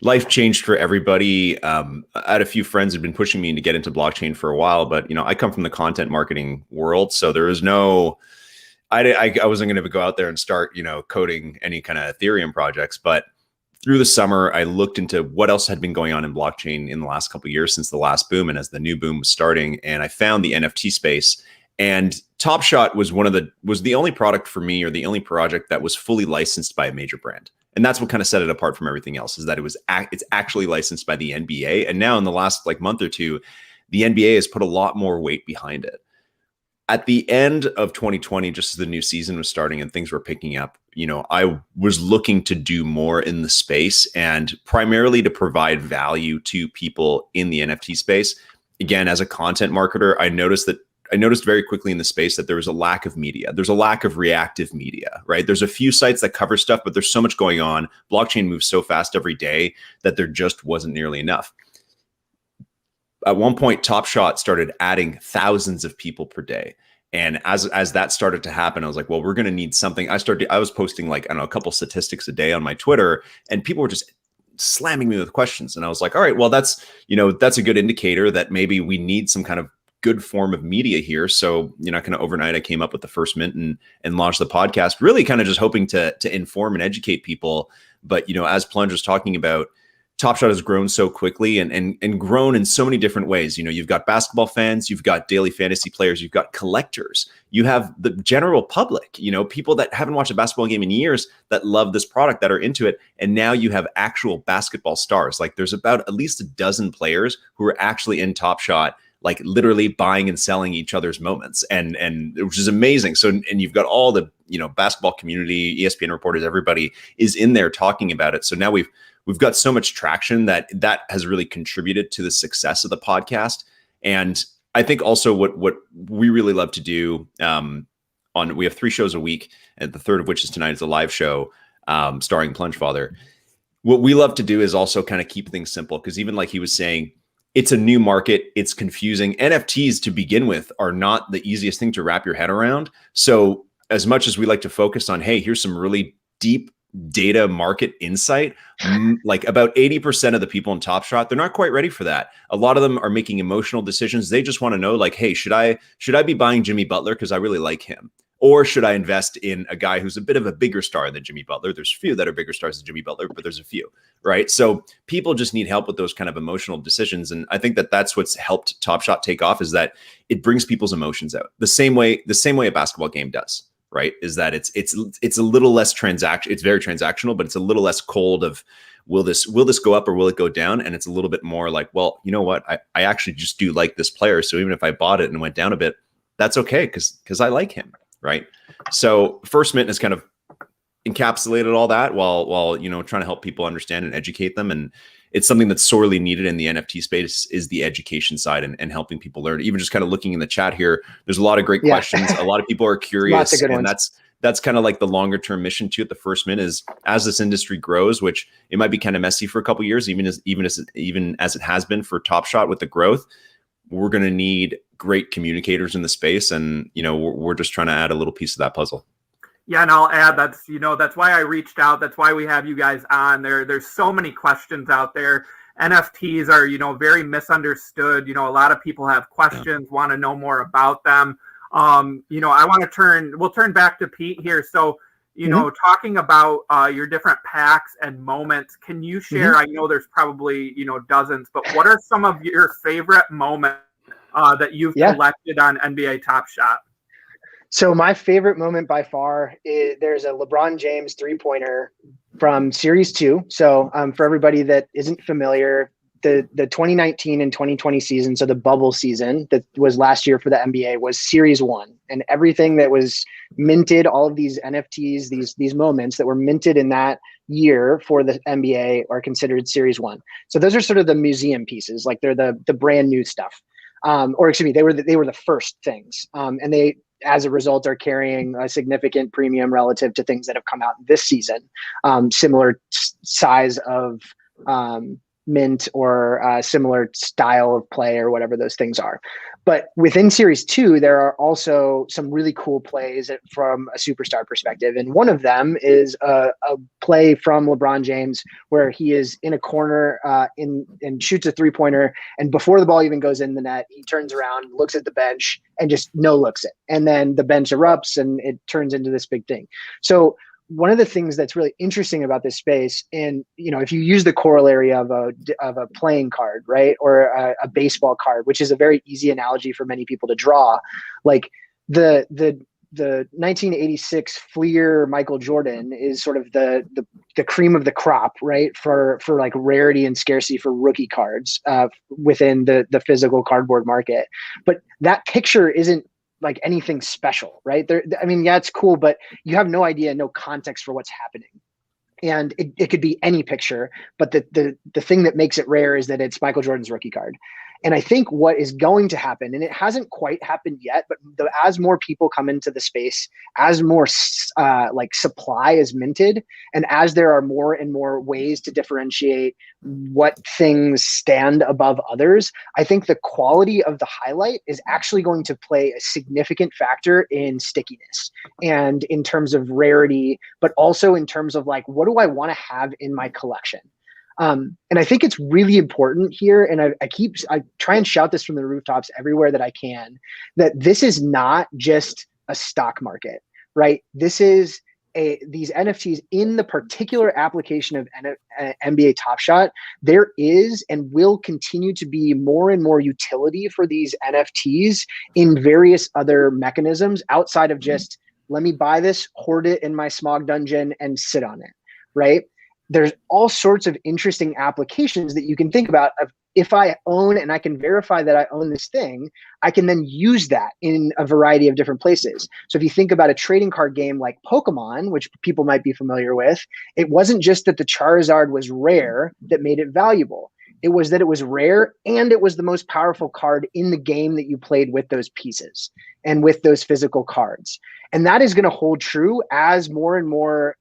life changed for everybody, I had a few friends who'd been pushing me to get into blockchain for a while, but I come from the content marketing world, so there was no, I wasn't going to go out there and start coding any kind of Ethereum projects, but through the summer, I looked into what else had been going on in blockchain in the last couple of years since the last boom and as the new boom was starting. And I found the NFT space, and Top Shot was the only product for me, or the only project that was fully licensed by a major brand. And that's what kind of set it apart from everything else, is that it's actually licensed by the NBA. And now in the last month or two, the NBA has put a lot more weight behind it. At the end of 2020, just as the new season was starting and things were picking up, I was looking to do more in the space, and primarily to provide value to people in the NFT space. Again, as a content marketer, I noticed very quickly in the space that there was a lack of media. There's a lack of reactive media, right? There's a few sites that cover stuff, but there's so much going on. Blockchain moves so fast every day that there just wasn't nearly enough. At one point, Top Shot started adding thousands of people per day. And as that started to happen, I was like, well, we're going to need something. I was posting a couple statistics a day on my Twitter, and people were just slamming me with questions. And I was like, all right, well, that's a good indicator that maybe we need some kind of good form of media here. So, kind of overnight, I came up with the first mint and launched the podcast, really kind of just hoping to inform and educate people. But, as Plunge was talking about, Top Shot has grown so quickly and grown in so many different ways. You've got basketball fans, you've got daily fantasy players, you've got collectors, you have the general public, people that haven't watched a basketball game in years that love this product, that are into it. And now you have actual basketball stars. Like, there's about at least a dozen players who are actually in Top Shot, like literally buying and selling each other's moments, and which is amazing. So, and you've got all the, basketball community, ESPN reporters, everybody is in there talking about it. So now we've got so much traction that has really contributed to the success of the podcast. And I think also what we really love to do, we have 3 shows a week, and the third of which is tonight, is a live show starring Plunge Father. What we love to do is also kind of keep things simple, because even like he was saying, it's a new market. It's confusing. NFTs to begin with are not the easiest thing to wrap your head around. So as much as we like to focus on, hey, here's some really deep data market insight, like about 80% of the people in Top Shot, they're not quite ready for that. A lot of them are making emotional decisions. They just want to know, like, hey, should I be buying Jimmy Butler because I really like him? Or should I invest in a guy who's a bit of a bigger star than Jimmy Butler? There's a few that are bigger stars than Jimmy Butler, but there's a few, right? So people just need help with those kind of emotional decisions. And I think that that's what's helped Top Shot take off, is that it brings people's emotions out the same way a basketball game does, right? Is that it's a little less it's very transactional, but it's a little less cold of, will this go up or will it go down? And it's a little bit more like, well, you know what? I actually just do like this player. So even if I bought it and went down a bit, that's okay, because I like him. Right. So First Mint has kind of encapsulated all that while trying to help people understand and educate them. And it's something that's sorely needed in the NFT space, is the education side and helping people learn. Even just kind of looking in the chat here, there's a lot of great questions. A lot of people are curious, and that's kind of like the longer term mission too at the First Mint, is as this industry grows, which it might be kind of messy for a couple of years, even as it has been for Top Shot with the growth, we're going to need great communicators in the space. And, we're just trying to add a little piece of that puzzle. Yeah. And I'll add, that's why I reached out. That's why we have you guys on there. There's so many questions out there. NFTs are, very misunderstood. A lot of people have questions, want to know more about them. We'll turn back to Pete here. So, talking about your different packs and moments, can you share, I know there's probably, dozens, but what are some of your favorite moments that you've collected on NBA Top Shot? So my favorite moment by far is, there's a LeBron James 3-pointer from Series 2. So for everybody that isn't familiar, the 2019 and 2020 season, so the bubble season that was last year for the NBA, was Series 1. And everything that was minted, all of these NFTs, these moments that were minted in that year for the NBA are considered Series 1. So those are sort of the museum pieces, like they're the brand new stuff. Or excuse me, they were the first things. And they, as a result, are carrying a significant premium relative to things that have come out this season, similar size of mint or similar style of play or whatever those things are. But within Series 2, there are also some really cool plays from a superstar perspective. And one of them is a play from LeBron James where he is in a corner and shoots a three-pointer. And before the ball even goes in the net, he turns around, looks at the bench, and just no-looks it. And then the bench erupts and it turns into this big thing. So one of the things that's really interesting about this space, and if you use the corollary of a playing card, right, or a baseball card, which is a very easy analogy for many people to draw, like the 1986 Fleer Michael Jordan is sort of the cream of the crop, right, for like rarity and scarcity for rookie cards within the physical cardboard market. But that picture isn't like anything special, right? Yeah, it's cool, but you have no idea, no context for what's happening. And it could be any picture, but the thing that makes it rare is that it's Michael Jordan's rookie card. And I think what is going to happen, and it hasn't quite happened yet, but as more people come into the space, as more supply is minted, and as there are more and more ways to differentiate what things stand above others, I think the quality of the highlight is actually going to play a significant factor in stickiness and in terms of rarity, but also in terms of like, what do I want to have in my collection? And I think it's really important here, and I try and shout this from the rooftops everywhere that I can, that this is not just a stock market, right? This is these NFTs in the particular application of NBA Top Shot. There is and will continue to be more and more utility for these NFTs in various other mechanisms outside of just, let me buy this, hoard it in my smog dungeon, and sit on it, right? There's all sorts of interesting applications that you can think about of, if I own and I can verify that I own this thing, I can then use that in a variety of different places. So if you think about a trading card game like Pokemon, which people might be familiar with, it wasn't just that the Charizard was rare that made it valuable. It was that it was rare and it was the most powerful card in the game that you played with those pieces and with those physical cards. And that is going to hold true as more and more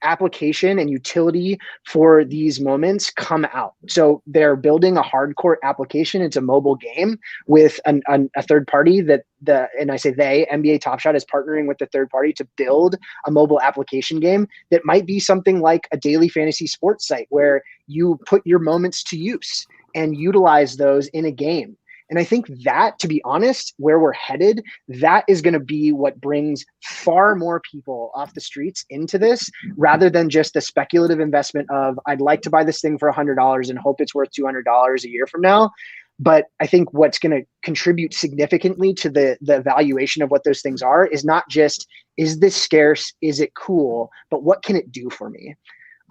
application and utility for these moments come out. So they're building a hardcore application. It's a mobile game with a third party and I say they, NBA Top Shot is partnering with the third party to build a mobile application game that might be something like a daily fantasy sports site where you put your moments to use and utilize those in a game. And I think that, to be honest, where we're headed, that is going to be what brings far more people off the streets into this, rather than just the speculative investment of, I'd like to buy this thing for $100 and hope it's worth $200 a year from now. But I think what's going to contribute significantly to the valuation of what those things are is not just, is this scarce? Is it cool? But what can it do for me?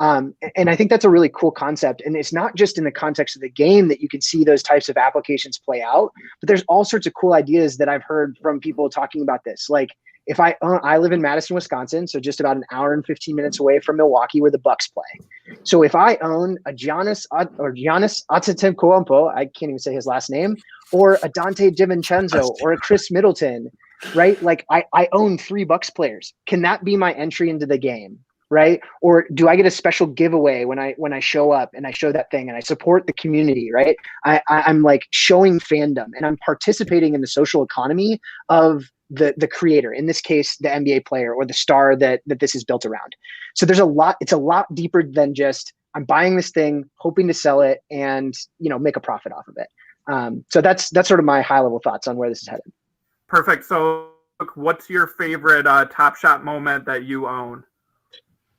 And I think that's a really cool concept. And it's not just in the context of the game that you can see those types of applications play out, but there's all sorts of cool ideas that I've heard from people talking about this. Like, if I live in Madison, Wisconsin, so just about an hour and 15 minutes away from Milwaukee, where the Bucks play. So if I own a Giannis Antetokounmpo, I can't even say his last name, or a Dante DiVincenzo, or a Chris Middleton, right? Like, I own 3 Bucks players. Can that be my entry into the game? Right? Or do I get a special giveaway when I show up and I show that thing and I support the community, right? I'm like showing fandom and I'm participating in the social economy of the creator, in this case, the NBA player or the star that this is built around. So it's a lot deeper than just, I'm buying this thing, hoping to sell it and, make a profit off of it. So that's sort of my high level thoughts on where this is headed. Perfect. So what's your favorite Top Shot moment that you own?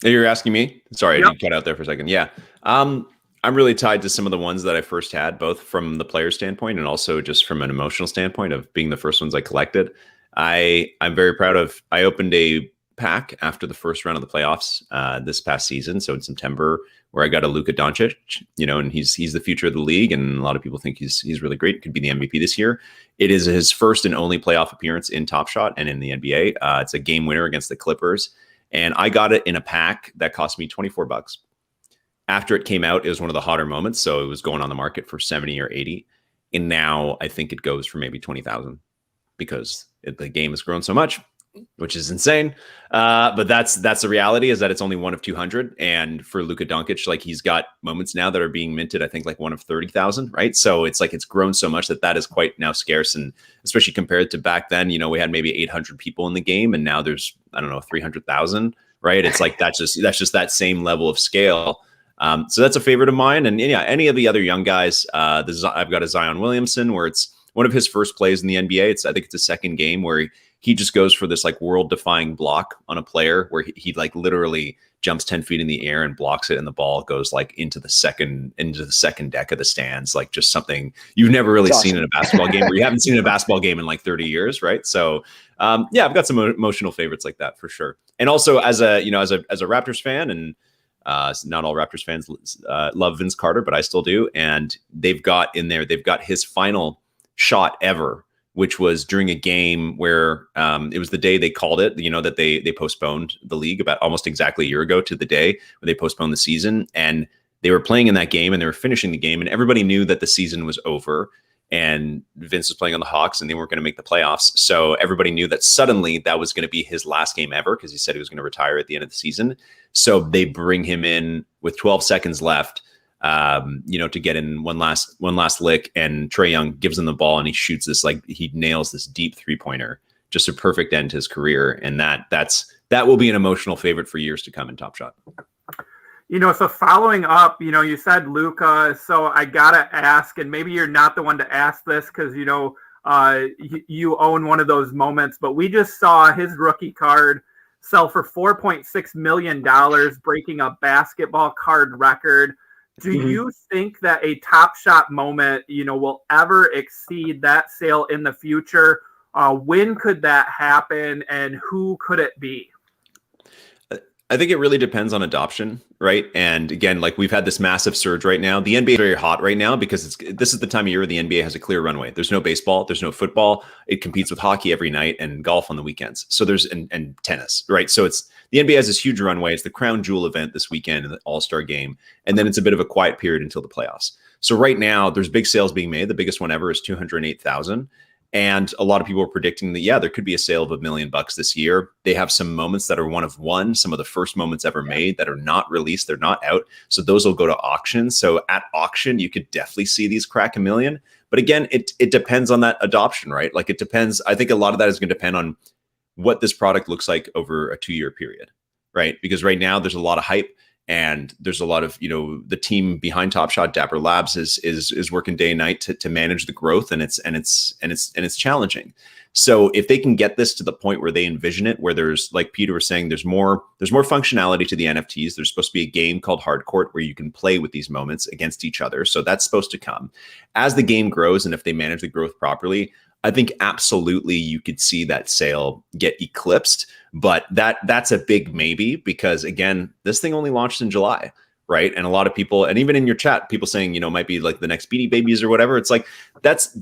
You're asking me? Sorry, I did cut out there for a second. Yeah. I'm really tied to some of the ones that I first had, both from the player standpoint and also just from an emotional standpoint of being the first ones I collected. I'm very proud of, I opened a pack after the first round of the playoffs this past season. So in September, where I got a Luka Doncic, and he's the future of the league, and a lot of people think he's really great. Could be the MVP this year. It is his first and only playoff appearance in Top Shot and in the NBA. It's a game winner against the Clippers, and I got it in a pack that cost me $24. After it came out, it was one of the hotter moments, so it was going on the market for 70 or 80, and now I think it goes for maybe 20,000 because the game has grown so much, which is insane. But that's the reality, is that it's only one of 200. And for Luka Doncic, like, he's got moments now that are being minted, I think like one of 30,000, right? So it's like, it's grown so much that is quite now scarce. And especially compared to back then, we had maybe 800 people in the game, and now there's, I don't know, 300,000, right? It's like, that's just that same level of scale. So that's a favorite of mine. And yeah, any of the other young guys, I've got a Zion Williamson, where it's one of his first plays in the NBA. I think it's a second game where he just goes for this like world-defying block on a player, where he like literally jumps 10 feet in the air and blocks it, and the ball goes like into the second deck of the stands. Like, just something you've never really seen in a basketball game, or you haven't seen in a basketball game in like 30 years, right? So yeah, I've got some emotional favorites like that for sure. And also as a Raptors fan, and not all Raptors fans love Vince Carter, but I still do. And they've got his final shot ever, which was during a game where it was the day they called it, that they postponed the league about almost exactly a year ago to the day where they postponed the season. And they were playing in that game, and they were finishing the game, and everybody knew that the season was over, and Vince was playing on the Hawks, and they weren't going to make the playoffs. So everybody knew that suddenly that was going to be his last game ever, because he said he was going to retire at the end of the season. So they bring him in with 12 seconds left, to get in one last lick, and Trae Young gives him the ball, and he shoots this, like, he nails this deep 3-pointer, just a perfect end to his career. And that will be an emotional favorite for years to come in Top Shot. So following up, you said Luka, so I gotta ask, and maybe you're not the one to ask this because you own one of those moments, but we just saw his rookie card sell for $4.6 million, breaking a basketball card record. Do you think that a Top Shot moment, will ever exceed that sale in the future? When could that happen, and who could it be? I think it really depends on adoption, right? And again, like, we've had this massive surge right now. The NBA is very hot right now because this is the time of year where the NBA has a clear runway. There's no baseball, there's no football. It competes with hockey every night and golf on the weekends. So there's and tennis, right? So the NBA has this huge runway. It's the crown jewel event this weekend, the All-Star game, and then it's a bit of a quiet period until the playoffs. So right now, there's big sales being made. The biggest one ever is 208,000. And a lot of people are predicting that, yeah, there could be a sale of $1 million this year. They have some moments that are one of one, some of the first moments ever made that are not released. They're not out. So those will go to auction. So at auction, you could definitely see these crack $1 million. But again, it depends on that adoption, right? Like, it depends. I think a lot of that is going to depend on what this product looks like over a 2-year period, right? Because right now there's a lot of hype. And there's a lot of, the team behind Top Shot, Dapper Labs, is working day and night to manage the growth, and it's challenging. So if they can get this to the point where they envision it, where there's, like Peter was saying, there's more functionality to the NFTs. There's supposed to be a game called Hardcourt where you can play with these moments against each other. So that's supposed to come as the game grows, and if they manage the growth properly, I think absolutely you could see that sale get eclipsed, but that's a big maybe, because again, this thing only launched in July, right? And a lot of people, and even in your chat, people saying, it might be like the next Beanie Babies or whatever. It's like, that's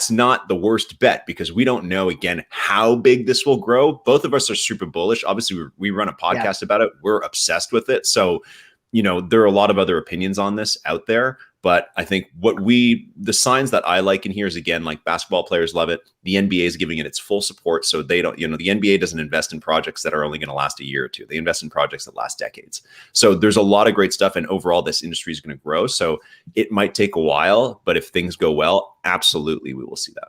not the worst bet, because we don't know, again, how big this will grow. Both of us are super bullish. Obviously, we run a podcast about it. We're obsessed with it. So, there are a lot of other opinions on this out there. But I think the signs that I like in here is, again, like, basketball players love it. The NBA is giving it its full support. So they don't, the NBA doesn't invest in projects that are only going to last a year or two. They invest in projects that last decades. So there's a lot of great stuff. And overall, this industry is going to grow. So it might take a while, but if things go well, absolutely, we will see that.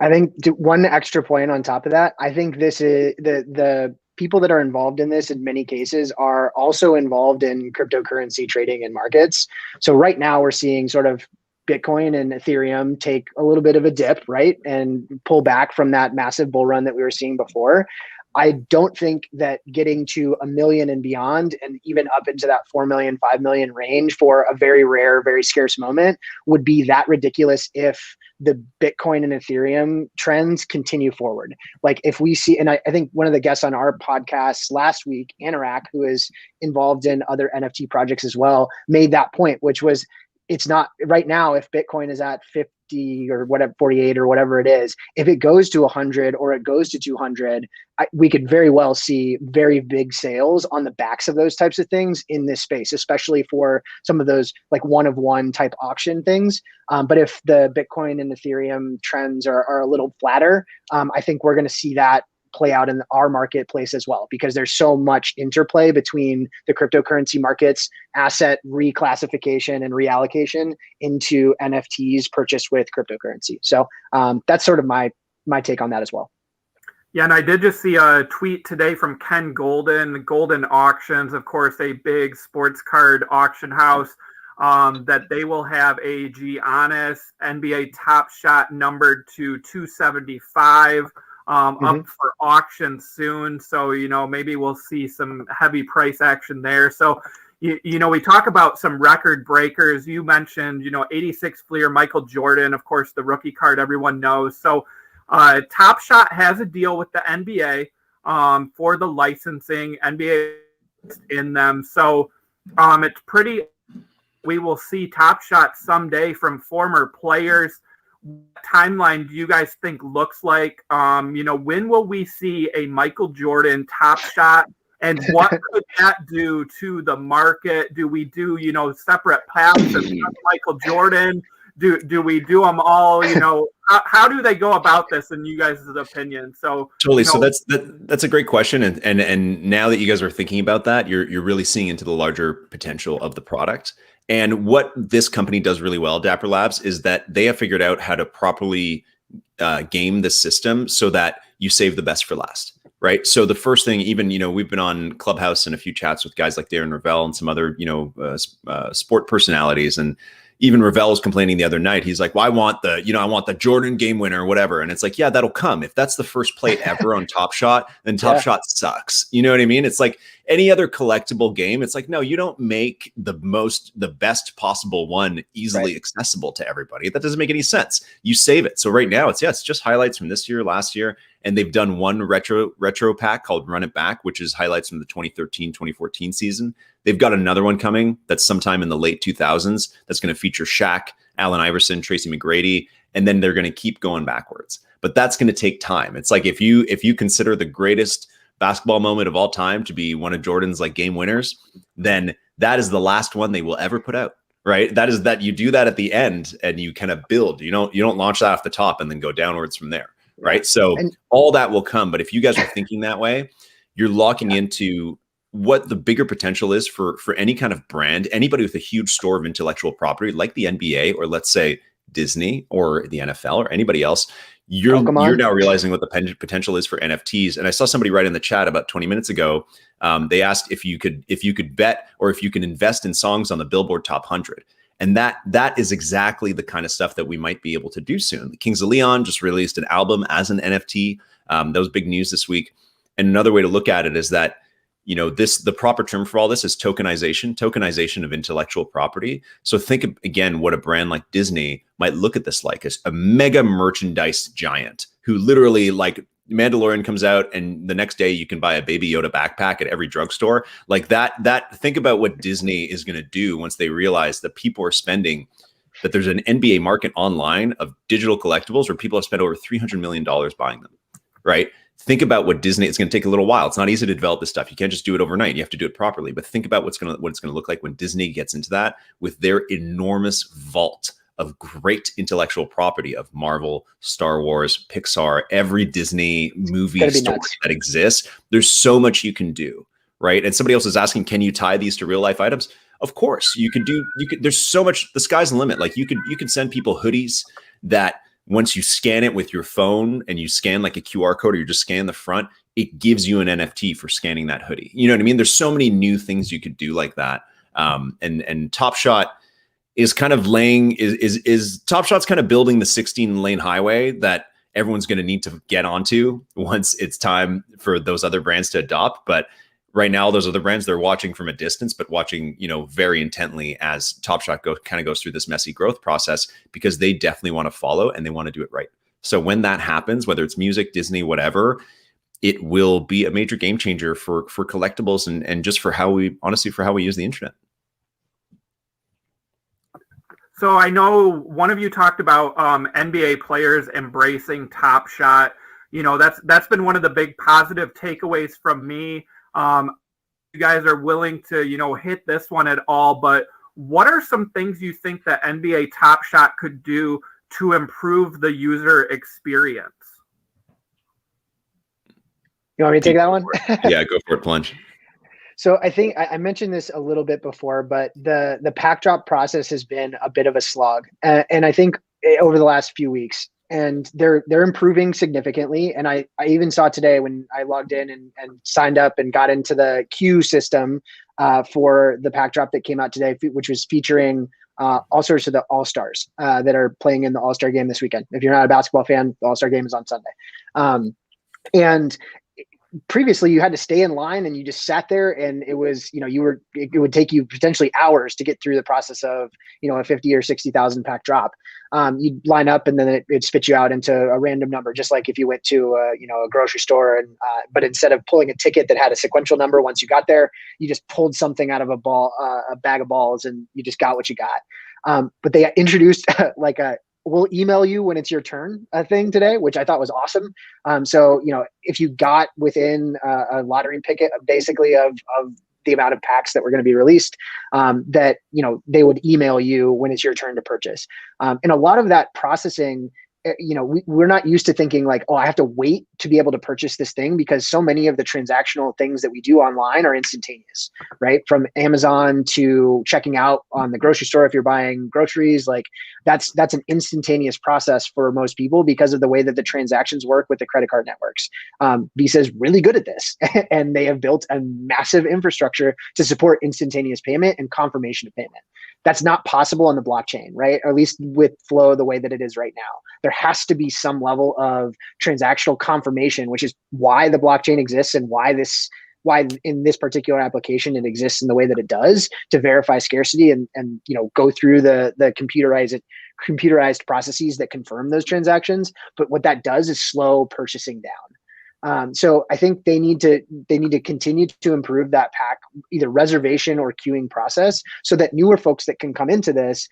I think one extra point on top of that, I think this is the people that are involved in this in many cases are also involved in cryptocurrency trading and markets. So right now we're seeing sort of Bitcoin and Ethereum take a little bit of a dip, right? And pull back from that massive bull run that we were seeing before. I don't think that getting to 1 million and beyond, and even up into that 4 million, 5 million range for a very rare, very scarce moment would be that ridiculous if the Bitcoin and Ethereum trends continue forward. Like if we see, and I think one of the guests on our podcast last week, Anorak, who is involved in other NFT projects as well, made that point, which was, it's not right now, if Bitcoin is at 50 or whatever, 48 or whatever it is, if it goes to 100 or it goes to 200, we could very well see very big sales on the backs of those types of things in this space, especially for some of those like one of one type auction things. But if the Bitcoin and Ethereum trends are a little flatter, I think we're going to see that play out in our marketplace as well, because there's so much interplay between the cryptocurrency markets, asset reclassification and reallocation into NFTs purchased with cryptocurrency. So that's sort of my take on that as well. Yeah, and I did just see a tweet today from Ken Golden, Golden Auctions, of course, a big sports card auction house, that they will have a Giannis NBA Top Shot numbered to 275. Up for auction soon. So, maybe we'll see some heavy price action there. So, we talk about some record breakers. You mentioned, 86 Fleer, Michael Jordan, of course, the rookie card everyone knows. So, Top Shot has a deal with the NBA for the licensing, NBA in them. So, it's pretty, we will see Top Shot someday from former players. What timeline do you guys think looks like? When will we see a Michael Jordan Top Shot, and what could that do to the market? Do we do separate paths of Michael Jordan? Do we do them all? How do they go about this in you guys' opinion? So totally. So that's a great question, and now that you guys are thinking about that, you're really seeing into the larger potential of the product. And what this company does really well, Dapper Labs, is that they have figured out how to properly game the system so that you save the best for last, right? So the first thing, even, we've been on Clubhouse and a few chats with guys like Darren Ravel and some other, sport personalities. And even Ravel was complaining the other night. He's like, well, I want the Jordan game winner or whatever. And it's like, yeah, that'll come. If that's the first play ever on Top Shot, then Top Shot sucks. You know what I mean? It's like any other collectible game. It's like, no, you don't make the best possible one easily accessible to everybody. That doesn't make any sense. You save it. So right now it's just highlights from this year, last year. And they've done one retro pack called Run It Back, which is highlights from the 2013-2014 season. They've got another one coming that's sometime in the late 2000s that's going to feature Shaq, Allen Iverson, Tracy McGrady, and then they're going to keep going backwards. But that's going to take time. It's like if you consider the greatest basketball moment of all time to be one of Jordan's like game winners, then that is the last one they will ever put out. Right? That you do that at the end and you kind of build. You don't launch that off the top and then go downwards from there. Right. So all that will come. But if you guys are thinking that way, you're locking into what the bigger potential is for any kind of brand, anybody with a huge store of intellectual property like the NBA or let's say Disney or the NFL or anybody else. You're now realizing what the potential is for NFTs. And I saw somebody write in the chat about 20 minutes ago. They asked if you could bet or if you can invest in songs on the Billboard Top 100. And that is exactly the kind of stuff that we might be able to do soon. The Kings of Leon just released an album as an NFT. That was big news this week. And another way to look at it is that, the proper term for all this is tokenization of intellectual property. So think again, what a brand like Disney might look at this like as a mega merchandise giant who literally like Mandalorian comes out and the next day you can buy a Baby Yoda backpack at every drugstore like that. Think about what Disney is going to do once they realize that people are spending, that there's an NBA market online of digital collectibles where people have spent over $300 million buying them, right? Think about what Disney, it's going to take a little while. It's not easy to develop this stuff. You can't just do it overnight. You have to do it properly, but think about what it's going to look like when Disney gets into that with their enormous vault of great intellectual property of Marvel, Star Wars, Pixar, every Disney movie story that exists. There's so much you can do, right? And somebody else is asking, can you tie these to real life items? Of course, you could. There's so much. The sky's the limit. Like you could send people hoodies that once you scan it with your phone and you scan like a QR code or you just scan the front, it gives you an NFT for scanning that hoodie. You know what I mean? There's so many new things you could do like that. And Top Shot is kind of Top Shot's kind of building the 16-lane highway that everyone's going to need to get onto once it's time for those other brands to adopt. But right now, those other brands, they're watching from a distance, but watching, very intently as Top Shot kind of goes through this messy growth process, because they definitely want to follow and they want to do it right. So when that happens, whether it's music, Disney, whatever, it will be a major game changer for collectibles and just for how we use the internet. So I know one of you talked about NBA players embracing Top Shot. That's been one of the big positive takeaways from me. You guys are willing to, hit this one at all, but what are some things you think that NBA Top Shot could do to improve the user experience? You want me to take that one? Yeah, go for it, Plunge. So I think I mentioned this a little bit before, but the pack drop process has been a bit of a slog, and I think over the last few weeks, and they're improving significantly. And I even saw today when I logged in and signed up and got into the queue system for the pack drop that came out today, which was featuring all sorts of the All-Stars that are playing in the All-Star game this weekend. If you're not a basketball fan, the All-Star game is on Sunday. And previously you had to stay in line and you just sat there, and it was, it would take you potentially hours to get through the process of, a 50 or 60,000 pack drop. You'd line up and then it'd spit you out into a random number, just like if you went to a grocery store, and but instead of pulling a ticket that had a sequential number, once you got there, you just pulled something out of a bag of balls, and you just got what you got. But they introduced like we'll email you when it's your turn thing today, which I thought was awesome. So, if you got within a lottery picket basically of the amount of packs that were going to be released, that, they would email you when it's your turn to purchase. And a lot of that processing, we're not used to thinking like, oh, I have to wait to be able to purchase this thing, because so many of the transactional things that we do online are instantaneous, right? From Amazon to checking out on the grocery store, if you're buying groceries, like that's an instantaneous process for most people because of the way that the transactions work with the credit card networks. Visa is really good at this, and they have built a massive infrastructure to support instantaneous payment and confirmation of payment. That's not possible on the blockchain, right? Or at least with Flow the way that it is right now. There has to be some level of transactional confirmation, which is why the blockchain exists and why in this particular application it exists in the way that it does, to verify scarcity and go through the computerized processes that confirm those transactions. But what that does is slow purchasing down. So I think they need to continue to improve that pack, either reservation or queuing process, so that newer folks that can come into this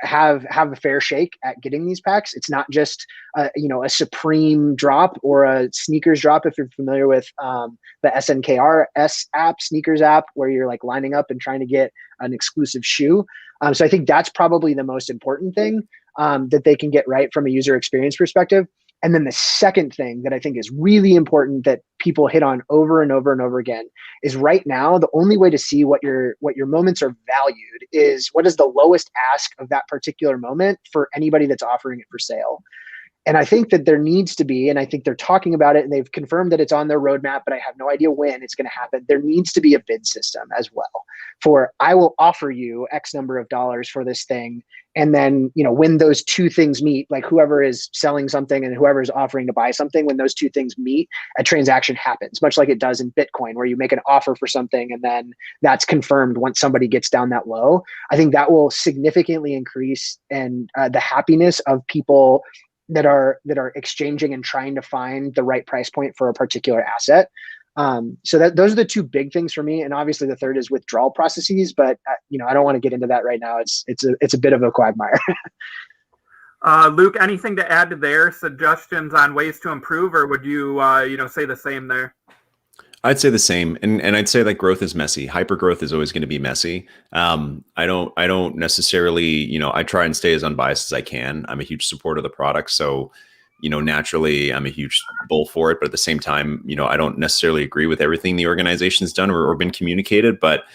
have a fair shake at getting these packs. It's not just a Supreme drop or a sneakers drop. If you're familiar with the SNKRS app, sneakers app, where you're like lining up and trying to get an exclusive shoe. So I think that's probably the most important thing that they can get right from a user experience perspective. And then the second thing that I think is really important that people hit on over and over and over again is, right now, the only way to see what your moments are valued is what is the lowest ask of that particular moment for anybody that's offering it for sale. And I think that there needs to be, and I think they're talking about it and they've confirmed that it's on their roadmap, but I have no idea when it's going to happen. There needs to be a bid system as well for, I will offer you X number of dollars for this thing. And then, when those two things meet, like whoever is selling something and whoever is offering to buy something, when those two things meet, a transaction happens, much like it does in Bitcoin, where you make an offer for something and then that's confirmed once somebody gets down that low. I think that will significantly increase and the happiness of people that are exchanging and trying to find the right price point for a particular asset. So those are the two big things for me. And obviously the third is withdrawal processes, but I don't want to get into that right now. It's a bit of a quagmire. Luke, anything to add to their suggestions on ways to improve, or would you, say the same there? I'd say the same. And I'd say that growth is messy. Hyper growth is always going to be messy. I don't necessarily, I try and stay as unbiased as I can. I'm a huge supporter of the product. So, naturally I'm a huge bull for it, but at the same time, I don't necessarily agree with everything the organization's done or been communicated, but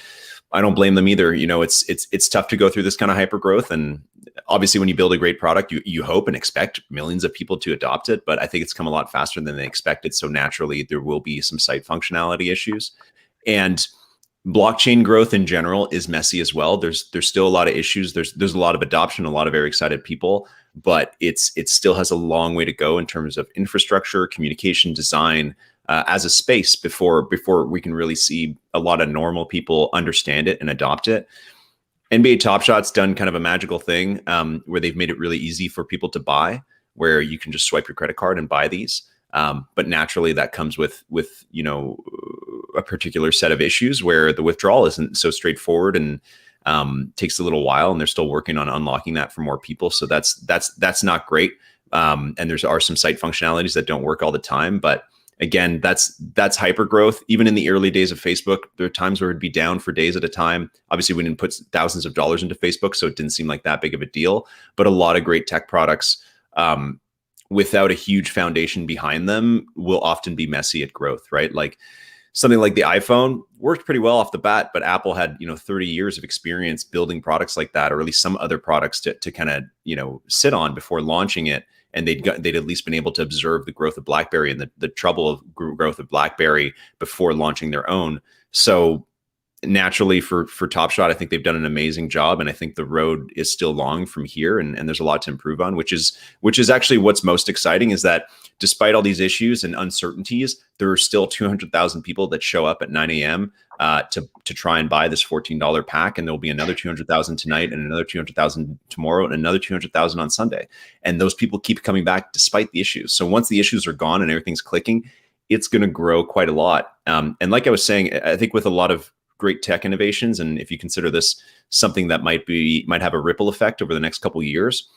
I don't blame them either. It's tough to go through this kind of hyper growth. And obviously when you build a great product, you hope and expect millions of people to adopt it, but I think it's come a lot faster than they expected. So naturally there will be some site functionality issues, and blockchain growth in general is messy as well. There's still a lot of issues. There's a lot of adoption, a lot of very excited people, but it still has a long way to go in terms of infrastructure, communication, design, as a space before we can really see a lot of normal people understand it and adopt it. NBA Top Shot's done kind of a magical thing where they've made it really easy for people to buy, where you can just swipe your credit card and buy these. But naturally, that comes with a particular set of issues where the withdrawal isn't so straightforward and takes a little while, and they're still working on unlocking that for more people. So that's not great. And are some site functionalities that don't work all the time, but again, that's hyper growth. Even in the early days of Facebook, there are times where it'd be down for days at a time. Obviously, we didn't put thousands of dollars into Facebook, so it didn't seem like that big of a deal. But a lot of great tech products, without a huge foundation behind them, will often be messy at growth, right? Like something like the iPhone worked pretty well off the bat, but Apple had 30 years of experience building products like that, or at least some other products to kind of sit on before launching it. And they'd at least been able to observe the growth of BlackBerry and the trouble of growth of BlackBerry before launching their own. So naturally for Top Shot, I think they've done an amazing job, and I think the road is still long from here, and there's a lot to improve on, which is actually what's most exciting, is that despite all these issues and uncertainties, there are still 200,000 people that show up at 9 a.m. To try and buy this $14 pack, and there'll be another 200,000 tonight, and another 200,000 tomorrow, and another 200,000 on Sunday. And those people keep coming back despite the issues. So once the issues are gone and everything's clicking, it's going to grow quite a lot. And like I was saying, I think with a lot of great tech innovations, and if you consider this something that might have a ripple effect over the next couple of years,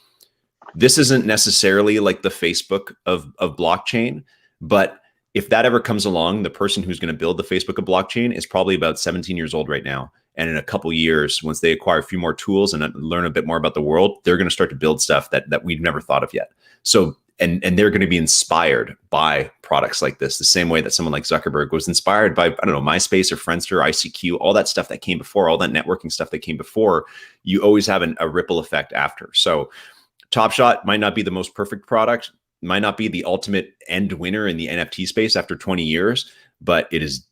this isn't necessarily like the Facebook of blockchain, but if that ever comes along, the person who's going to build the Facebook of blockchain is probably about 17 years old right now. And in a couple of years, once they acquire a few more tools and learn a bit more about the world, they're going to start to build stuff that we've never thought of yet. So, and they're going to be inspired by products like this, the same way that someone like Zuckerberg was inspired by, I don't know, MySpace or Friendster, ICQ, all that stuff that came before, all that networking stuff that came before. You always have a ripple effect after. So Top Shot might not be the most perfect product, might not be the ultimate end winner in the NFT space after 20 years, but it is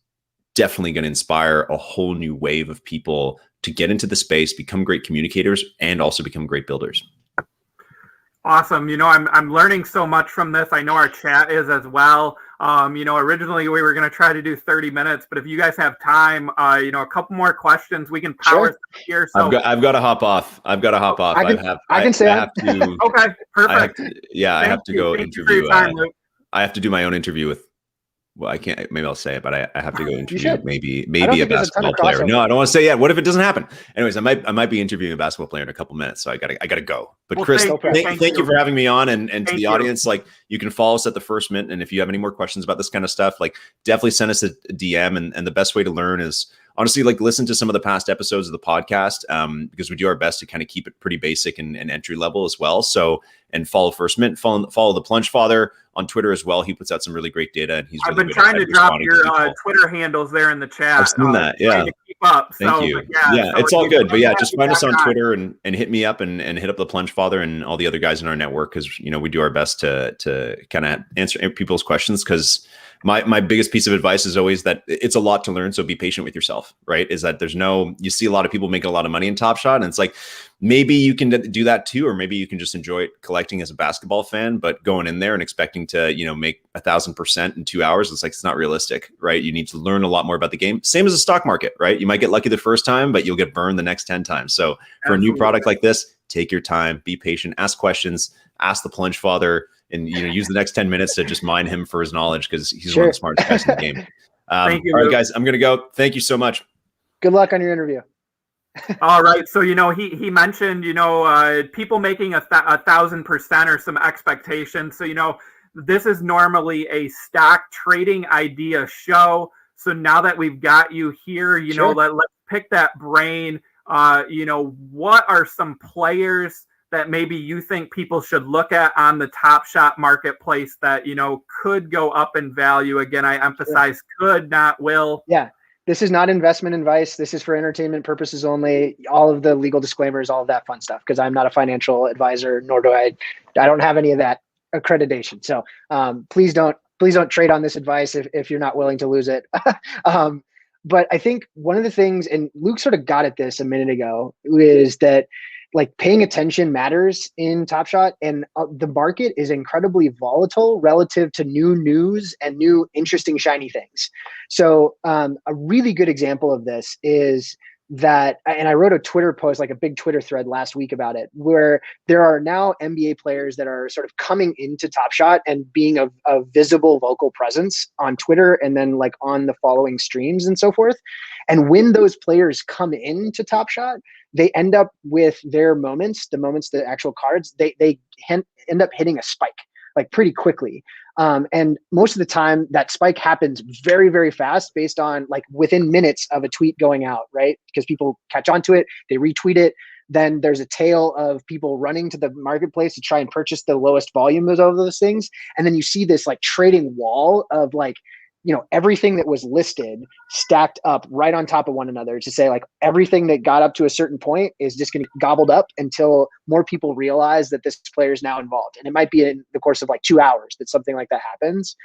definitely going to inspire a whole new wave of people to get into the space, become great communicators, and also become great builders. Awesome. I'm learning so much from this. I know our chat is as well. Originally we were going to try to do 30 minutes, but if you guys have time, a couple more questions, we can power through here. So I've got to hop off. I can say I have to. Okay, perfect. I have to go interview. I have to do my own interview with. Well, I can't. Maybe I'll say it, but I have to go interview maybe a basketball player. No, I don't want to say yet. What if it doesn't happen? Anyways, I might be interviewing a basketball player in a couple minutes, so I gotta go. But well, Chris, thank you for having me on, and to the audience, like, you can follow us at the First Mint, and if you have any more questions about this kind of stuff, like, definitely send us a DM. And the best way to learn is honestly, like, listen to some of the past episodes of the podcast, because we do our best to kind of keep it pretty basic and entry level as well. So, and follow First Mint, follow the Plunge Father on Twitter as well. He puts out some really great data, and I've been trying to drop your Twitter handles there in the chat. I've seen that. Yeah. To keep up. Thank you. Yeah, it's all good. But yeah, just find us on Twitter and hit me up and hit up the Plunge Father and all the other guys in our network, because we do our best to kind of answer people's questions, because my biggest piece of advice is always that it's a lot to learn. So be patient with yourself, right? Is that you see a lot of people making a lot of money in Top Shot, and it's like, maybe you can do that too, or maybe you can just enjoy collecting as a basketball fan, but going in there and expecting to, make 1,000% in 2 hours, it's not realistic, right? You need to learn a lot more about the game. Same as a stock market, right? You might get lucky the first time, but you'll get burned the next 10 times. So for a new product like this, take your time, be patient, ask questions, ask the Plunge Father, and use the next 10 minutes to just mine him for his knowledge, because he's one of the smartest guys in the game. Thank you, all right, guys, I'm gonna go. Thank you so much. Good luck on your interview. All right. So, he mentioned, people making 1,000% or some expectations. So, this is normally a stock trading idea show. So now that we've got you here, let's pick that brain. What are some players that maybe you think people should look at on the Top Shot marketplace that, could go up in value? Again, I emphasize could, not will. Yeah. This is not investment advice. This is for entertainment purposes only. All of the legal disclaimers, all of that fun stuff, because I'm not a financial advisor, nor do I don't have any of that accreditation. So please don't trade on this advice if you're not willing to lose it. But I think one of the things, and Luke sort of got at this a minute ago, is that like paying attention matters in Top Shot, and the market is incredibly volatile relative to new news and new interesting shiny things. So a really good example of this is that, and I wrote a Twitter post, like a big Twitter thread last week about it, where there are now NBA players that are sort of coming into Top Shot and being a visible vocal presence on Twitter and then like on the following streams and so forth. And when those players come into Top Shot, they end up with their moments, the actual cards, they end up hitting a spike like pretty quickly. And most of the time that spike happens very, very fast based on like within minutes of a tweet going out, right? Because people catch on to it, they retweet it. Then there's a tail of people running to the marketplace to try and purchase the lowest volume of those things. And then you see this like trading wall of like, you know, everything that was listed stacked up right on top of one another to say like everything that got up to a certain point is just going to get gobbled up until more people realize that this player is now involved. And it might be in the course of like 2 hours that something like that happens.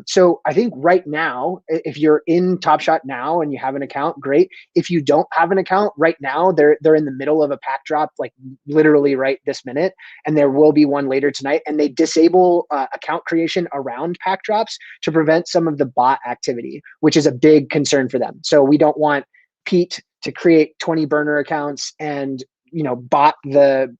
So I think right now, if you're in Top Shot now and you have an account, great. If you don't have an account right now, they're in the middle of a pack drop, like literally right this minute, and there will be one later tonight. And they disable account creation around pack drops to prevent some of the bot activity, which is a big concern for them. So we don't want Pete to create 20 burner accounts and, you know, bot the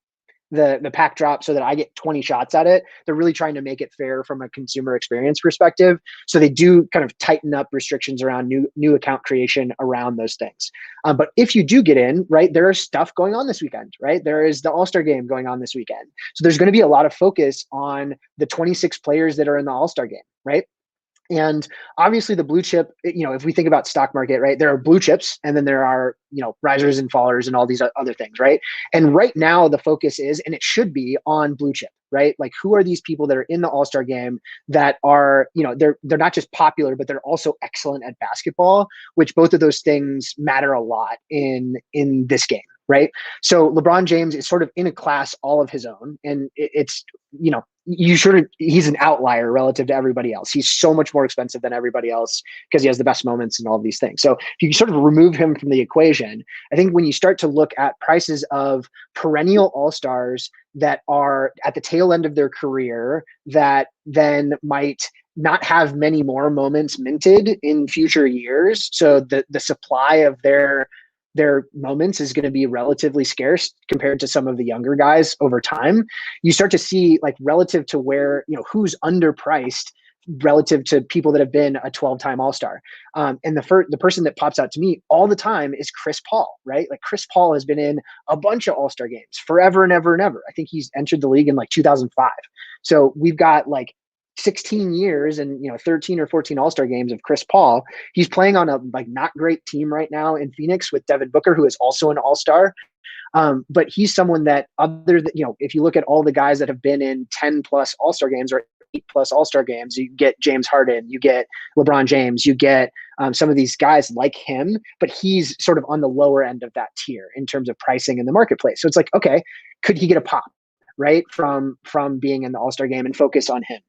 pack drop so that I get 20 shots at it. They're really trying to make it fair from a consumer experience perspective. So they do kind of tighten up restrictions around new account creation around those things. But if you do get in, right, there is stuff going on this weekend, right? There is the All-Star game going on this weekend. So there's going to be a lot of focus on the 26 players that are in the All-Star game, right? And obviously the blue chip, you know, if we think about stock market, right, there are blue chips and then there are, you know, risers and fallers and all these other things, right? And right now the focus is, and it should be on blue chip, right? Like who are these people that are in the All-Star game that are, you know, they're not just popular, but they're also excellent at basketball, which both of those things matter a lot in this game, right? So LeBron James is sort of in a class all of his own. And it's, you know, he's an outlier relative to everybody else. He's so much more expensive than everybody else because he has the best moments and all of these things. So if you sort of remove him from the equation, I think when you start to look at prices of perennial all-stars that are at the tail end of their career that then might not have many more moments minted in future years. So the supply of their moments is going to be relatively scarce compared to some of the younger guys over time. You start to see like relative to where, you know, who's underpriced relative to people that have been a 12-time All-Star. And the person that pops out to me all the time is Chris Paul, right? Like Chris Paul has been in a bunch of All-Star games forever and ever and ever. I think he's entered the league in like 2005. So we've got like 16 years and, you know, 13 or 14 All-Star games of Chris Paul. He's playing on a like not great team right now in Phoenix with Devin Booker, who is also an All-Star. But he's someone that other than, you know, if you look at all the guys that have been in 10 plus All-Star games or 8 plus All-Star games, you get James Harden, you get LeBron James, you get some of these guys like him, but he's sort of on the lower end of that tier in terms of pricing in the marketplace. So it's like, okay, could he get a pop, right? From being in the All-Star game and focus on him?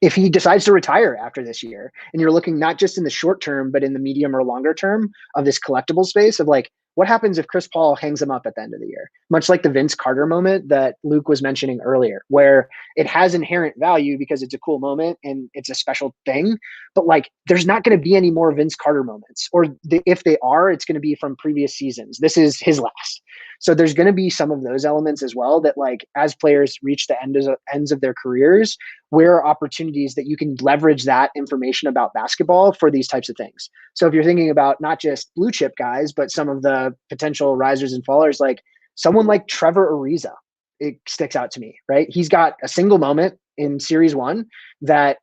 If he decides to retire after this year, and you're looking not just in the short term, but in the medium or longer term of this collectible space of like, what happens if Chris Paul hangs him up at the end of the year? Much like the Vince Carter moment that Luke was mentioning earlier, where it has inherent value because it's a cool moment and it's a special thing, but like, there's not going to be any more Vince Carter moments, or if they are, it's going to be from previous seasons. This is his last. So there's going to be some of those elements as well that like, as players reach the ends of their careers, where are opportunities that you can leverage that information about basketball for these types of things. So if you're thinking about not just blue chip guys, but some of the potential risers and fallers, like someone like Trevor Ariza, it sticks out to me, right? He's got a single moment in series 1 that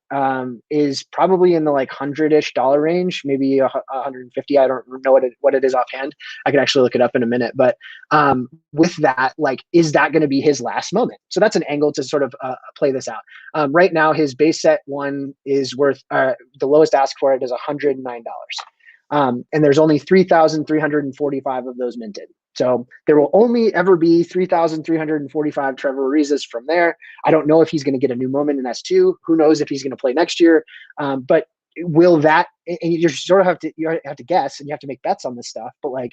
is probably in the like $100-ish range, maybe 150. I don't know what it is offhand. I could actually look it up in a minute. But with that, like, is that going to be his last moment? So that's an angle to sort of play this out. Right now, his base set 1 is worth the lowest ask for it is $109. And there's only 3,345 of those minted. So there will only ever be 3,345 Trevor Arizas from there. I don't know if he's going to get a new moment in S2. Who knows if he's going to play next year? But will that? And you sort of have to guess, and you have to make bets on this stuff. But like,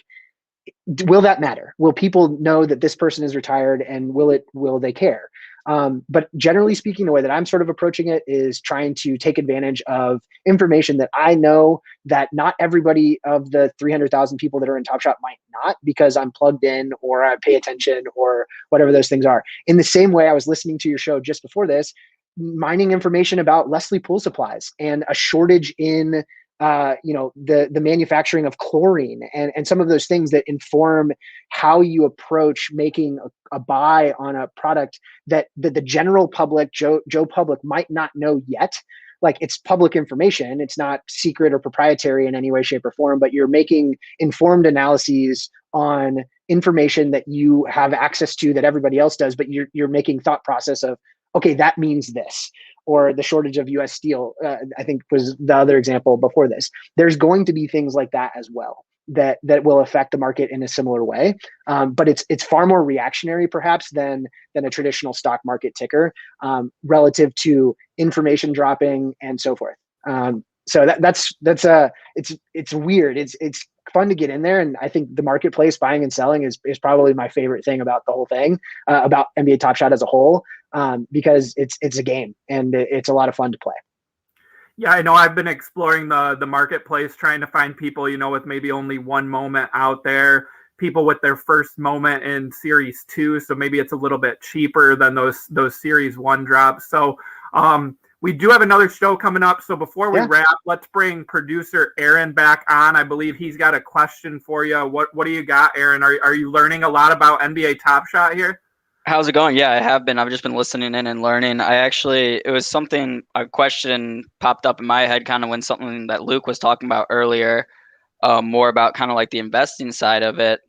will that matter? Will people know that this person is retired, and will they care? But generally speaking, the way that I'm sort of approaching it is trying to take advantage of information that I know that not everybody of the 300,000 people that are in Top Shot might not, because I'm plugged in or I pay attention or whatever those things are. In the same way, I was listening to your show just before this, mining information about Leslie pool supplies and a shortage in the manufacturing of chlorine and some of those things that inform how you approach making a buy on a product that the general public, Joe public, might not know yet. Like, it's public information. It's not secret or proprietary in any way, shape, or form, but you're making informed analyses on information that you have access to that everybody else does, but you're making thought process of, okay, that means this. Or the shortage of US steel, I think was the other example before this. There's going to be things like that as well that will affect the market in a similar way. But it's far more reactionary perhaps than a traditional stock market ticker relative to information dropping and so forth. So it's weird. It's fun to get in there. And I think the marketplace buying and selling is probably my favorite thing about the whole thing, about NBA Top Shot as a whole, because it's a game and it's a lot of fun to play. Yeah, I know I've been exploring the marketplace, trying to find people, with maybe only one moment out there, people with their first moment in Series 2. So maybe it's a little bit cheaper than those Series 1 drops. So we do have another show coming up. So before we wrap, let's bring producer Aaron back on. I believe he's got a question for you. What do you got, Aaron? Are you learning a lot about NBA Top Shot here? How's it going? Yeah, I have been. I've just been listening in and learning. It was a question popped up in my head kind of when something that Luke was talking about earlier, more about kind of like the investing side of it.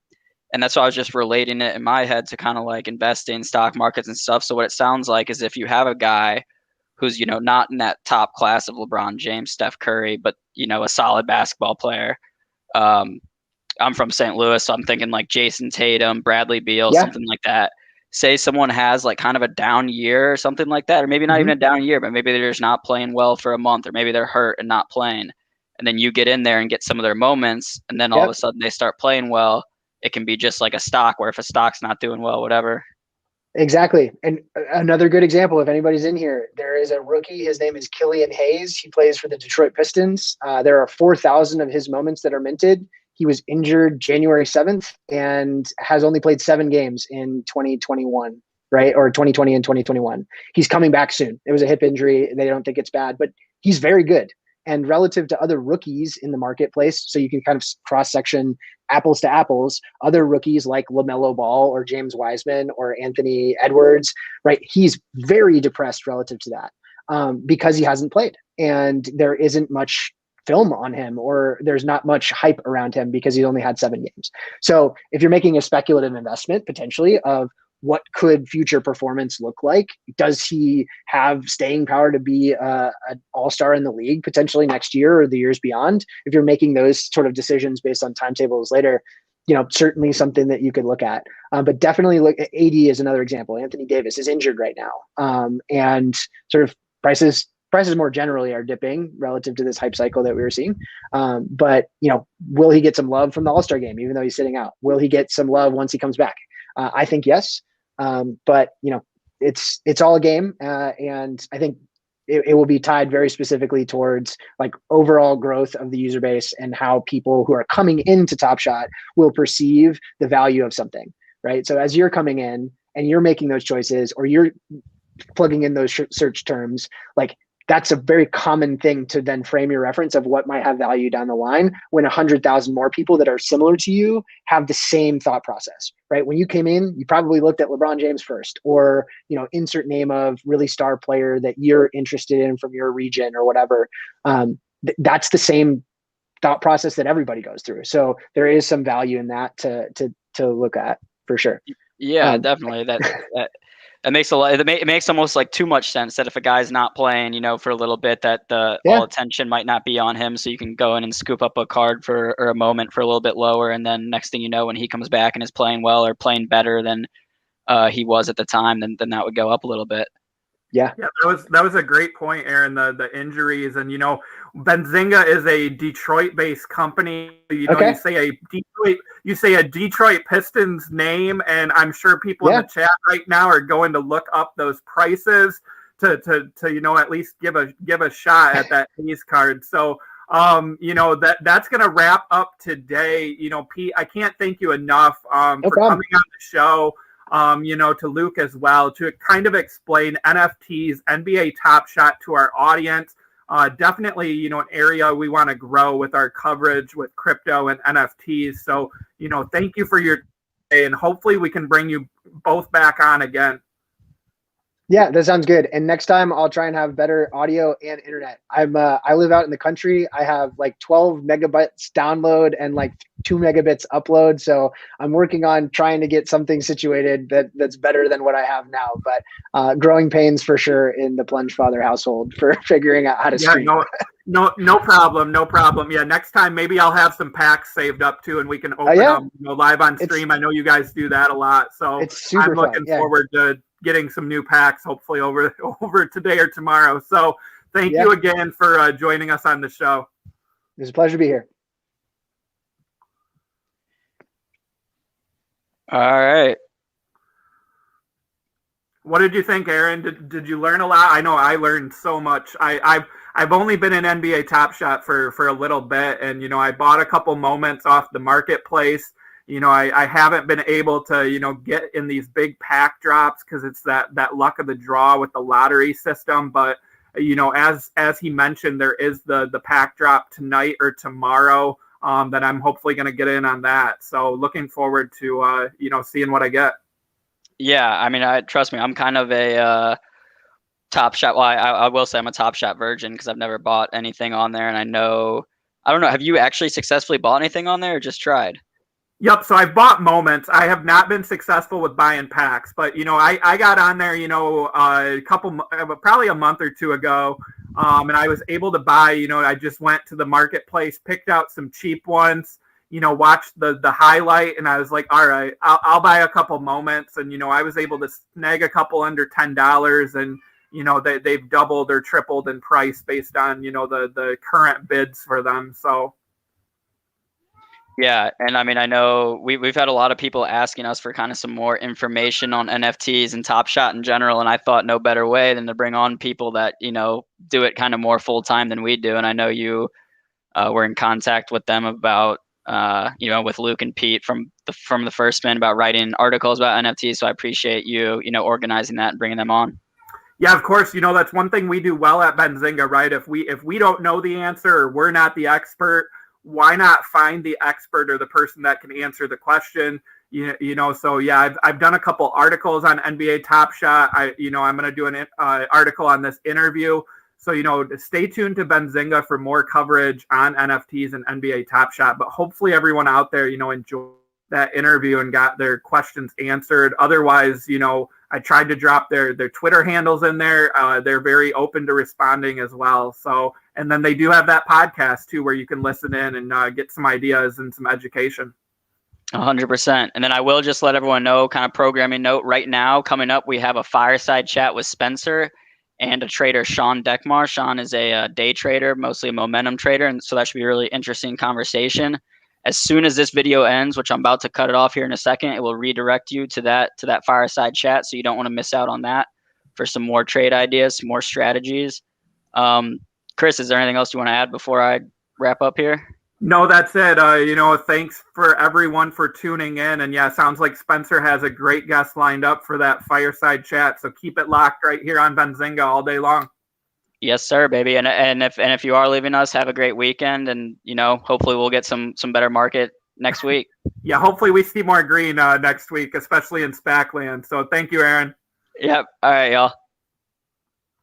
And that's why I was just relating it in my head to kind of like investing, stock markets and stuff. So what it sounds like is if you have a guy who's, not in that top class of LeBron James, Steph Curry, but, a solid basketball player. I'm from St. Louis, so I'm thinking like Jason Tatum, Bradley Beal, something like that. Say someone has like kind of a down year or something like that, or maybe not even a down year, but maybe they're just not playing well for a month, or maybe they're hurt and not playing. And then you get in there and get some of their moments, and then all of a sudden they start playing well. It can be just like a stock, where if a stock's not doing well, whatever. Exactly. And another good example, if anybody's in here, there is a rookie. His name is Killian Hayes. He plays for the Detroit Pistons. There are 4,000 of his moments that are minted. He was injured January 7th and has only played 7 games in 2021, right? Or 2020 and 2021. He's coming back soon. It was a hip injury. They don't think it's bad, but he's very good. And relative to other rookies in the marketplace, so you can kind of cross-section apples to apples, other rookies like LaMelo Ball or James Wiseman or Anthony Edwards, right? He's very depressed relative to that because he hasn't played. And there isn't much film on him, or there's not much hype around him because he's only had 7 games. So if you're making a speculative investment potentially of what could future performance look like, does he have staying power to be an all-star in the league potentially next year or the years beyond? If you're making those sort of decisions based on timetables later, certainly something that you could look at. But definitely look at AD is another example. Anthony Davis is injured right now. And sort of prices more generally are dipping relative to this hype cycle that we were seeing. But, will he get some love from the All-Star game, even though he's sitting out? Will he get some love once he comes back? I think yes. But, it's all a game. And I think it will be tied very specifically towards like overall growth of the user base and how people who are coming into Top Shot will perceive the value of something, right? So as you're coming in and you're making those choices, or you're plugging in those search terms, like that's a very common thing to then frame your reference of what might have value down the line when 100,000 more people that are similar to you have the same thought process, right? When you came in, you probably looked at LeBron James first, or, insert name of really star player that you're interested in from your region or whatever. That's the same thought process that everybody goes through. So there is some value in that to look at for sure. Yeah, definitely. It makes it makes almost like too much sense that if a guy's not playing, for a little bit, that all attention might not be on him. So you can go in and scoop up a card or a moment for a little bit lower. And then next thing you know, when he comes back and is playing well or playing better than he was at the time, then that would go up a little bit. Yeah, that was a great point, Aaron. The injuries, and Benzinga is a Detroit-based company. You say you say a Detroit Pistons name, and I'm sure people in the chat right now are going to look up those prices to at least give a shot at that ace card. So that's going to wrap up today. Pete, I can't thank you enough for coming on the show. To Luke as well, to kind of explain NFTs, NBA Top Shot to our audience. Definitely, an area we want to grow with our coverage with crypto and NFTs. So, thank you for your day, and hopefully we can bring you both back on again. Yeah, that sounds good. And next time I'll try and have better audio and internet. I live out in the country. I have like 12 megabytes download and like 2 megabits upload. So I'm working on trying to get something situated that's better than what I have now. But growing pains for sure in the Plunge Father household for figuring out how to stream. No problem. Yeah, next time maybe I'll have some packs saved up too, and we can open them live on stream. I know you guys do that a lot, so I'm looking forward to getting some new packs hopefully over today or tomorrow. So thank you again for joining us on the show. It was a pleasure to be here. All right. What did you think, Aaron? Did you learn a lot? I know I learned so much. I've only been in NBA Top Shot for a little bit, and I bought a couple moments off the marketplace. I haven't been able to, get in these big pack drops because it's that luck of the draw with the lottery system. But, as he mentioned, there is the pack drop tonight or tomorrow that I'm hopefully going to get in on that. So looking forward to, seeing what I get. Yeah. I mean, trust me, I'm kind of a Top Shot. Well, I will say I'm a Top Shot virgin because I've never bought anything on there. And I don't know. Have you actually successfully bought anything on there or just tried? Yep. So I've bought moments. I have not been successful with buying packs, but I got on there, probably a month or two ago, and I was able to buy. I just went to the marketplace, picked out some cheap ones, watched the highlight, and I was like, all right, I'll buy a couple moments, and I was able to snag a couple under $10, and they've doubled or tripled in price based on the current bids for them. So. Yeah, and I mean, I know we've had a lot of people asking us for kind of some more information on NFTs and Top Shot in general, and I thought no better way than to bring on people that do it kind of more full time than we do. And I know you were in contact with them about with Luke and Pete from the First Spin about writing articles about NFTs. So I appreciate you organizing that and bringing them on. Yeah, of course. That's one thing we do well at Benzinga, right? If we don't know the answer or we're not the expert, why not find the expert or the person that can answer the question? So yeah, I've done a couple articles on NBA Top Shot. I'm going to do an article on this interview. So, stay tuned to Benzinga for more coverage on NFTs and NBA Top Shot. But hopefully everyone out there, enjoyed that interview and got their questions answered. Otherwise, I tried to drop their Twitter handles in there. They're very open to responding as well. So, and then they do have that podcast too, where you can listen in and get some ideas and some education. 100%. And then I will just let everyone know, kind of programming note right now, coming up, we have a fireside chat with Spencer and a trader, Sean Deckmar. Sean is a day trader, mostly a momentum trader. And so that should be a really interesting conversation. As soon as this video ends, which I'm about to cut it off here in a second, it will redirect you to that fireside chat. So you don't want to miss out on that for some more trade ideas, some more strategies. Chris, is there anything else you want to add before I wrap up here? No, that's it. Thanks for everyone for tuning in. And yeah, sounds like Spencer has a great guest lined up for that fireside chat. So keep it locked right here on Benzinga all day long. Yes, sir, baby. And if you are leaving us, have a great weekend. And hopefully we'll get some better market next week. Yeah, hopefully we see more green next week, especially in SPAC land. So thank you, Aaron. Yep. All right, y'all.